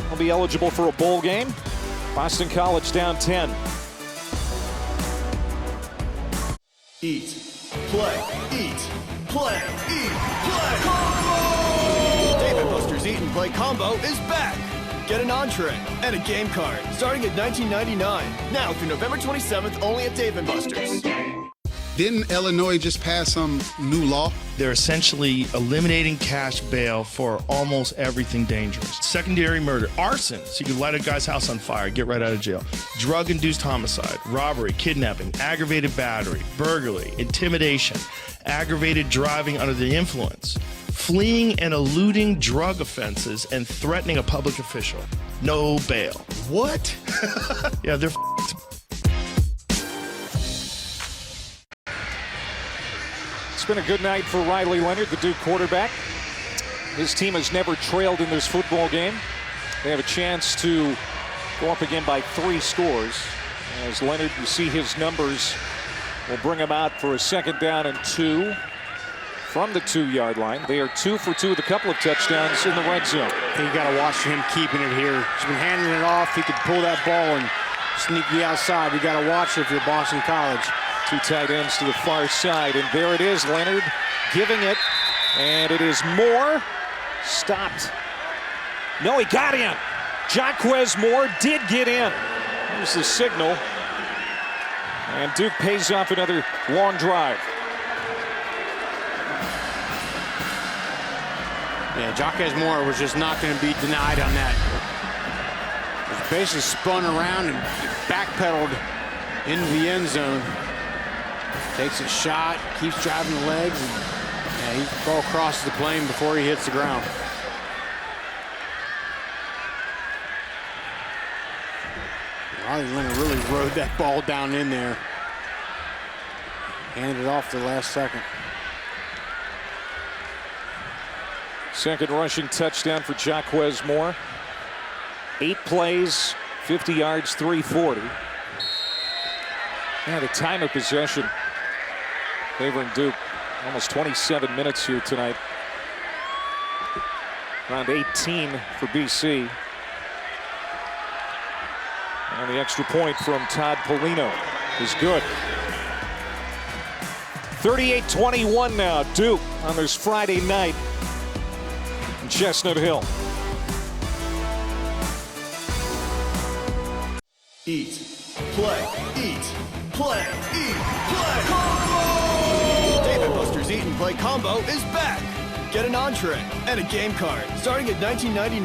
Will be eligible for a bowl game. Boston College down 10. Eat, play, eat, play, eat, play. Combo! Dave & Buster's Eat and Play Combo is back. Get an entree and a game card starting at $19.99. Now through November 27th, only at Dave & Buster's. Didn't Illinois just pass some new law? They're essentially eliminating cash bail for almost everything dangerous. Secondary murder, arson, so you can light a guy's house on fire, get right out of jail. Drug-induced homicide, robbery, kidnapping, aggravated battery, burglary, intimidation, aggravated driving under the influence, fleeing and eluding drug offenses, and threatening a public official. No bail. What? Yeah, they're f***ed. It's been a good night for Riley Leonard, the Duke quarterback. His team has never trailed in this football game. They have a chance to go up again by 3 scores. As Leonard, you see his numbers, will bring him out for a second down and 2 from the 2-yard line. They are 2 for 2 with a couple of touchdowns in the red zone. You got to watch him keeping it here. He's been handing it off. He could pull that ball and sneak the outside. You got to watch it if you're Boston College. 2 tight ends to the far side, and there it is, Leonard giving it, and it is Moore. Stopped. No, he got in. Jaquez Moore did get in. Here's the signal. And Duke pays off another long drive. Yeah, Jaquez Moore was just not going to be denied on that. He was basically spun around and backpedaled into the end zone. Takes a shot, keeps driving the legs, and he ball crosses the plane before he hits the ground. Riley Leonard really rode that ball down in there. Handed it off the last second. Second rushing touchdown for Jaquez Moore. 8 plays, 50 yards, 340. Yeah, the time of possession favoring Duke. Almost 27 minutes here tonight. Around 18 for BC. And the extra point from Todd Polino is good. 38-21 now, Duke on this Friday night in Chestnut Hill. Eat, play, eat, play, eat, play. Combo! Dave & Buster's Eat and Play Combo is back. Get an entree and a game card starting at $19.99.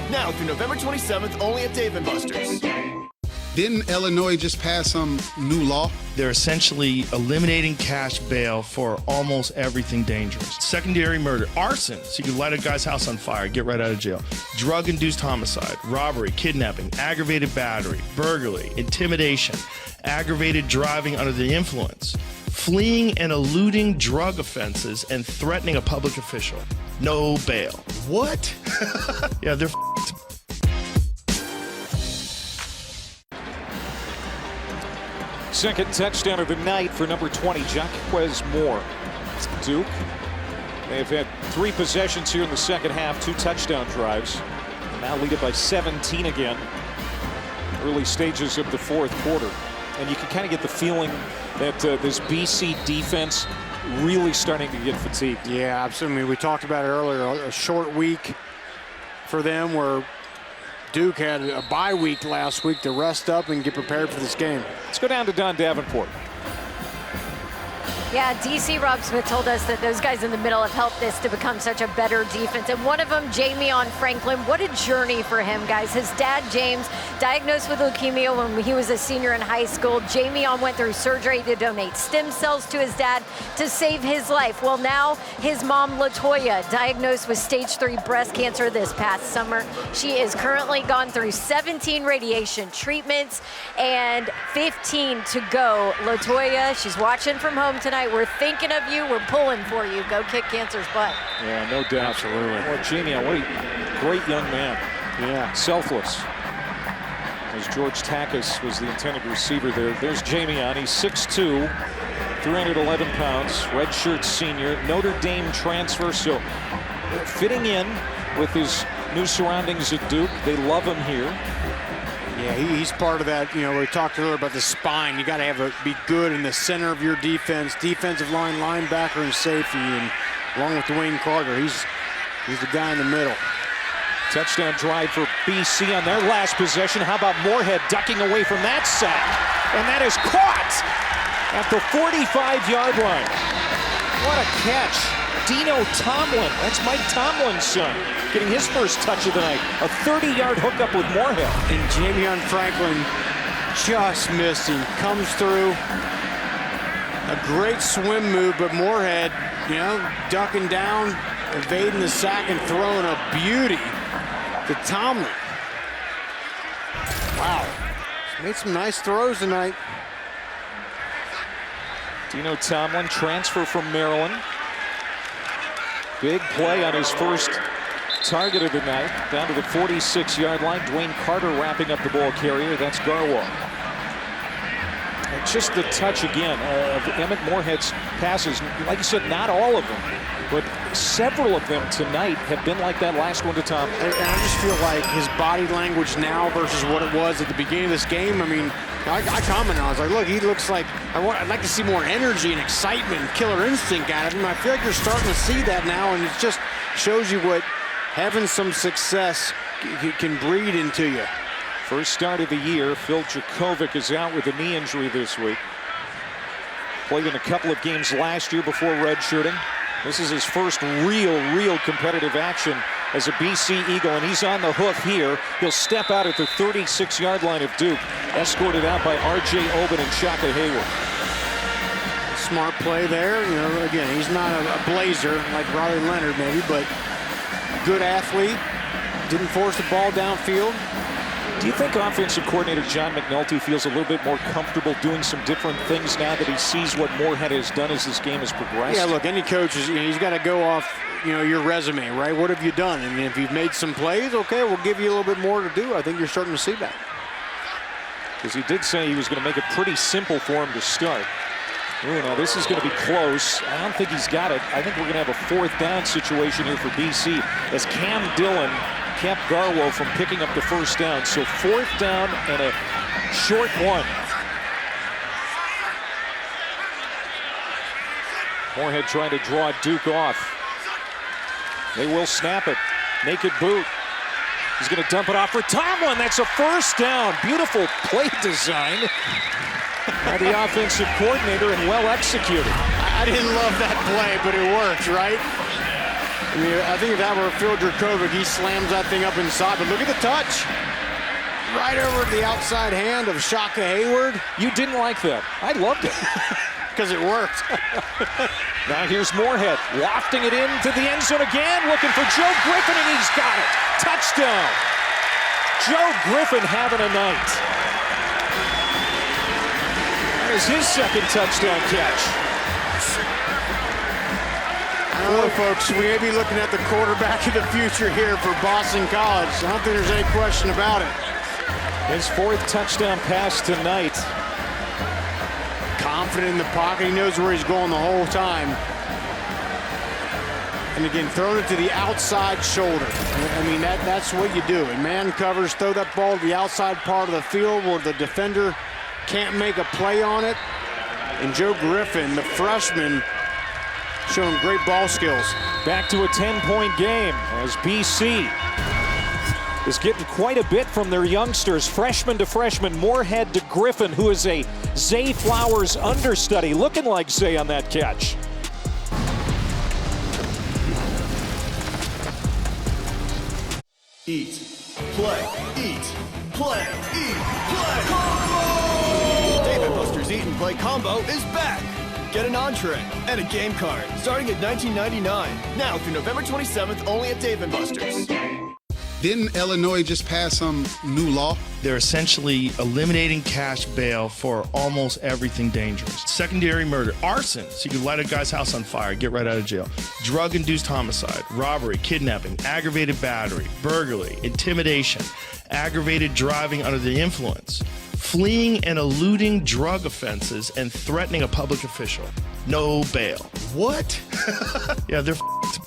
Now through November 27th, only at Dave & Buster's. Didn't Illinois just pass some new law? They're essentially eliminating cash bail for almost everything dangerous. Secondary murder, arson, so you can light a guy's house on fire, get right out of jail. Drug-induced homicide, robbery, kidnapping, aggravated battery, burglary, intimidation, aggravated driving under the influence, fleeing and eluding drug offenses, and threatening a public official. No bail. What? Yeah, they're f***ed. Second touchdown of the night for number 20, Jaquez Moore. Duke. They've had 3 possessions here in the second half, 2 touchdown drives. Now lead it by 17 again. Early stages of the fourth quarter. And you can kind of get the feeling that this BC defense really starting to get fatigued. Yeah, absolutely. We talked about it earlier, a short week for them where Duke had a bye week last week to rest up and get prepared for this game. Let's go down to Don Davenport. Yeah, DC Rob Smith told us that those guys in the middle have helped this to become such a better defense. And one of them, Jamion Franklin, what a journey for him, guys. His dad, James, diagnosed with leukemia when he was a senior in high school. Jamion went through surgery to donate stem cells to his dad to save his life. Well, now his mom, LaToya, diagnosed with stage 3 breast cancer this past summer. She is currently gone through 17 radiation treatments and 15 to go. LaToya, she's watching from home tonight. We're thinking of you. We're pulling for you. Go kick cancer's butt. Yeah, no doubt. Absolutely. Well, Jamion, what a great young man. Yeah. Selfless. As George Takis was the intended receiver there. There's Jamion. He's 6'2", 311 pounds, redshirt senior, Notre Dame transfer. So fitting in with his new surroundings at Duke. They love him here. Yeah, he's part of that. You know, we talked earlier about the spine. You got to be good in the center of your defense, defensive line, linebacker, and safety. And along with Dwayne Carter, he's the guy in the middle. Touchdown drive for BC on their last possession. How about Moorhead ducking away from that sack? And that is caught at the 45-yard line. What a catch. Dino Tomlin, that's Mike Tomlin's son, getting his first touch of the night. A 30-yard hookup with Moorhead. And Jamion Franklin just missed him. Comes through. A great swim move, but Moorhead, you know, ducking down, evading the sack and throwing a beauty to Tomlin. Wow. Made some nice throws tonight. Dino Tomlin, transfer from Maryland. Big play on his first target of the night, down to the 46-yard line. Dwayne Carter wrapping up the ball carrier. That's Garwo. And just the touch again of Emmett Moorhead's passes. Like you said, not all of them, but several of them tonight have been like that last one to Tom. And I just feel like his body language now versus what it was at the beginning of this game. I mean, I commented, I was like, look, he looks like, I'd like to see more energy and excitement and killer instinct out of him. I feel like you're starting to see that now, and it just shows you what having some success can breed into you. First start of the year, Phil Jakovic is out with a knee injury this week. Played in a couple of games last year before redshirting. This is his first real competitive action as a BC Eagle, and he's on the hoof here. He'll step out at the 36-yard line of Duke, escorted out by R.J. Oben and Shaka Hayward. Smart play there. You know, again, he's not a blazer like Riley Leonard maybe, but good athlete. Didn't force the ball downfield. Do you think offensive coordinator John McNulty feels a little bit more comfortable doing some different things now that he sees what Moorhead has done as this game has progressed? Yeah, look, any coach, he's got to go off, you know, your resume, right? What have you done? And if you've made some plays, okay, we'll give you a little bit more to do. I think you're starting to see that. Because he did say he was going to make it pretty simple for him to start. Ooh, now this is going to be close. I don't think he's got it. I think we're going to have a fourth down situation here for BC as Cam Dillon kept Garwo from picking up the first down. So fourth down and a short one. Moorhead trying to draw Duke off. They will snap it. Naked boot. He's going to dump it off for Tomlin. That's a first down. Beautiful play design by the offensive coordinator and well executed. I didn't love that play, but it worked, right? I mean, I think if that were Phil Dracovic, he slams that thing up inside. But look at the touch. Right over the outside hand of Shaka Hayward. You didn't like that. I loved it. Because it worked. Now here's Moorhead, wafting it into the end zone again, looking for Joe Griffin, and he's got it. Touchdown. Joe Griffin having a night. That is his second touchdown catch. I don't know, folks, we may be looking at the quarterback of the future here for Boston College. I don't think there's any question about it. His fourth touchdown pass tonight. Confident in the pocket. He knows where he's going the whole time. And again, throwing it to the outside shoulder. I mean, that's what you do. In man covers, throw that ball to the outside part of the field where the defender can't make a play on it. And Joe Griffin, the freshman, showing great ball skills. Back to a 10-point game as BC is getting quite a bit from their youngsters, freshman to freshman, Moorhead to Griffin, who is a Zay Flowers understudy, looking like Zay on that catch. Eat, play, eat, play, eat, play. Combo! Dave & Buster's Eat and Play Combo is back. Get an entree and a game card starting at $19.99. Now through November 27th, only at Dave & Buster's. Didn't Illinois just pass some new law? They're essentially eliminating cash bail for almost everything dangerous. Secondary murder, arson, so you can light a guy's house on fire, get right out of jail. Drug-induced homicide, robbery, kidnapping, aggravated battery, burglary, intimidation, aggravated driving under the influence, fleeing and eluding drug offenses, and threatening a public official. No bail. What? Yeah, they're f***ed.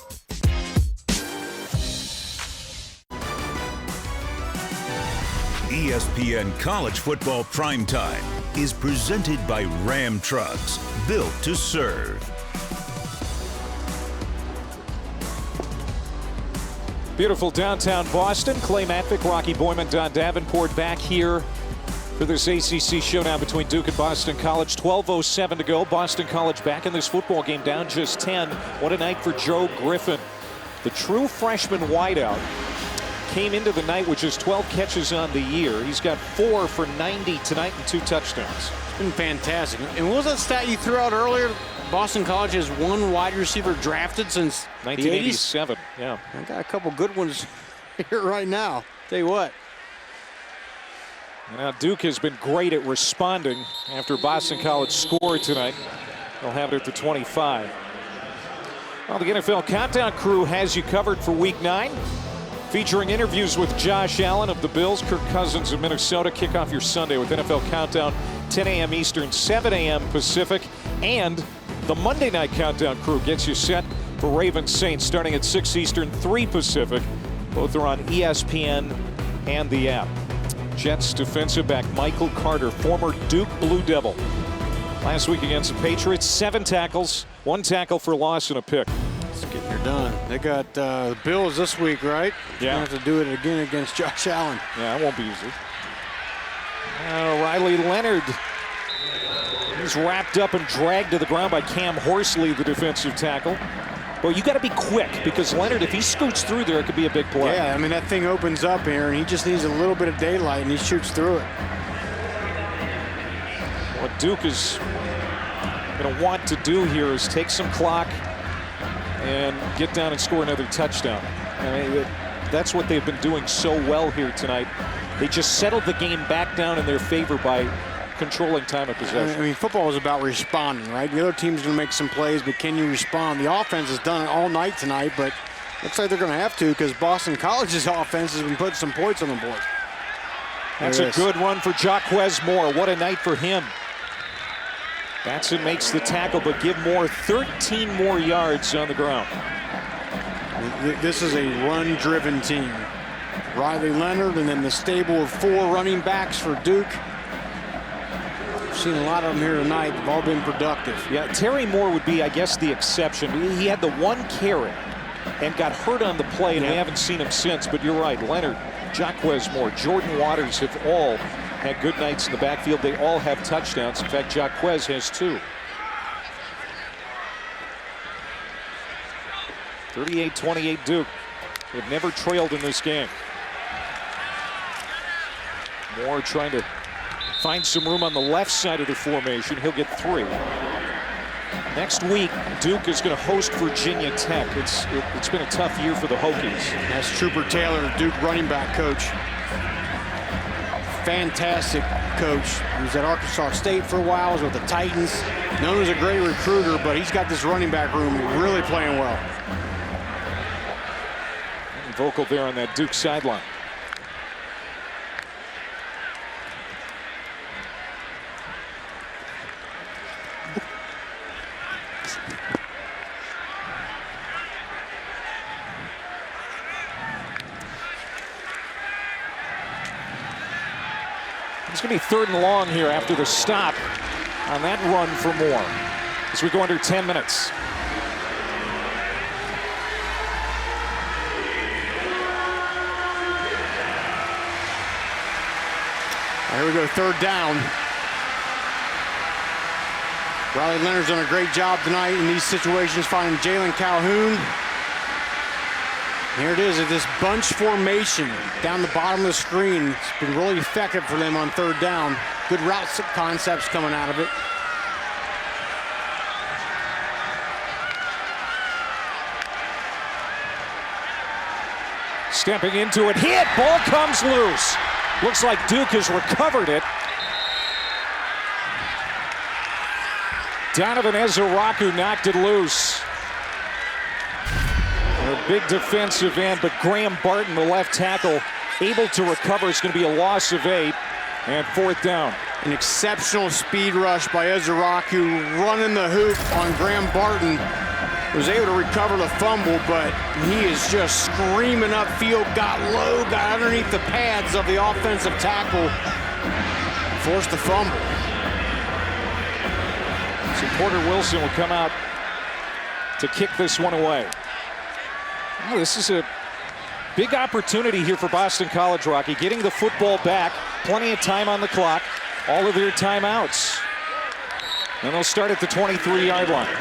ESPN College Football Primetime is presented by Ram Trucks, built to serve. Beautiful downtown Boston. Clay Matvick, Rocky Boyman, Don Davenport back here for this ACC showdown between Duke and Boston College. 12:07 to go. Boston College back in this football game, down just 10. What a night for Joe Griffin. The true freshman wideout came into the night with just 12 catches on the year. He's got 4 for 90 tonight and 2 touchdowns. It's been fantastic. And what was that stat you threw out earlier? Boston College has one wide receiver drafted since 1987. Yeah. I got a couple good ones here right now. Tell you what. Now Duke has been great at responding after Boston College scored tonight. They'll have it at the 25. Well, the NFL Countdown crew has you covered for Week 9. Featuring interviews with Josh Allen of the Bills, Kirk Cousins of Minnesota. Kick off your Sunday with NFL Countdown, 10 a.m. Eastern, 7 a.m. Pacific. And the Monday Night Countdown crew gets you set for Ravens Saints starting at 6 Eastern, 3 Pacific. Both are on ESPN and the app. Jets defensive back Michael Carter, former Duke Blue Devil. Last week against the Patriots, 7 tackles, 1 tackle for loss and a pick. Getting her done. They got the Bills this week, right? Yeah. They have to do it again against Josh Allen. Yeah, it won't be easy. Riley Leonard. He's wrapped up and dragged to the ground by Cam Horsley, the defensive tackle. Well, you got to be quick because Leonard, if he scoots through there, it could be a big play. Yeah, I mean, that thing opens up here, and he just needs a little bit of daylight, and he shoots through it. What Duke is going to want to do here is take some clock and get down and score another touchdown. I mean, that's what they've been doing so well here tonight. They just settled the game back down in their favor by controlling time of possession. I mean, football is about responding, right? The other team's going to make some plays, but can you respond? The offense has done it all night tonight, but looks like they're going to have to because Boston College's offense has been putting some points on the board. That's a good run for Jaquez Moore. What a night for him. Batson makes the tackle, but give Moore 13 more yards on the ground. This is a run-driven team. Riley Leonard and then the stable of 4 running backs for Duke. We've seen a lot of them here tonight. They've all been productive. Yeah, Terry Moore would be, I guess, the exception. He had the 1 carry and got hurt on the play, and we haven't seen him since. But you're right, Leonard, Jaquez Moore, Jordan Waters have all had good nights in the backfield. They all have touchdowns. In fact, Jaquez has 2. 38-28 Duke. They've never trailed in this game. Moore trying to find some room on the left side of the formation. He'll get 3. Next week, Duke is going to host Virginia Tech. It's been a tough year for the Hokies. That's Trooper Taylor, Duke running back coach. Fantastic coach. He was at Arkansas State for a while, was with the Titans. Known as a great recruiter, but he's got this running back room really playing well. Vocal there on that Duke sideline. It's going to be 3rd and long here after the stop on that run for Moore as we go under 10 minutes. Here we go, third down. Riley Leonard's done a great job tonight in these situations, finding Jalen Calhoun. Here it is at this bunch formation down the bottom of the screen. It's been really effective for them on third down. Good route concepts coming out of it. Stepping into it, hit, ball comes loose. Looks like Duke has recovered it. Donovan Ezeraku knocked it loose. A big defensive end, but Graham Barton, the left tackle, able to recover. It's going to be a loss of 8 and fourth down. An exceptional speed rush by Ezeraku, running the hoop on Graham Barton. Was able to recover the fumble, but he is just screaming upfield, got low, got underneath the pads of the offensive tackle, forced the fumble. So Porter Wilson will come out to kick this one away. Oh, this is a big opportunity here for Boston College, Rocky, getting the football back, plenty of time on the clock, all of their timeouts. And they'll start at the 23-yard line.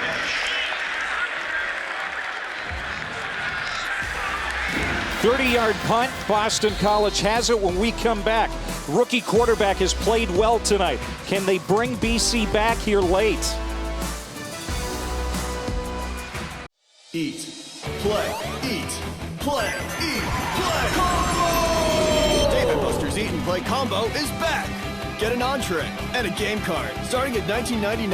30-yard punt. Boston College has it when we come back. Rookie quarterback has played well tonight. Can they bring BC back here late? Eat, play, eat, play, eat, play. Combo! Dave & Buster's Eat and Play Combo is back. Get an entree and a game card starting at $19.99.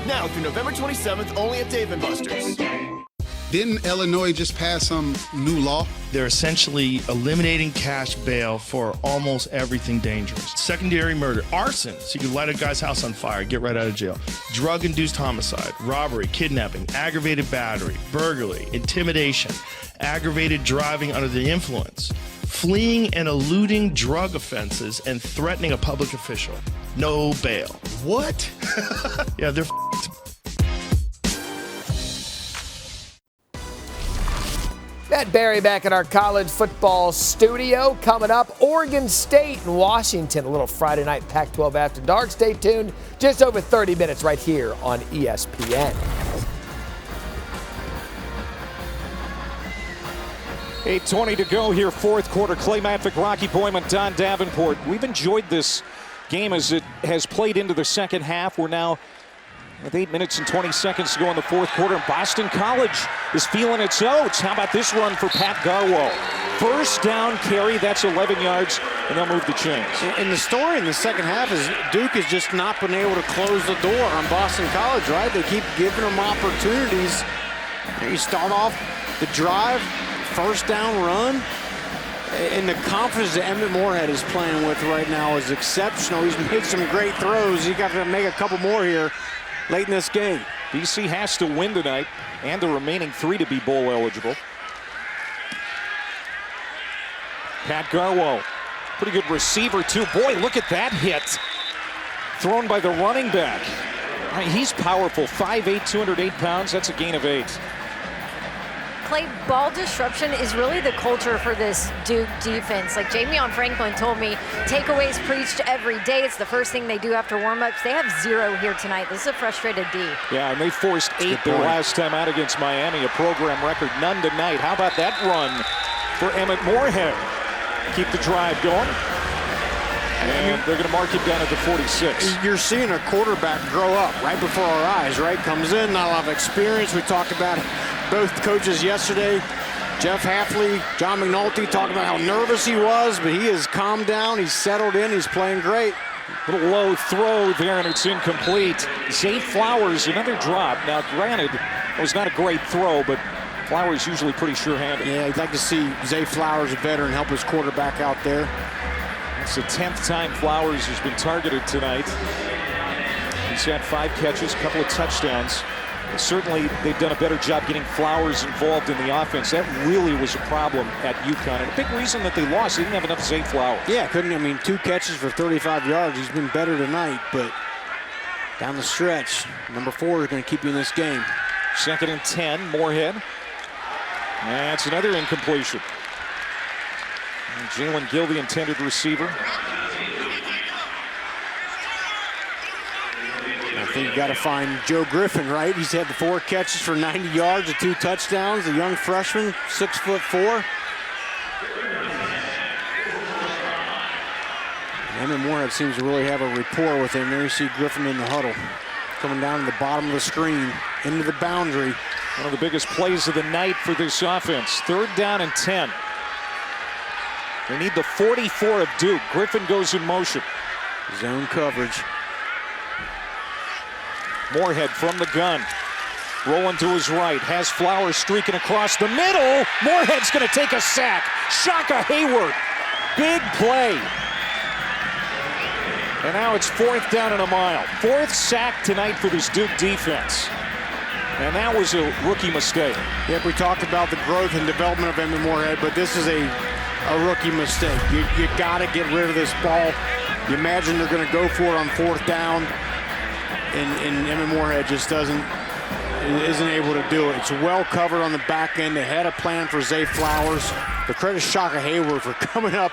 Now through November 27th only at Dave & Buster's. Didn't Illinois just pass some new law? They're essentially eliminating cash bail for almost everything dangerous. Secondary murder, arson, so you can light a guy's house on fire, get right out of jail. Drug-induced homicide, robbery, kidnapping, aggravated battery, burglary, intimidation, aggravated driving under the influence, fleeing and eluding drug offenses, and threatening a public official. No bail. What? Yeah, they're f***ed. Matt Barry back at our college football studio. Coming up, Oregon State and Washington. A little Friday night Pac-12 after dark. Stay tuned. Just over 30 minutes right here on ESPN. 8:20 to go here, fourth quarter. Clay Matvick, Rocky Boyman, Don Davenport. We've enjoyed this game as it has played into the second half. We're now with 8 minutes and 20 seconds to go in the fourth quarter. And Boston College is feeling its oats. How about this run for Pat Garwo? First down carry, that's 11 yards, and they'll move the chains. And the story in the second half is Duke has just not been able to close the door on Boston College, right? They keep giving them opportunities. You start off the drive, first down run, and the confidence that Emmett Morehead is playing with right now is exceptional. He's made some great throws. He's got to make a couple more here late in this game. BC has to win tonight and the remaining 3 to be bowl eligible. Pat Garwo, pretty good receiver too. Boy, look at that hit. Thrown by the running back. I mean, he's powerful, 5'8", 208 pounds. That's a gain of 8. Clay, ball disruption is really the culture for this Duke defense. Like Jamion Franklin told me, takeaways preached every day. It's the first thing they do after warm-ups. They have 0 here tonight. This is a frustrated D. Yeah, and they forced 8 their last time out against Miami, a program record, none tonight. How about that run for Emmett Morehead? Keep the drive going. And they're going to mark it down at the 46. You're seeing a quarterback grow up right before our eyes, right? Comes in, not a lot of experience. We talked about both coaches yesterday. Jeff Hafley, John McNulty talked about how nervous he was, but he has calmed down. He's settled in. He's playing great. Little low throw there, and it's incomplete. Zay Flowers, another drop. Now, granted, it was not a great throw, but Flowers usually pretty sure-handed. Yeah, I'd like to see Zay Flowers, a veteran, help his quarterback out there. It's the 10th time Flowers has been targeted tonight. He's had 5 catches, a couple of touchdowns. Certainly, they've done a better job getting Flowers involved in the offense. That really was a problem at UConn. And a big reason that they lost, they didn't have enough Zay Flowers. Yeah, couldn't. I mean, 2 catches for 35 yards. He's been better tonight, but down the stretch, number 4 is going to keep you in this game. 2nd and 10, Morehead. That's another incompletion. And Jalen Gill, the intended receiver. think you got to find Joe Griffin, right? He's had the 4 catches for 90 yards and 2 touchdowns. The young freshman, 6'4". Emmett Morehead seems to really have a rapport with him. There you see Griffin in the huddle, coming down to the bottom of the screen, into the boundary. One of the biggest plays of the night for this offense. 3rd down and 10. They need the 44 of Duke. Griffin goes in motion. Zone coverage. Morehead from the gun. Rolling to his right. Has Flowers streaking across the middle. Morehead's going to take a sack. Shaka Hayward. Big play. And now it's 4th down and a mile. 4th sack tonight for this Duke defense. And that was a rookie mistake. Yep, we talked about the growth and development of Emmett Morehead, but this is a rookie mistake. You got to get rid of this ball. You imagine they're going to go for it on 4th down, and Emmett Morehead just isn't able to do it. It's well covered on the back end. They had a plan for Zay Flowers. The credit Shaka Hayward for coming up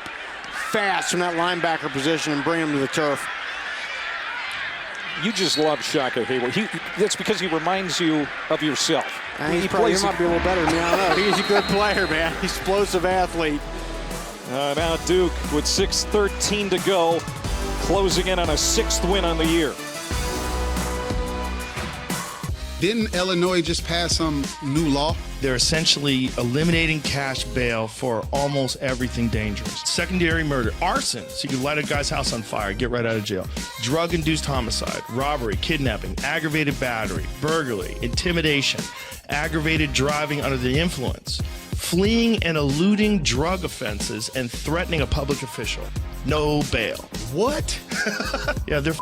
fast from that linebacker position and bringing him to the turf. You just love Shaka Hayward. That's because he reminds you of yourself. He might be a little better than me. I don't know. He's a good player, man. Explosive athlete. Now Duke with 6:13 to go, closing in on a 6th win on the year. Didn't Illinois just pass some new law? They're essentially eliminating cash bail for almost everything dangerous. Secondary murder, arson, so you can light a guy's house on fire, get right out of jail. Drug-induced homicide, robbery, kidnapping, aggravated battery, burglary, intimidation, aggravated driving under the influence, fleeing and eluding drug offenses, and threatening a public official. No bail. What? Yeah, they're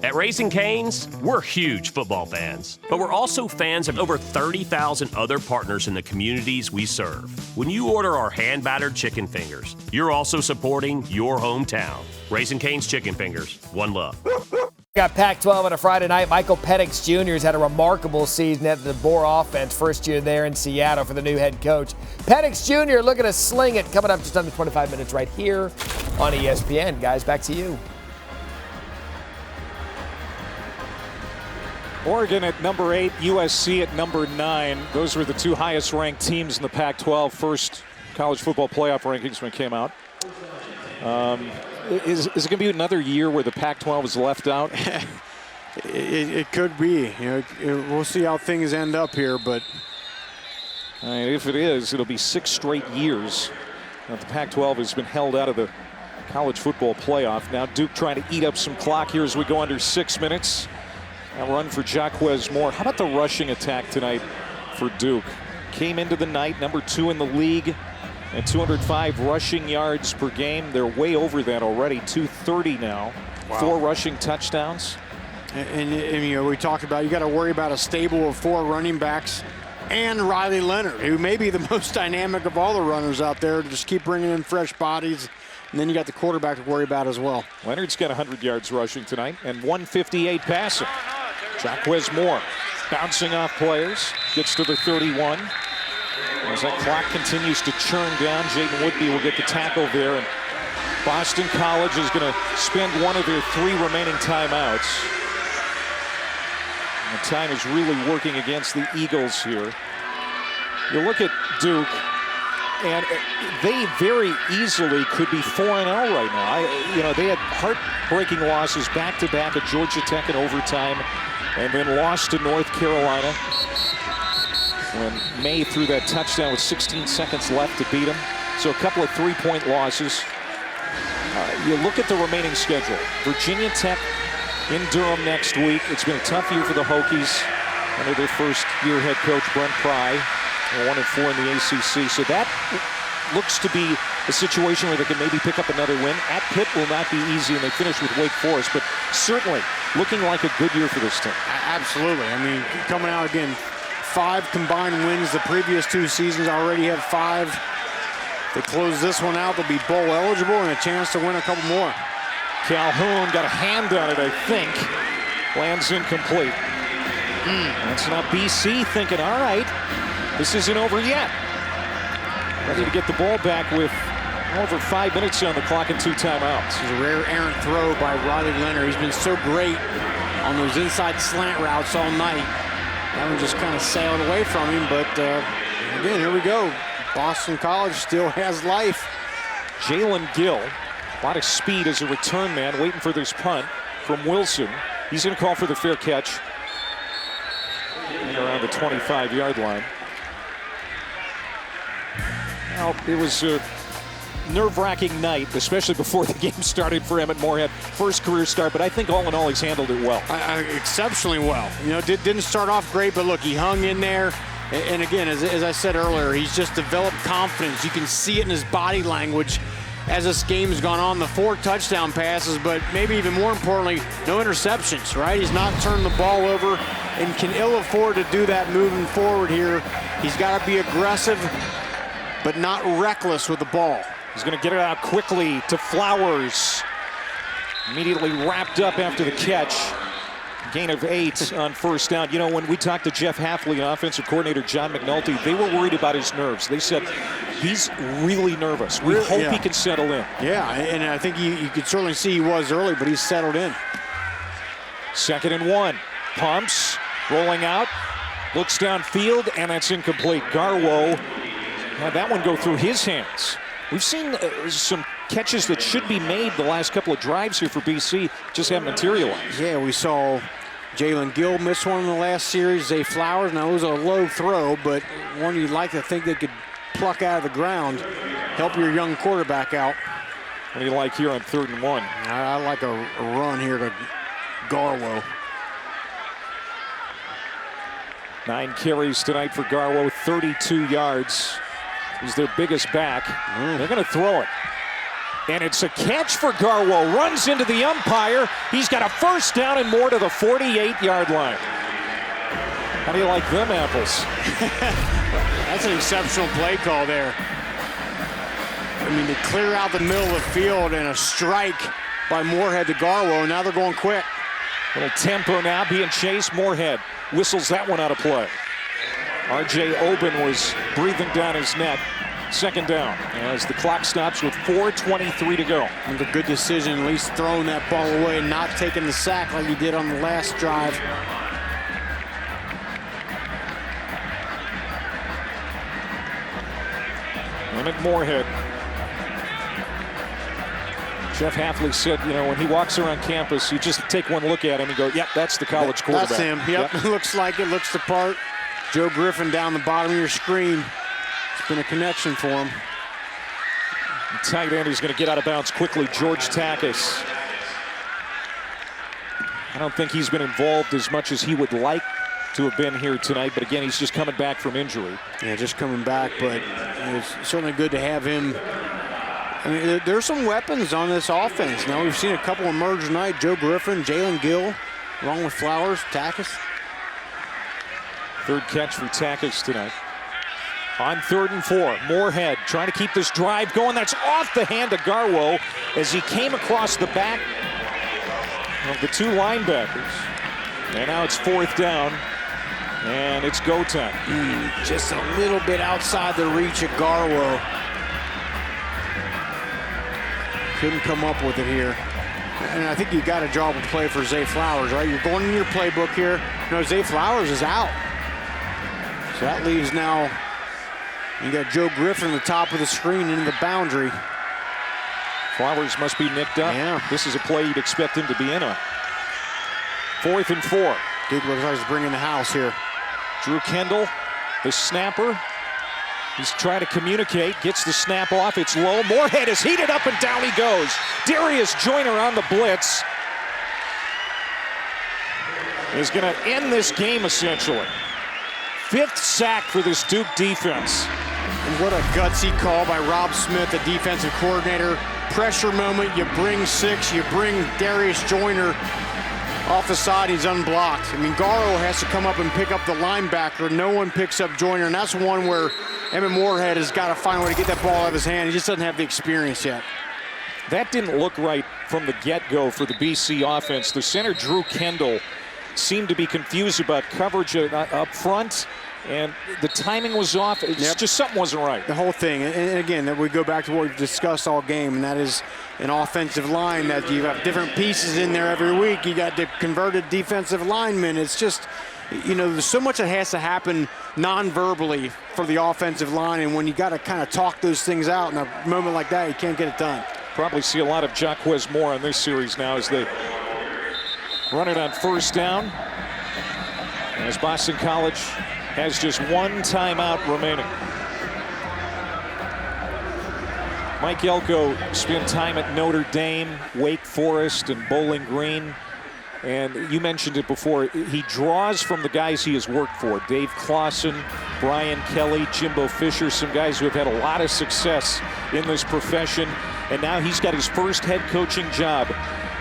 At Raising Cane's, we're huge football fans, but we're also fans of over 30,000 other partners in the communities we serve. When you order our hand-battered chicken fingers, you're also supporting your hometown. Raising Cane's Chicken Fingers, one love. Got Pac-12 on a Friday night. Michael Penix Jr. has had a remarkable season at the Boer offense, first year there in Seattle for the new head coach. Penix Jr. looking to sling it, coming up just under 25 minutes right here on ESPN. Guys, back to you. Oregon at number 8, USC at number 9. Those were the 2 highest ranked teams in the Pac-12. First college football playoff rankings when it came out. Is it going to be another year where the Pac-12 is left out? It could be. We'll see how things end up here, but if it is, it'll be 6 straight years that the Pac-12 has been held out of the college football playoff. Now Duke trying to eat up some clock here as we go under 6 minutes. A run for Jaquez Moore. How about the rushing attack tonight for Duke? Came into the night number 2 in the league at 205 rushing yards per game. They're way over that already, 230 now. Wow. 4 rushing touchdowns. And we talked about you got to worry about a stable of 4 running backs and Riley Leonard, who may be the most dynamic of all the runners out there, to just keep bringing in fresh bodies. And then you got the quarterback to worry about as well. Leonard's got 100 yards rushing tonight and 158 passing. Jaquez Moore bouncing off players, gets to the 31. As that clock continues to churn down, Jaden Woodby will get the tackle there. And Boston College is going to spend one of their 3 remaining timeouts. And the time is really working against the Eagles here. You look at Duke, and they very easily could be 4-0 right now. They had heartbreaking losses back-to-back at Georgia Tech in overtime, and then lost to North Carolina when May threw that touchdown with 16 seconds left to beat them. So a couple of 3-point losses. You look at the remaining schedule. Virginia Tech in Durham next week. It's been a tough year for the Hokies under their first-year head coach, Brent Pry. They're 1-4 in the ACC. So that looks to be a situation where they can maybe pick up another win. At Pitt will not be easy, and they finish with Wake Forest, but certainly looking like a good year for this team. Absolutely. Coming out again, 5 combined wins. The previous 2 seasons already have 5. They close this one out, they'll be bowl eligible and a chance to win a couple more. Calhoun got a hand on it, I think. Lands incomplete. That's not BC thinking, all right, this isn't over yet. Ready to get the ball back with Over 5 minutes on the clock and 2 timeouts. It's a rare errant throw by Riley Leonard. He's been so great on those inside slant routes all night. That one just kind of sailed away from him, but again, here we go. Boston College still has life. Jalen Gill, a lot of speed as a return man, waiting for this punt from Wilson. He's going to call for the fair catch. And around the 25-yard line. Now, it was a nerve-wracking night, especially before the game started for Emmett Morehead. First career start, but I think all in all, he's handled it well. Exceptionally well. You know, didn't start off great, but look, he hung in there. And again, as I said earlier, he's just developed confidence. You can see it in his body language as this game's gone on. The 4 touchdown passes, but maybe even more importantly, no interceptions, right? He's not turned the ball over and can ill afford to do that moving forward here. He's got to be aggressive, but not reckless with the ball. He's going to get it out quickly to Flowers. Immediately wrapped up after the catch. Gain of 8 on first down. You know, when we talked to Jeff Hafley and offensive coordinator John McNulty, they were worried about his nerves. They said, he's really nervous. We hope he can settle in. Yeah, and I think you could certainly see he was early, but he's settled in. 2nd and 1. Pumps, rolling out, looks downfield, and that's incomplete. Garwo had that one go through his hands. We've seen some catches that should be made the last couple of drives here for BC, just haven't materialized. Yeah, we saw Jalen Gill miss one in the last series. Zay Flowers, now it was a low throw, but one you'd like to think they could pluck out of the ground, help your young quarterback out. What do you like here on 3rd and 1? I like a run here to Garwo. 9 carries tonight for Garwo, 32 yards. He's their biggest back. They're going to throw it. And it's a catch for Garwo. Runs into the umpire. He's got a first down and more to the 48-yard line. How do you like them apples? That's an exceptional play call there. I mean, to clear out the middle of the field and a strike by Morehead to Garwo. Now they're going quick. Little tempo now being chased. Morehead whistles that one out of play. R.J. Oben was breathing down his neck. 2nd down as the clock stops with 4:23 to go. And a good decision, at least throwing that ball away and not taking the sack like he did on the last drive. Emmett Morehead. Jeff Hafley said, you know, when he walks around campus, you just take one look at him and go, yep, that's the college quarterback. That's him, yep. Looks like it, looks the part. Joe Griffin down the bottom of your screen. It's been a connection for him. The tight end is going to get out of bounds quickly, George Takis. I don't think he's been involved as much as he would like to have been here tonight, but again, he's just coming back from injury. Yeah, just coming back, but it's certainly good to have him. I mean, there's some weapons on this offense. Now we've seen a couple emerge tonight. Joe Griffin, Jalen Gill, along with Flowers, Takis. 3rd catch for Takis tonight. On 3rd and 4, Morehead trying to keep this drive going. That's off the hand of Garwo as he came across the back of the 2 linebackers. And now it's 4th down, and it's go time. Just a little bit outside the reach of Garwo. Couldn't come up with it here. And I think you got to draw up a play for Zay Flowers, right? You're going in your playbook here. No, Zay Flowers is out. So that leaves now, you got Joe Griffin at the top of the screen into the boundary. Flowers must be nicked up. Yeah. This is a play you'd expect him to be in on. 4th and 4. Dude looks like he's bringing the house here. Drew Kendall, the snapper. He's trying to communicate, gets the snap off. It's low. Morehead is heated up and down he goes. Darius Joyner on the blitz is going to end this game essentially. 5th sack for this Duke defense. And what a gutsy call by Rob Smith, the defensive coordinator. Pressure moment, you bring 6, you bring Darius Joyner off the side, he's unblocked. I mean, Garwo has to come up and pick up the linebacker. No one picks up Joyner, and that's one where Emmett Morehead has got to find a way to get that ball out of his hand. He just doesn't have the experience yet. That didn't look right from the get-go for the BC offense. The center, Drew Kendall, seemed to be confused about coverage up front And the timing was off. It's just something wasn't right. The whole thing. And again, that we go back to what we've discussed all game, and that is an offensive line that you have different pieces in there every week. You got the converted defensive linemen. It's just, you know, there's so much that has to happen non-verbally for the offensive line, and when you got to kind of talk those things out in a moment like that, you can't get it done. Probably see a lot of Jaquez Moore on this series now as they run it on first down. As Boston College has just one timeout remaining. Mike Elko spent time at Notre Dame, Wake Forest, and Bowling Green. And you mentioned it before, he draws from the guys he has worked for. Dave Clawson, Brian Kelly, Jimbo Fisher, some guys who have had a lot of success in this profession. And now he's got his first head coaching job.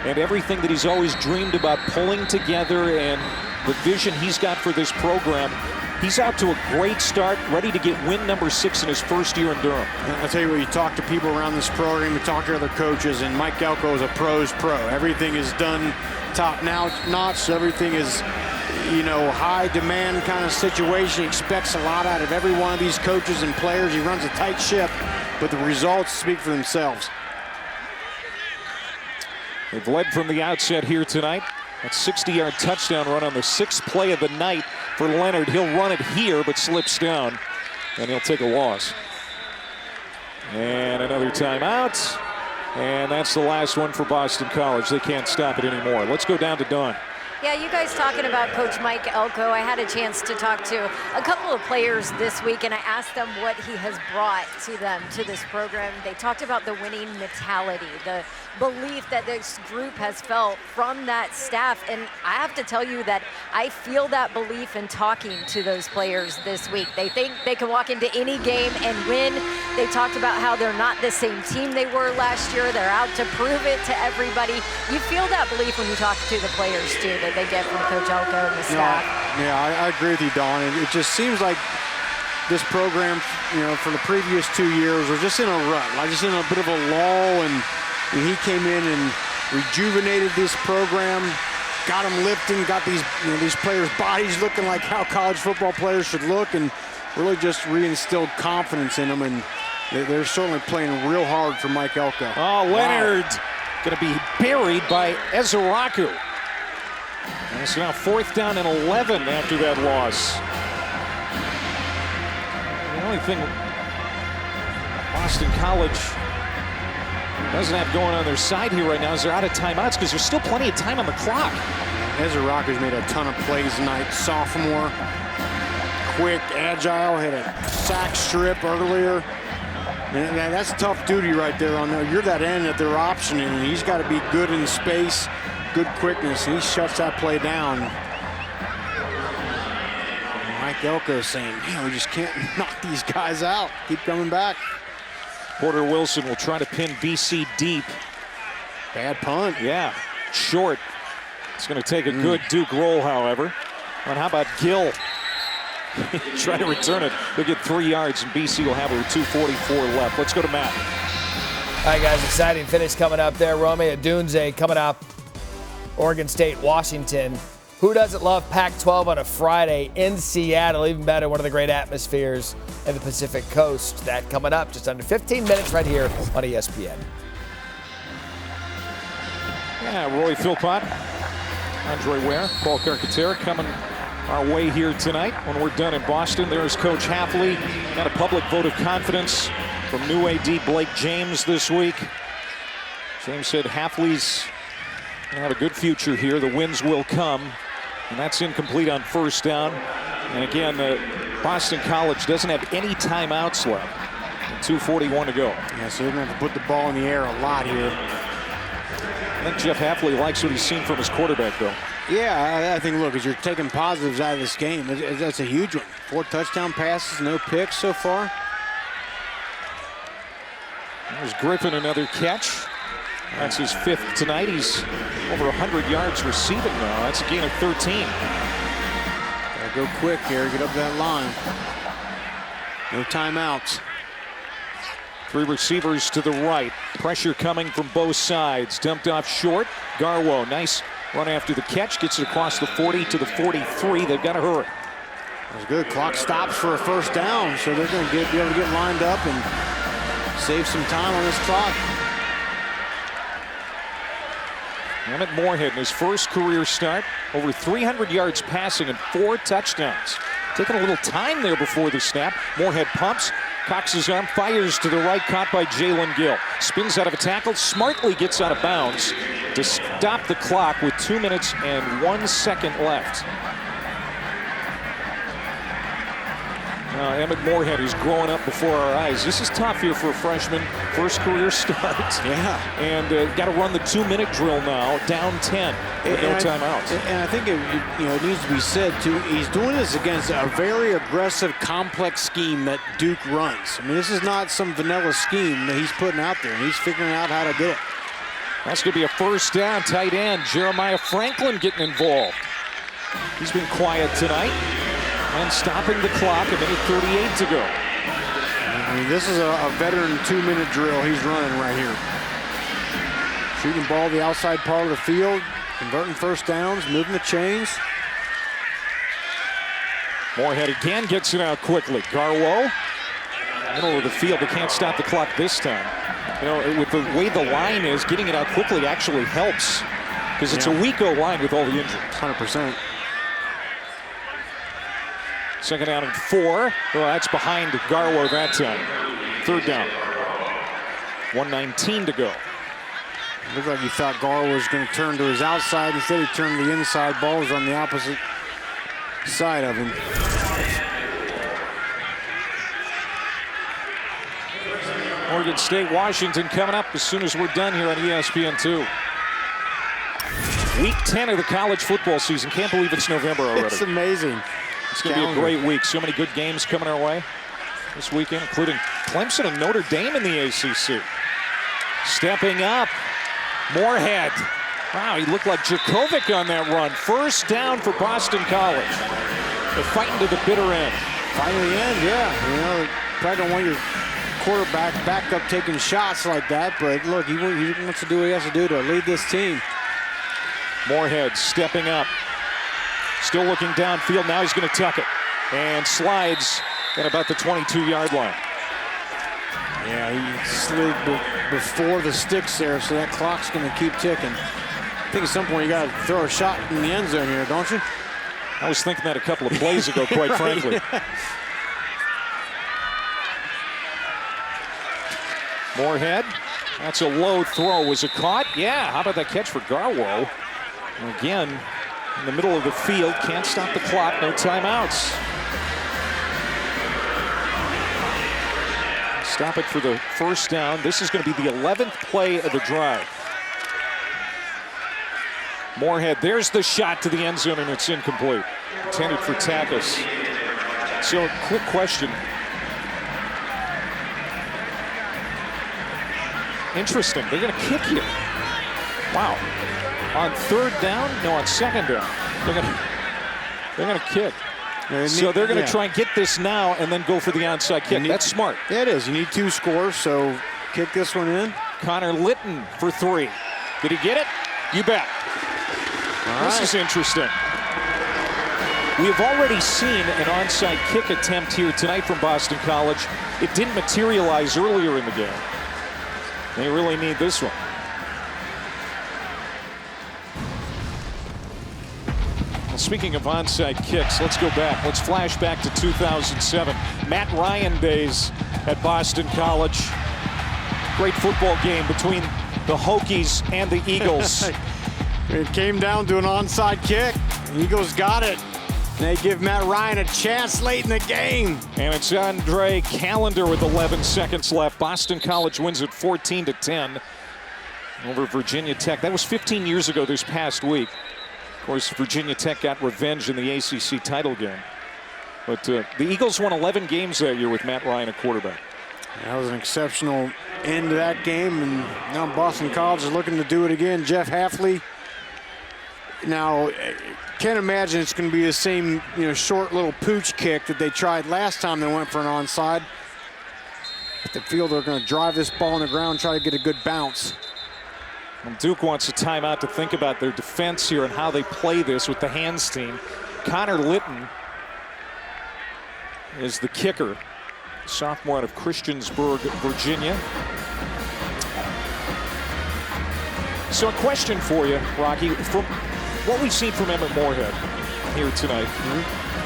And everything that he's always dreamed about pulling together and the vision he's got for this program, he's out to a great start, ready to get win number 6 in his first year in Durham. I'll tell you what, you talk to people around this program, you talk to other coaches, and Mike Elko is a pro's pro. Everything is done top notch. Everything is, you know, high demand kind of situation. He expects a lot out of every one of these coaches and players. He runs a tight ship, but the results speak for themselves. They've led from the outset here tonight. That 60-yard touchdown run on the 6th play of the night for Leonard. He'll run it here, but slips down, and he'll take a loss. And another timeout. And that's the last one for Boston College. They can't stop it anymore. Let's go down to Don. Yeah, you guys talking about Coach Mike Elko. I had a chance to talk to a couple of players this week, and I asked them what he has brought to them, to this program. They talked about the winning mentality, the belief that this group has felt from that staff. And I have to tell you that I feel that belief in talking to those players this week. They think they can walk into any game and win. They talked about how they're not the same team they were last year. They're out to prove it to everybody. You feel that belief when you talk to the players, too, that they get from Coach Elko and the staff. Yeah, I agree with you, Dawn. It just seems like this program, you know, for the previous 2 years was just in a rut, like just in a bit of a lull, and he came in and rejuvenated this program, got them lifting, got these, you know, these players' bodies looking like how college football players should look, and really just reinstilled confidence in them, and they're certainly playing real hard for Mike Elko. Oh, Leonard going to be buried by Ezeraku. And it's now 4th down and 11 after that loss. The only thing Boston College doesn't have going on their side here right now is they're out of timeouts because there's still plenty of time on the clock. Ezeraku's made a ton of plays tonight. Sophomore, quick, agile, hit a sack strip earlier. And that's tough duty right there on there. You're that end that they're optioning, and he's got to be good in space, good quickness, and he shuts that play down. And Mike Elko saying, man, we just can't knock these guys out. Keep coming back. Porter Wilson will try to pin BC deep. Bad punt. Yeah, short. It's going to take a good Duke roll, however. And how about Gill? Try to return it. They'll get 3 yards, and BC will have it with 2:44 left. Let's go to Matt. All right, guys, exciting finish coming up there. Rome Odunze coming up. Oregon State, Washington. Who doesn't love Pac-12 on a Friday in Seattle? Even better, one of the great atmospheres in the Pacific Coast. That coming up just under 15 minutes right here on ESPN. Yeah, Roy Philpott, Andre Ware, Paul Carcaterra coming our way here tonight when we're done in Boston. There's Coach Hafley. Got a public vote of confidence from new AD Blake James this week. James said Hafley's going to have a good future here. The wins will come. And that's incomplete on first down. And again, Boston College doesn't have any timeouts left. 2:41 to go. Yeah, so they're going to have to put the ball in the air a lot here. I think Jeff Hafley likes what he's seen from his quarterback, though. Yeah, I think, look, as you're taking positives out of this game, that's a huge one. 4 touchdown passes, no picks so far. There's Griffin, another catch. That's his 5th tonight. He's over 100 yards receiving now. That's a gain of 13. Gotta go quick here, get up that line. No timeouts. 3 receivers to the right. Pressure coming from both sides. Dumped off short. Garwo, nice run after the catch. Gets it across the 40 to the 43. They've got to hurry. That was good. Clock stops for a first down, so they're going to be able to get lined up and save some time on this clock. Emmett Morehead in his first career start, over 300 yards passing and 4 touchdowns. Taking a little time there before the snap. Morehead pumps, cocks his arm, fires to the right, caught by Jalen Gill. Spins out of a tackle, smartly gets out of bounds to stop the clock with 2 minutes and 1 second left. Emmett Morehead is growing up before our eyes. This is tough here for a freshman, first career start. Yeah. And got to run the 2-minute drill now, down 10 with no timeouts. And I think it needs to be said, too, he's doing this against a very aggressive, complex scheme that Duke runs. I mean, this is not some vanilla scheme that he's putting out there, and he's figuring out how to get it. That's going to be a first down. Tight end Jeremiah Franklin getting involved. He's been quiet tonight. And stopping the clock, 1:38 to go. I mean, this is a veteran 2-minute drill he's running right here. Shooting the ball the outside part of the field, converting first downs, moving the chains. Morehead again gets it out quickly. Garwo, middle of the field, but can't stop the clock this time. You know, with the way the line is, getting it out quickly actually helps because it's a weak O-line with all the injuries. 100%. Second down and 4. Well, that's behind Garwo that time. Third down. 1:19 to go. Looked like he thought Garwo was going to turn to his outside. Instead, he turned to the inside. Ball was on the opposite side of him. Oregon State, Washington coming up as soon as we're done here on ESPN2. Week 10 of the college football season. Can't believe it's November already. It's amazing. It's going to be a great week. So many good games coming our way this weekend, including Clemson and Notre Dame in the ACC. Stepping up, Morehead. Wow, he looked like Djokovic on that run. First down for Boston College. They're fighting to the bitter end. Fighting to the end, yeah. You know, probably don't want your quarterback back up taking shots like that, but look, he wants to do what he has to do to lead this team. Morehead stepping up. Still looking downfield. Now he's going to tuck it. And slides at about the 22-yard line. Yeah, he slid before the sticks there, so that clock's going to keep ticking. I think at some point you got to throw a shot in the end zone here, don't you? I was thinking that a couple of plays ago, quite frankly. Morehead. That's a low throw. Was it caught? Yeah, how about that catch for Garwo? And again, in the middle of the field, can't stop the clock, no timeouts. Stop it for the first down. This is going to be the 11th play of the drive. Morehead, there's the shot to the end zone, and it's incomplete. Intended for Takis. So, quick question. Interesting, they're going to kick here. Wow. On third down? No, on second down. They're going to kick. So they're going to try and get this now and then go for the onside kick. That's smart. Yeah, it is. You need 2 scores, so kick this one in. Connor Litton for 3. Did he get it? You bet. This is interesting. We have already seen an onside kick attempt here tonight from Boston College. It didn't materialize earlier in the game. They really need this one. Speaking of onside kicks, let's go back. Let's flash back to 2007. Matt Ryan days at Boston College. Great football game between the Hokies and the Eagles. It came down to an onside kick. The Eagles got it. They give Matt Ryan a chance late in the game. And it's Andre Callender with 11 seconds left. Boston College wins it 14-10 over Virginia Tech. That was 15 years ago this past week. Of course, Virginia Tech got revenge in the ACC title game. But the Eagles won 11 games that year with Matt Ryan at quarterback. That was an exceptional end to that game, and now Boston College is looking to do it again. Jeff Hafley. Now, can't imagine it's going to be the same, short little pooch kick that they tried last time they went for an onside. But the field, they're going to drive this ball on the ground, try to get a good bounce. And Duke wants a timeout to think about their defense here and how they play this with the hands team. Connor Litton is the kicker, sophomore out of Christiansburg, Virginia. So a question for you, Rocky, from what we've seen from Emmett Moorhead here tonight,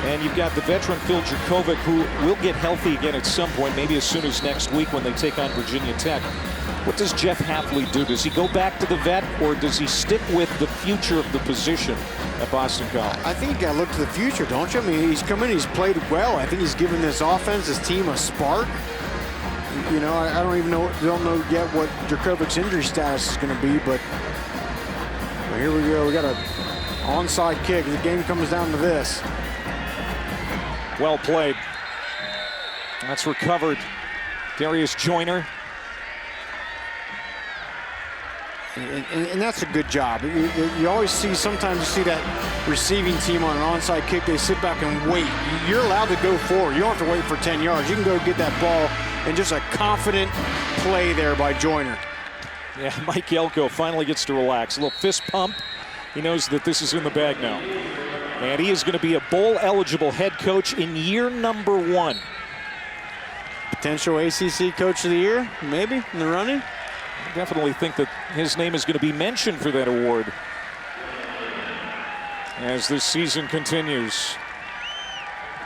and you've got the veteran Phil Jurkovec, who will get healthy again at some point, maybe as soon as next week when they take on Virginia Tech. What does Jeff Hafley do? Does he go back to the vet, or does he stick with the future of the position at Boston College? I think you got to look to the future, don't you? I mean, he's come in, he's played well. I think he's given this offense, this team, a spark. You know, I don't know yet what Jurkovec's injury status is going to be, but here we go. We got an onside kick. The game comes down to this. Well played. That's recovered. Darius Joyner. And that's a good job. You always see, sometimes you see that receiving team on an onside kick, they sit back and wait. You're allowed to go forward. You don't have to wait for 10 yards. You can go get that ball, and just a confident play there by Joyner. Yeah, Mike Elko finally gets to relax. A little fist pump. He knows that this is in the bag now. And he is going to be a bowl-eligible head coach in year number 1. Potential ACC Coach of the Year, maybe, in the running. I definitely think that his name is going to be mentioned for that award as this season continues.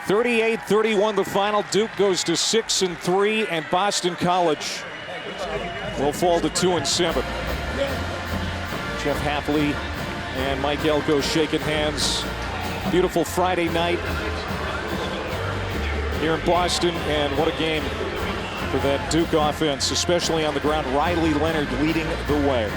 38-31 the final. Duke goes to 6-3, and Boston College will fall to 2-7. Jeff Hafley and Mike Elko shaking hands. Beautiful Friday night here in Boston, and what a game for that Duke offense, especially on the ground. Riley Leonard leading the way.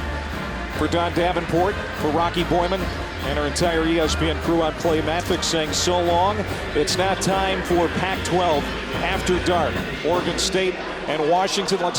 For Don Davenport, for Rocky Boyman, and our entire ESPN crew, I'm Clay Matvick saying so long. It's now time for Pac-12 After Dark. Oregon State and Washington. Let's